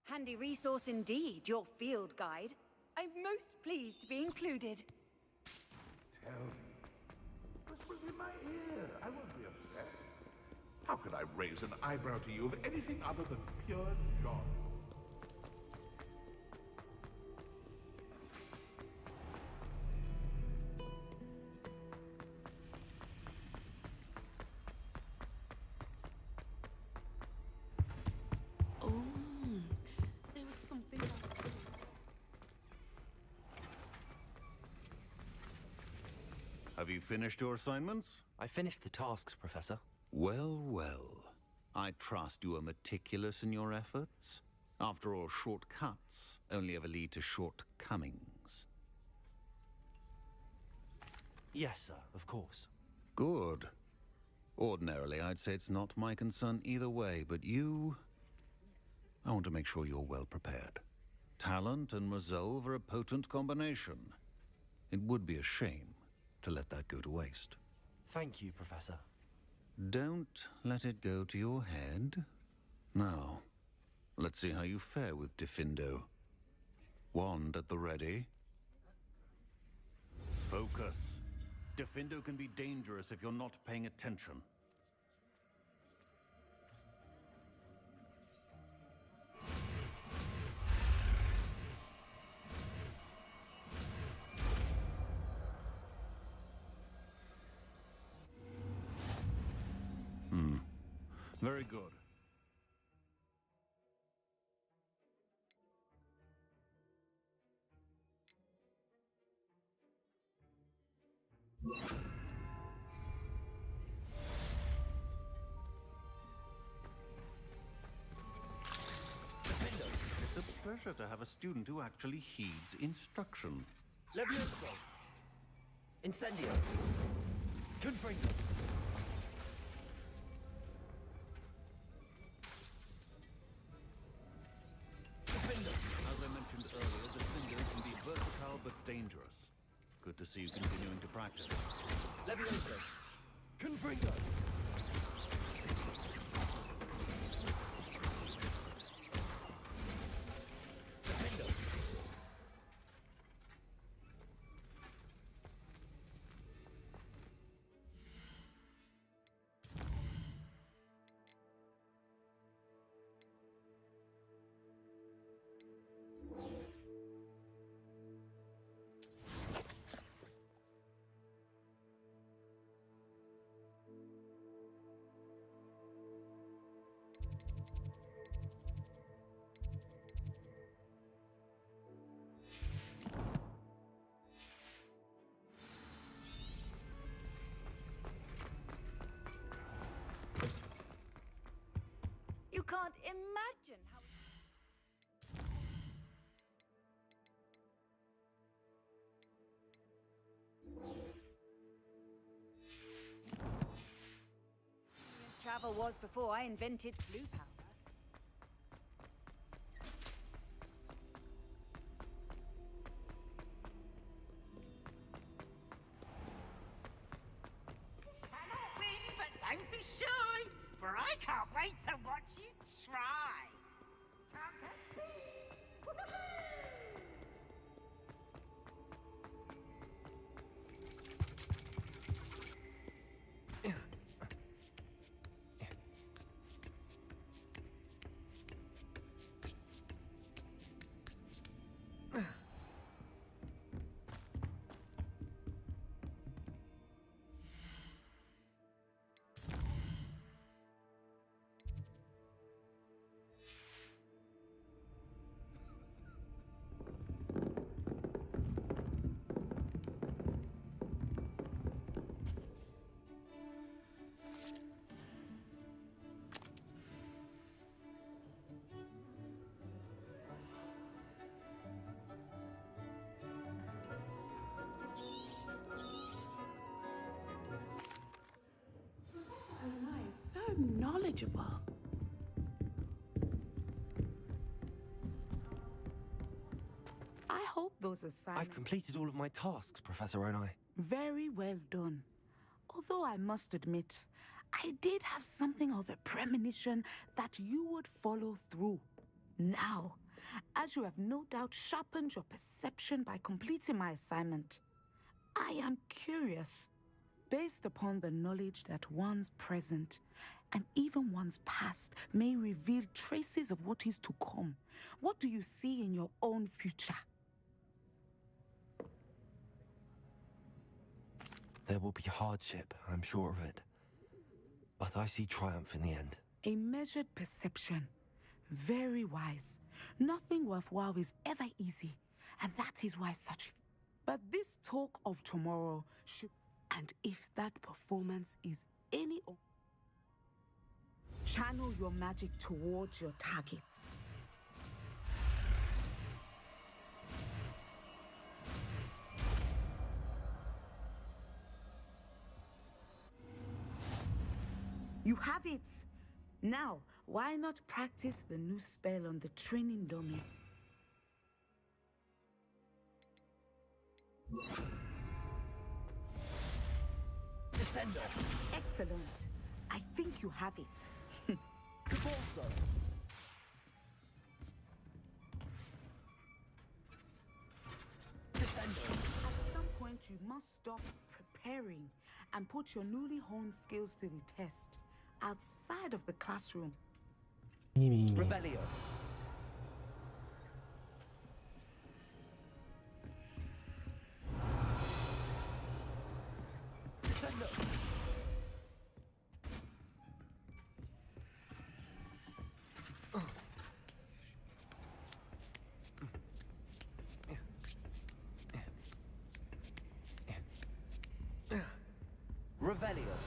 Handy resource indeed, your field guide. I'm most pleased to be included. Tell me. Whisper in my ear. I won't be upset. How could I raise an eyebrow to you of anything other than pure joy? Have you finished your assignments? I finished the tasks, Professor. Well, well. I trust you are meticulous in your efforts. After all, shortcuts only ever lead to shortcomings. Yes, sir, of course. Good. Ordinarily, I'd say it's not my concern either way, but you... I want to make sure you're well prepared. Talent and resolve are a potent combination. It would be a shame to let that go to waste. Thank you, Professor. Don't let it go to your head. Now, let's see how you fare with Diffindo. Wand at the ready. Focus. Diffindo can be dangerous if you're not paying attention. Very good. It's a pleasure to have a student who actually heeds instruction. Levioso! Incendio. Confringo. As I mentioned earlier, the Finger can be versatile but dangerous. Good to see you continuing to practice. Levioso. Confringo. You can't imagine how... Travel was before I invented blue power. Cannot win, but don't be shy, for I can't wait to watch you try. So knowledgeable. I hope those assignments... I've completed all of my tasks, Professor Onai. Very well done. Although I must admit, I did have something of a premonition that you would follow through. Now, as you have no doubt sharpened your perception by completing my assignment, I am curious, based upon the knowledge that one's present and even one's past may reveal traces of what is to come. What do you see in your own future? There will be hardship, I'm sure of it. But I see triumph in the end. A measured perception. Very wise. Nothing worthwhile is ever easy, and that is why such... But this talk of tomorrow should... And if that performance is any... Channel your magic towards your targets. You have it! Now, why not practice the new spell on the training dummy? Descendo! Excellent. I think you have it. Caforzo! Descendo! At some point, you must stop preparing and put your newly honed skills to the test outside of the classroom. Revelio. Descendo! Revelio.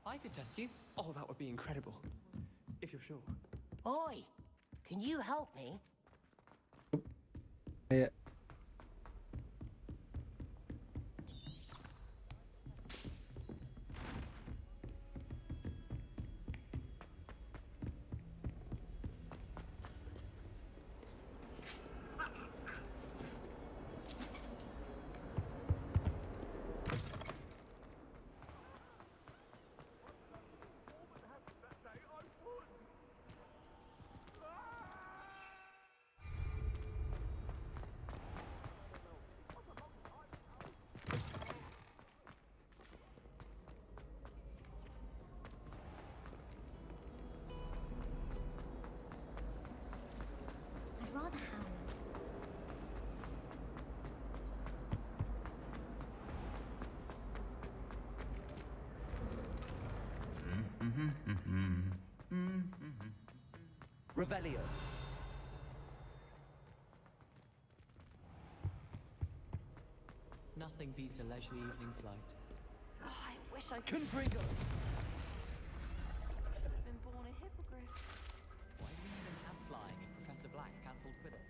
I could test you. Oh, that would be incredible. If you're sure. Oi! Can you help me? Yeah. I'd rather howl. Revelio. Nothing beats a leisurely evening flight. Oh, I wish I could Confringo! have been born a hippogriff. Why do we even have flying if Professor Black cancelled Quidditch?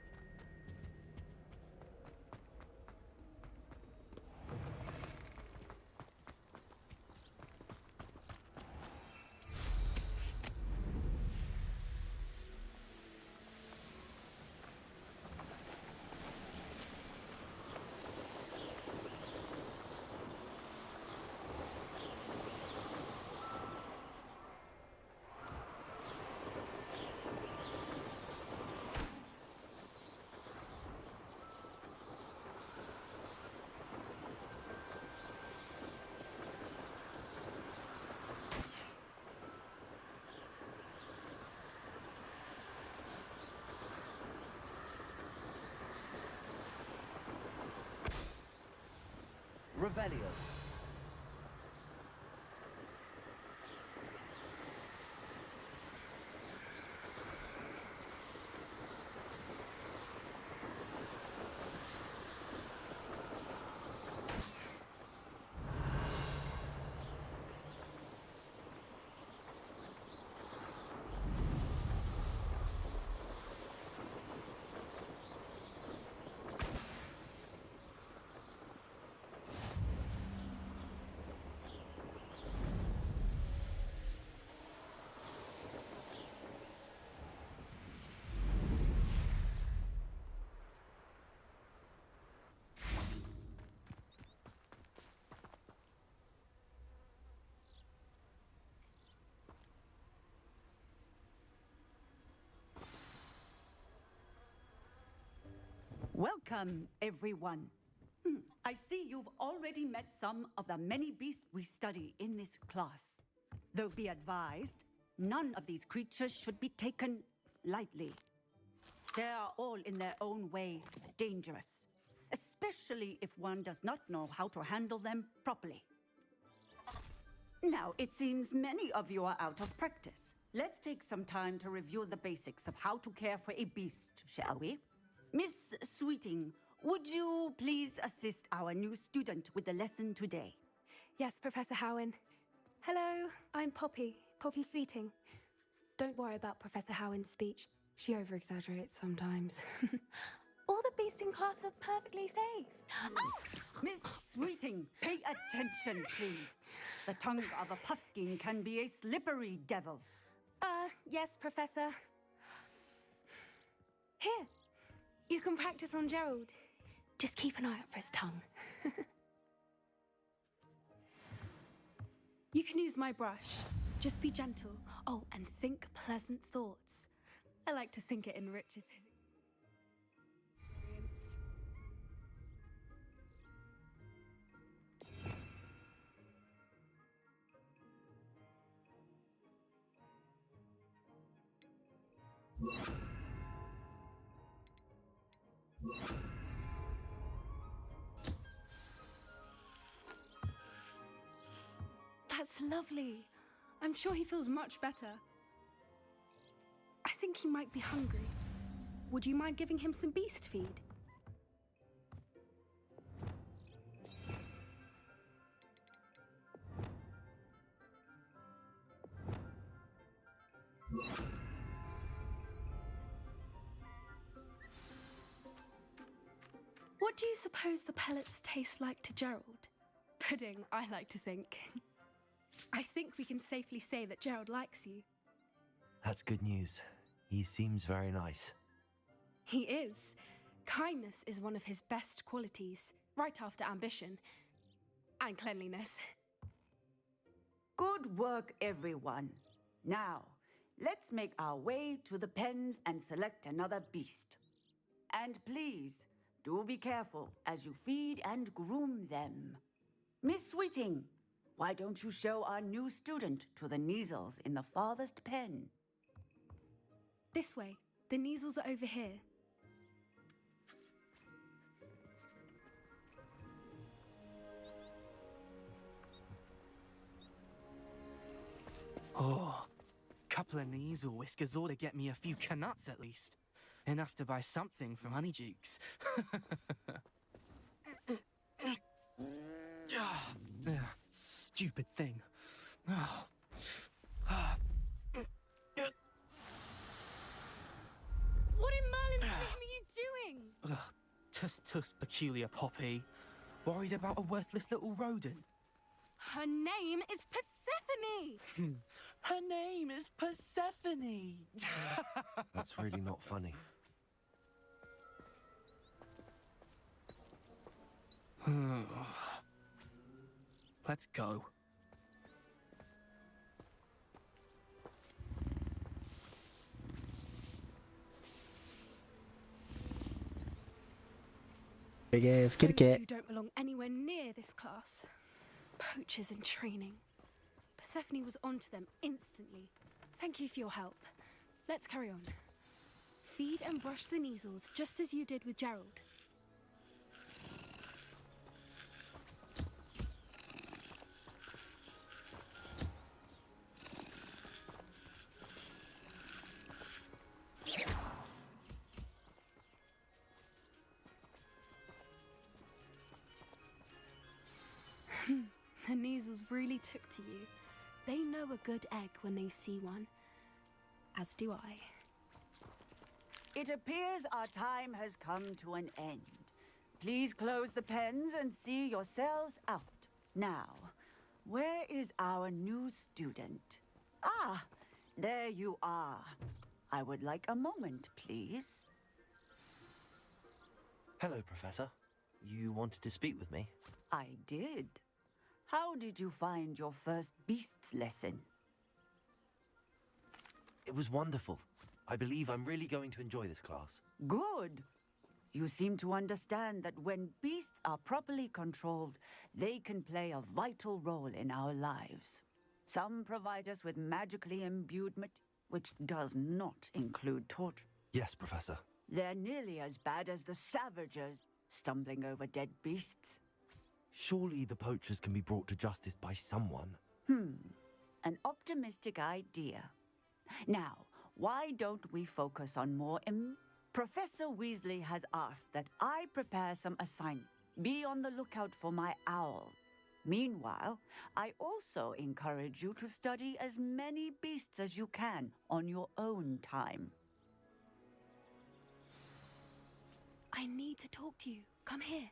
Revelio. Welcome, everyone. I see you've already met some of the many beasts we study in this class. Though be advised, none of these creatures should be taken lightly. They are all in their own way dangerous, especially if one does not know how to handle them properly. Now, it seems many of you are out of practice. Let's take some time to review the basics of how to care for a beast, shall we? Miss Sweeting, would you please assist our new student with the lesson today? Yes, Professor Howen. Hello, I'm Poppy Sweeting. Don't worry about Professor Howen's speech. She over-exaggerates sometimes. All the beasts in class are perfectly safe. Oh! Miss Sweeting, pay attention, please. The tongue of a puffskein can be a slippery devil. Yes, Professor. Here, you can practice on Gerald. Just keep an eye out for his tongue. You can use my brush. Just be gentle. Oh, and think pleasant thoughts. I like to think it enriches his experience. That's lovely. I'm sure he feels much better. I think he might be hungry. Would you mind giving him some beast feed? What do you suppose the pellets taste like to Gerald? Pudding, I like to think. I think we can safely say that Gerald likes you. That's good news. He seems very nice. He is. Kindness is one of his best qualities, right after ambition. And cleanliness. Good work, everyone. Now, let's make our way to the pens and select another beast. And please, do be careful as you feed and groom them. Miss Sweeting, why don't you show our new student to the Neasels in the farthest pen? This way. The Neasels are over here. Oh, couple of Neasel whiskers ought to get me a few canuts at least. Enough to buy something from Honeydukes. Stupid thing. What in Merlin's name are you doing? Tuss peculiar Poppy. Worried about a worthless little rodent. Her name is Persephone! Her name is Persephone! That's really not funny. Let's go. Big ass kitty Those cat. two don't belong anywhere near this class. Poachers in training. Persephone was onto them instantly. Thank you for your help. Let's carry on. Feed and brush the Neasels just as you did with Gerald. The Neasels really took to you. They know a good egg when they see one. As do I. It appears our time has come to an end. Please close the pens and see yourselves out. Now, where is our new student? Ah, there you are. I would like a moment, please. Hello, Professor. You wanted to speak with me? I did. How did you find your first beasts lesson? It was wonderful. I believe I'm really going to enjoy this class. Good. You seem to understand that when beasts are properly controlled, they can play a vital role in our lives. Some provide us with magically imbued which does not include torture. Yes, Professor. They're nearly as bad as the Savagers, stumbling over dead beasts. Surely the poachers can be brought to justice by someone. An optimistic idea. Now, why don't we focus on more Professor Weasley has asked that I prepare some assignments. Be on the lookout for my owl. Meanwhile, I also encourage you to study as many beasts as you can on your own time. I need to talk to you. Come here.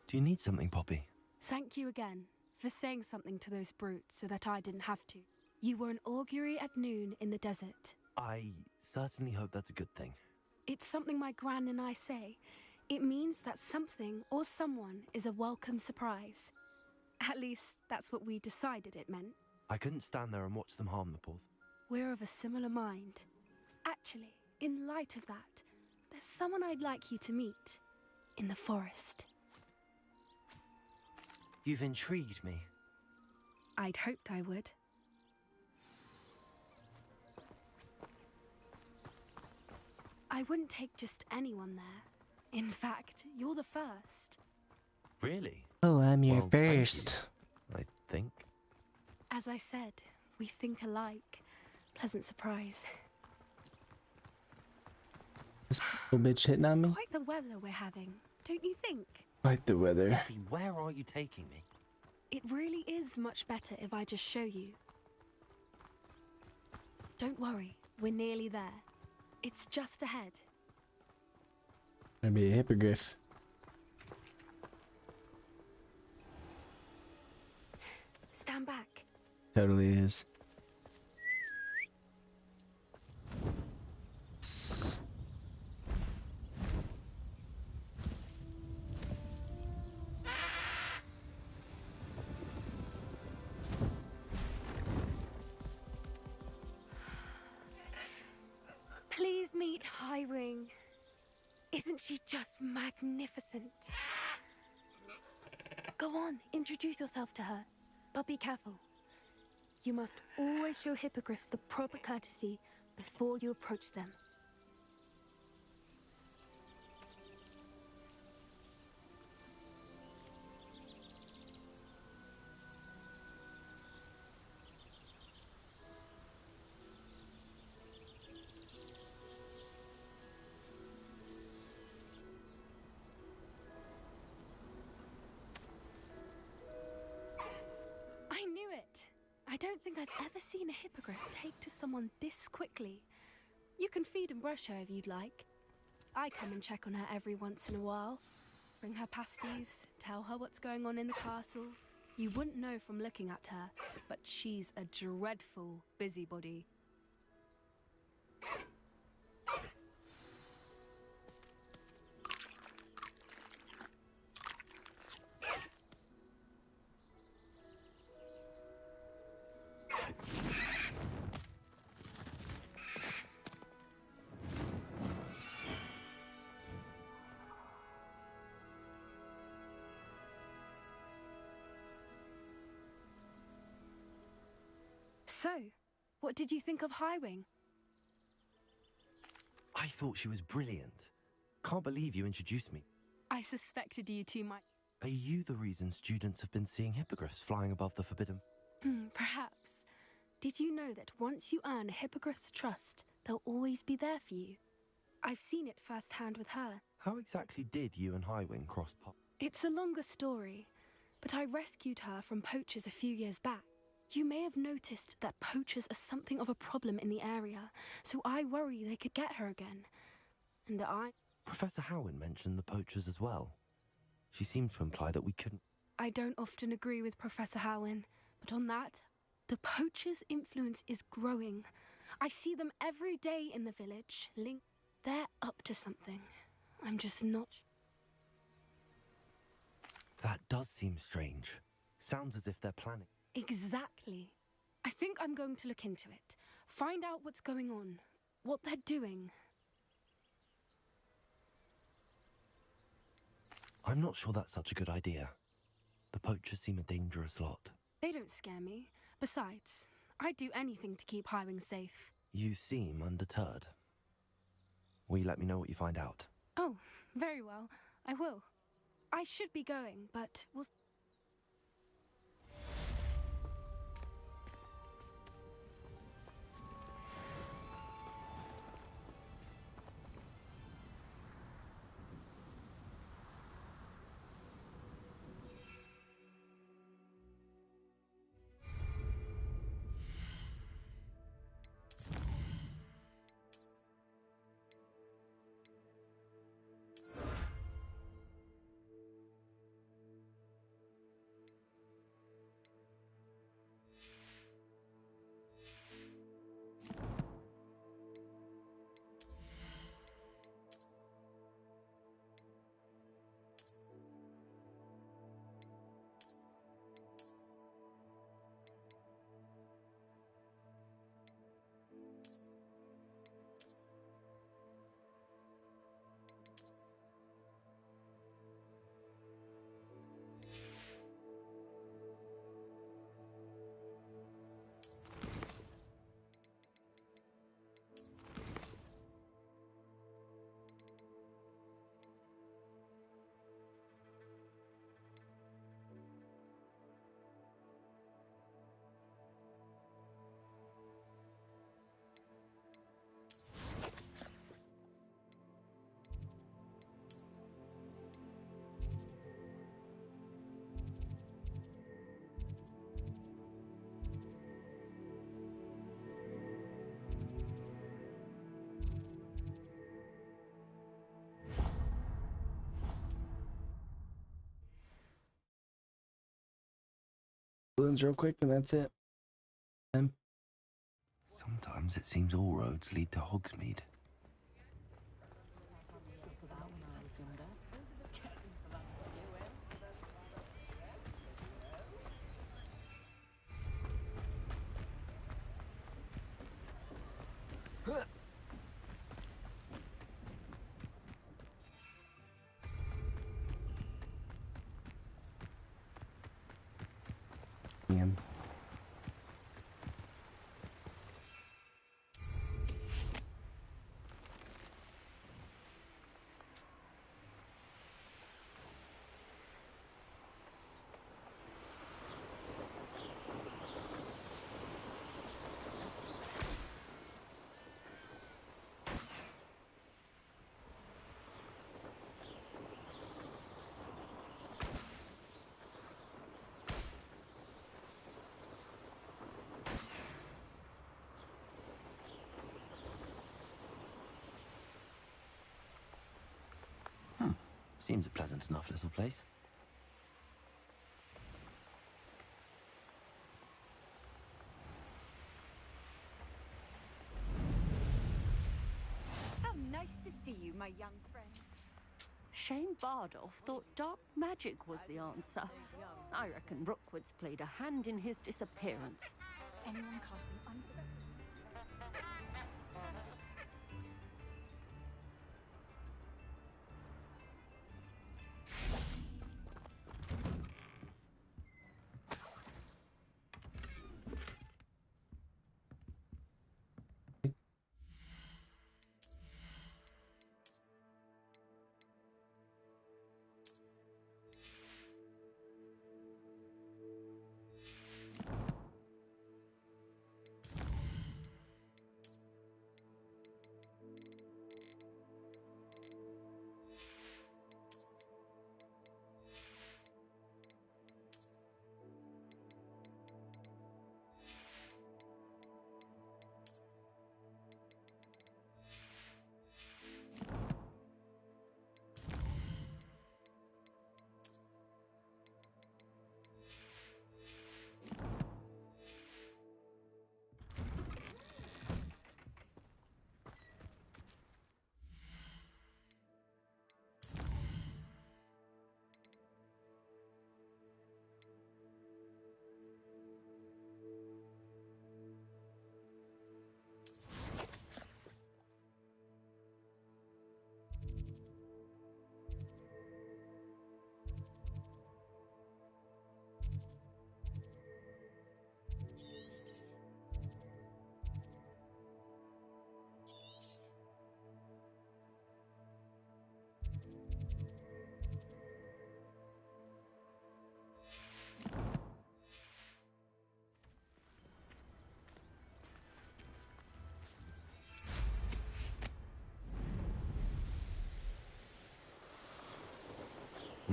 Do you need something, Poppy? Thank you again for saying something to those brutes so that I didn't have to. You were an augury at noon in the desert. I certainly hope that's a good thing. It's something my gran and I say. It means that something or someone is a welcome surprise. At least, that's what we decided it meant. I couldn't stand there and watch them harm the poor. We're of a similar mind. Actually, in light of that, there's someone I'd like you to meet. In the forest. You've intrigued me. I'd hoped I would. I wouldn't take just anyone there. In fact, you're the first. Really? Oh, I'm your Well, thank you, first. I think. As I said, we think alike. Pleasant surprise. This little bitch hitting on me. Quite the weather we're having, don't you think? Quite the weather. Poppy, where are you taking me? It really is much better if I just show you. Don't worry, we're nearly there. It's just ahead. Gonna be a hippogriff. Stand back. Totally is. Please meet Highwing. Isn't she just magnificent? Go on, introduce yourself to her. But be careful. You must always show hippogriffs the proper courtesy before you approach them. I knew it. I don't think I've ever seen a hippogriff take to someone this quickly. You can feed and brush her if you'd like. I come and check on her every once in a while. Bring her pasties, tell her what's going on in the castle. You wouldn't know from looking at her, but she's a dreadful busybody. So, what did you think of Highwing? I thought she was brilliant. Can't believe you introduced me. I suspected you two might. Are you the reason students have been seeing hippogriffs flying above the forbidden? Perhaps. Did you know that once you earn a hippogriff's trust, they'll always be there for you? I've seen it firsthand with her. How exactly did you and Highwing cross paths? It's a longer story, but I rescued her from poachers a few years back. You may have noticed that poachers are something of a problem in the area, so I worry they could get her again. And Professor Howen mentioned the poachers as well. She seemed to imply that we couldn't... I don't often agree with Professor Howen, but on that, the poachers' influence is growing. I see them every day in the village. They're up to something. I'm just not... That does seem strange. Sounds as if they're planning... Exactly. I think I'm going to look into it. Find out what's going on, what they're doing. I'm not sure that's such a good idea. The poachers seem a dangerous lot. They don't scare me. Besides, I'd do anything to keep Highwing safe. You seem undeterred. Will you let me know what you find out? Oh, very well. I will. I should be going, but we'll... ruins real quick, and that's it. Sometimes it seems all roads lead to Hogsmeade. Damn. Seems a pleasant enough little place. How nice to see you, my young friend. Shane Bardolph thought dark magic was the answer. I reckon Rookwood's played a hand in his disappearance. Anyone casting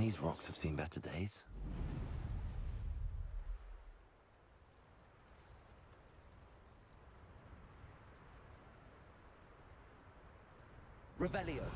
These rocks have seen better days. Revelio.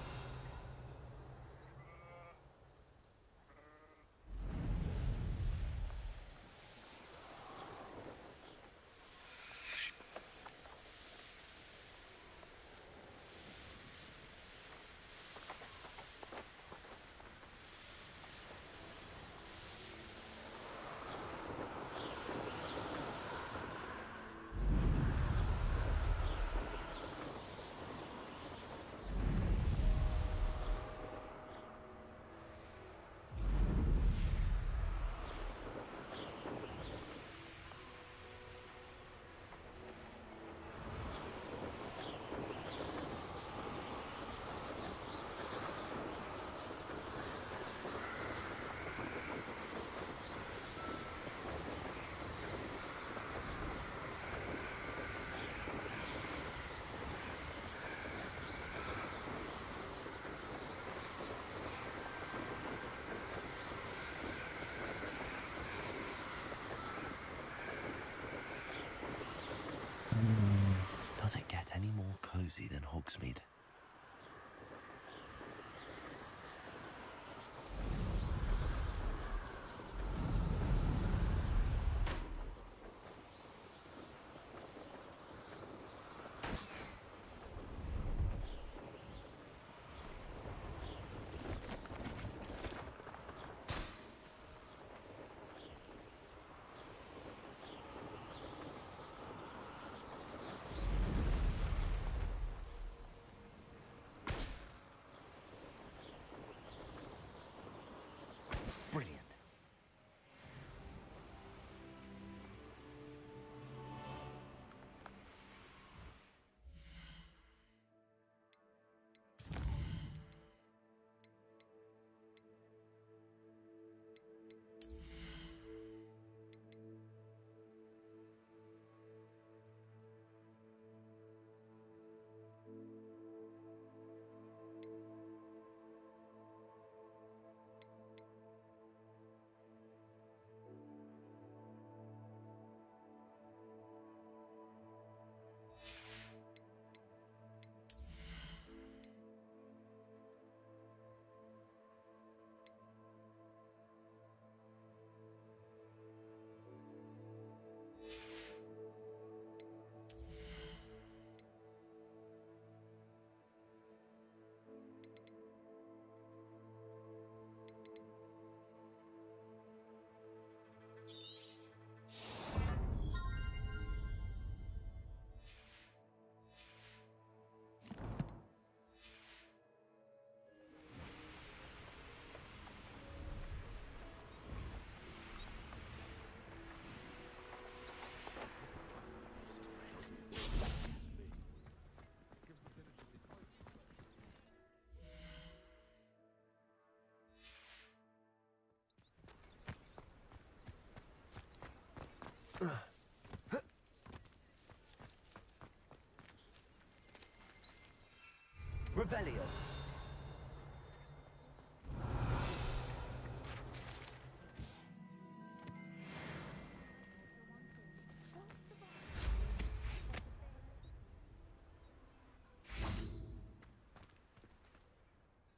Does it get any more cozy than Hogsmeade? Revelio.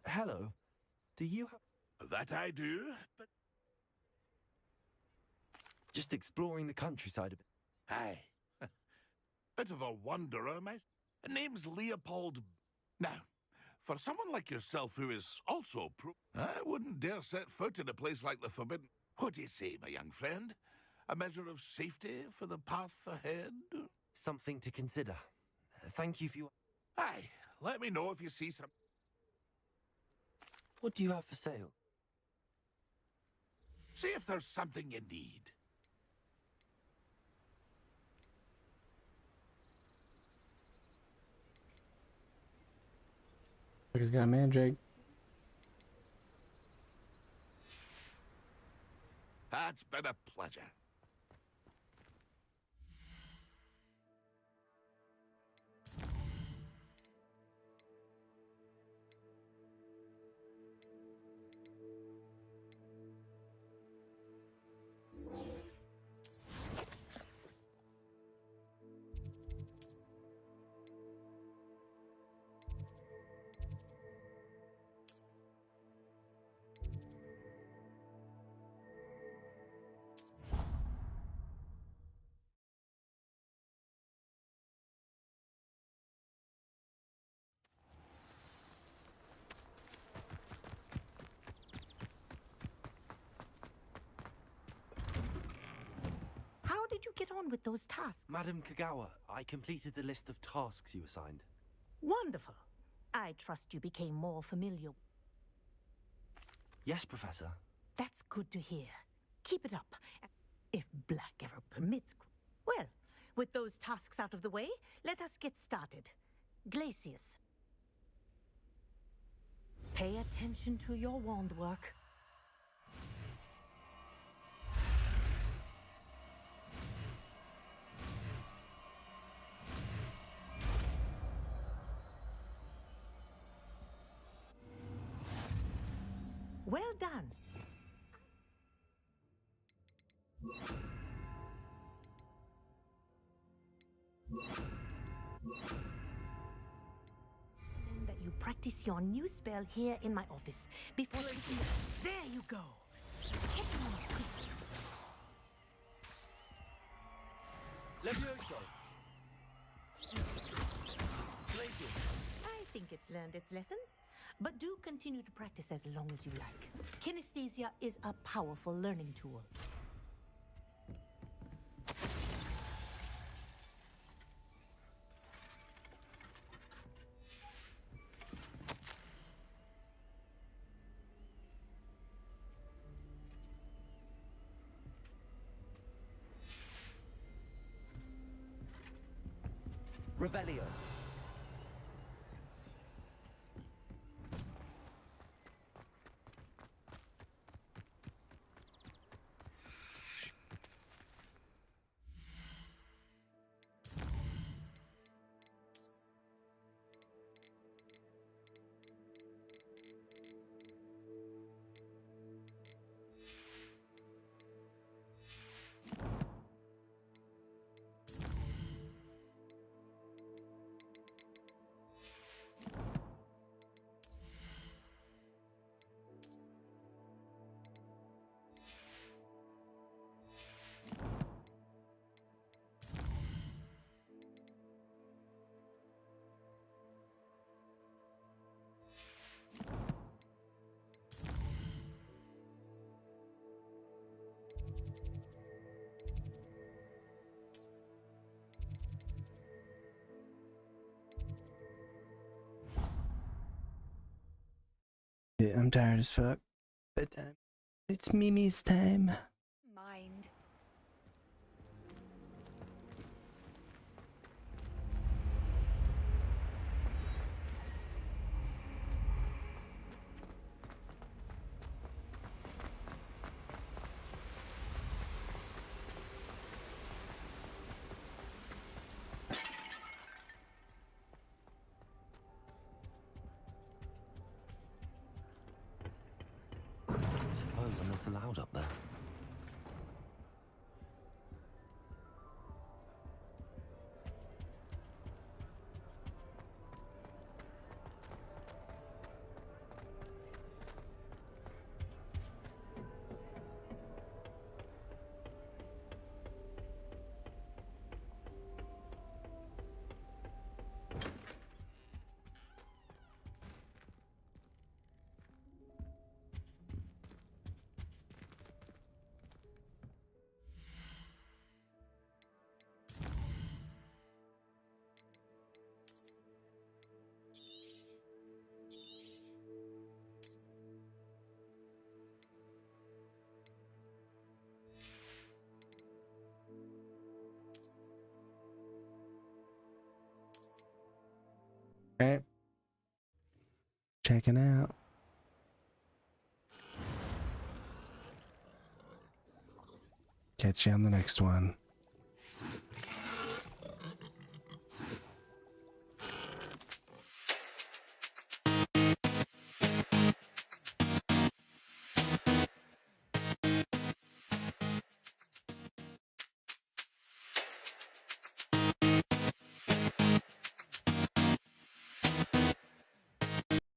Hello. Do you have... That I do, but... Just exploring the countryside a bit. Aye. Bit of a wanderer, mate. Name's Leopold... Now, for someone like yourself who is also I wouldn't dare set foot in a place like the Forbidden... What do you say, my young friend? A measure of safety for the path ahead? Something to consider. Thank you for your... Aye. Let me know if you see some... What do you have for sale? See if there's something you need. He's got a mandrake. That's been a pleasure. How did you get on with those tasks? Madam Kagawa, I completed the list of tasks you assigned. Wonderful. I trust you became more familiar. Yes, Professor. That's good to hear. Keep it up. If Black ever permits. Well, with those tasks out of the way, let us get started. Glacius. Pay attention to your wand work. Well done. That you practice your new spell here in my office before taking... There you go. Levioso. Glacius. I think it's learned its lesson. But do continue to practice as long as you like. Kinesthesia is a powerful learning tool. Revelio. Yeah, I'm tired as fuck. Bedtime. It's Mimi's time. Mind. else allowed up there. Okay. Checking out. Catch you on the next one.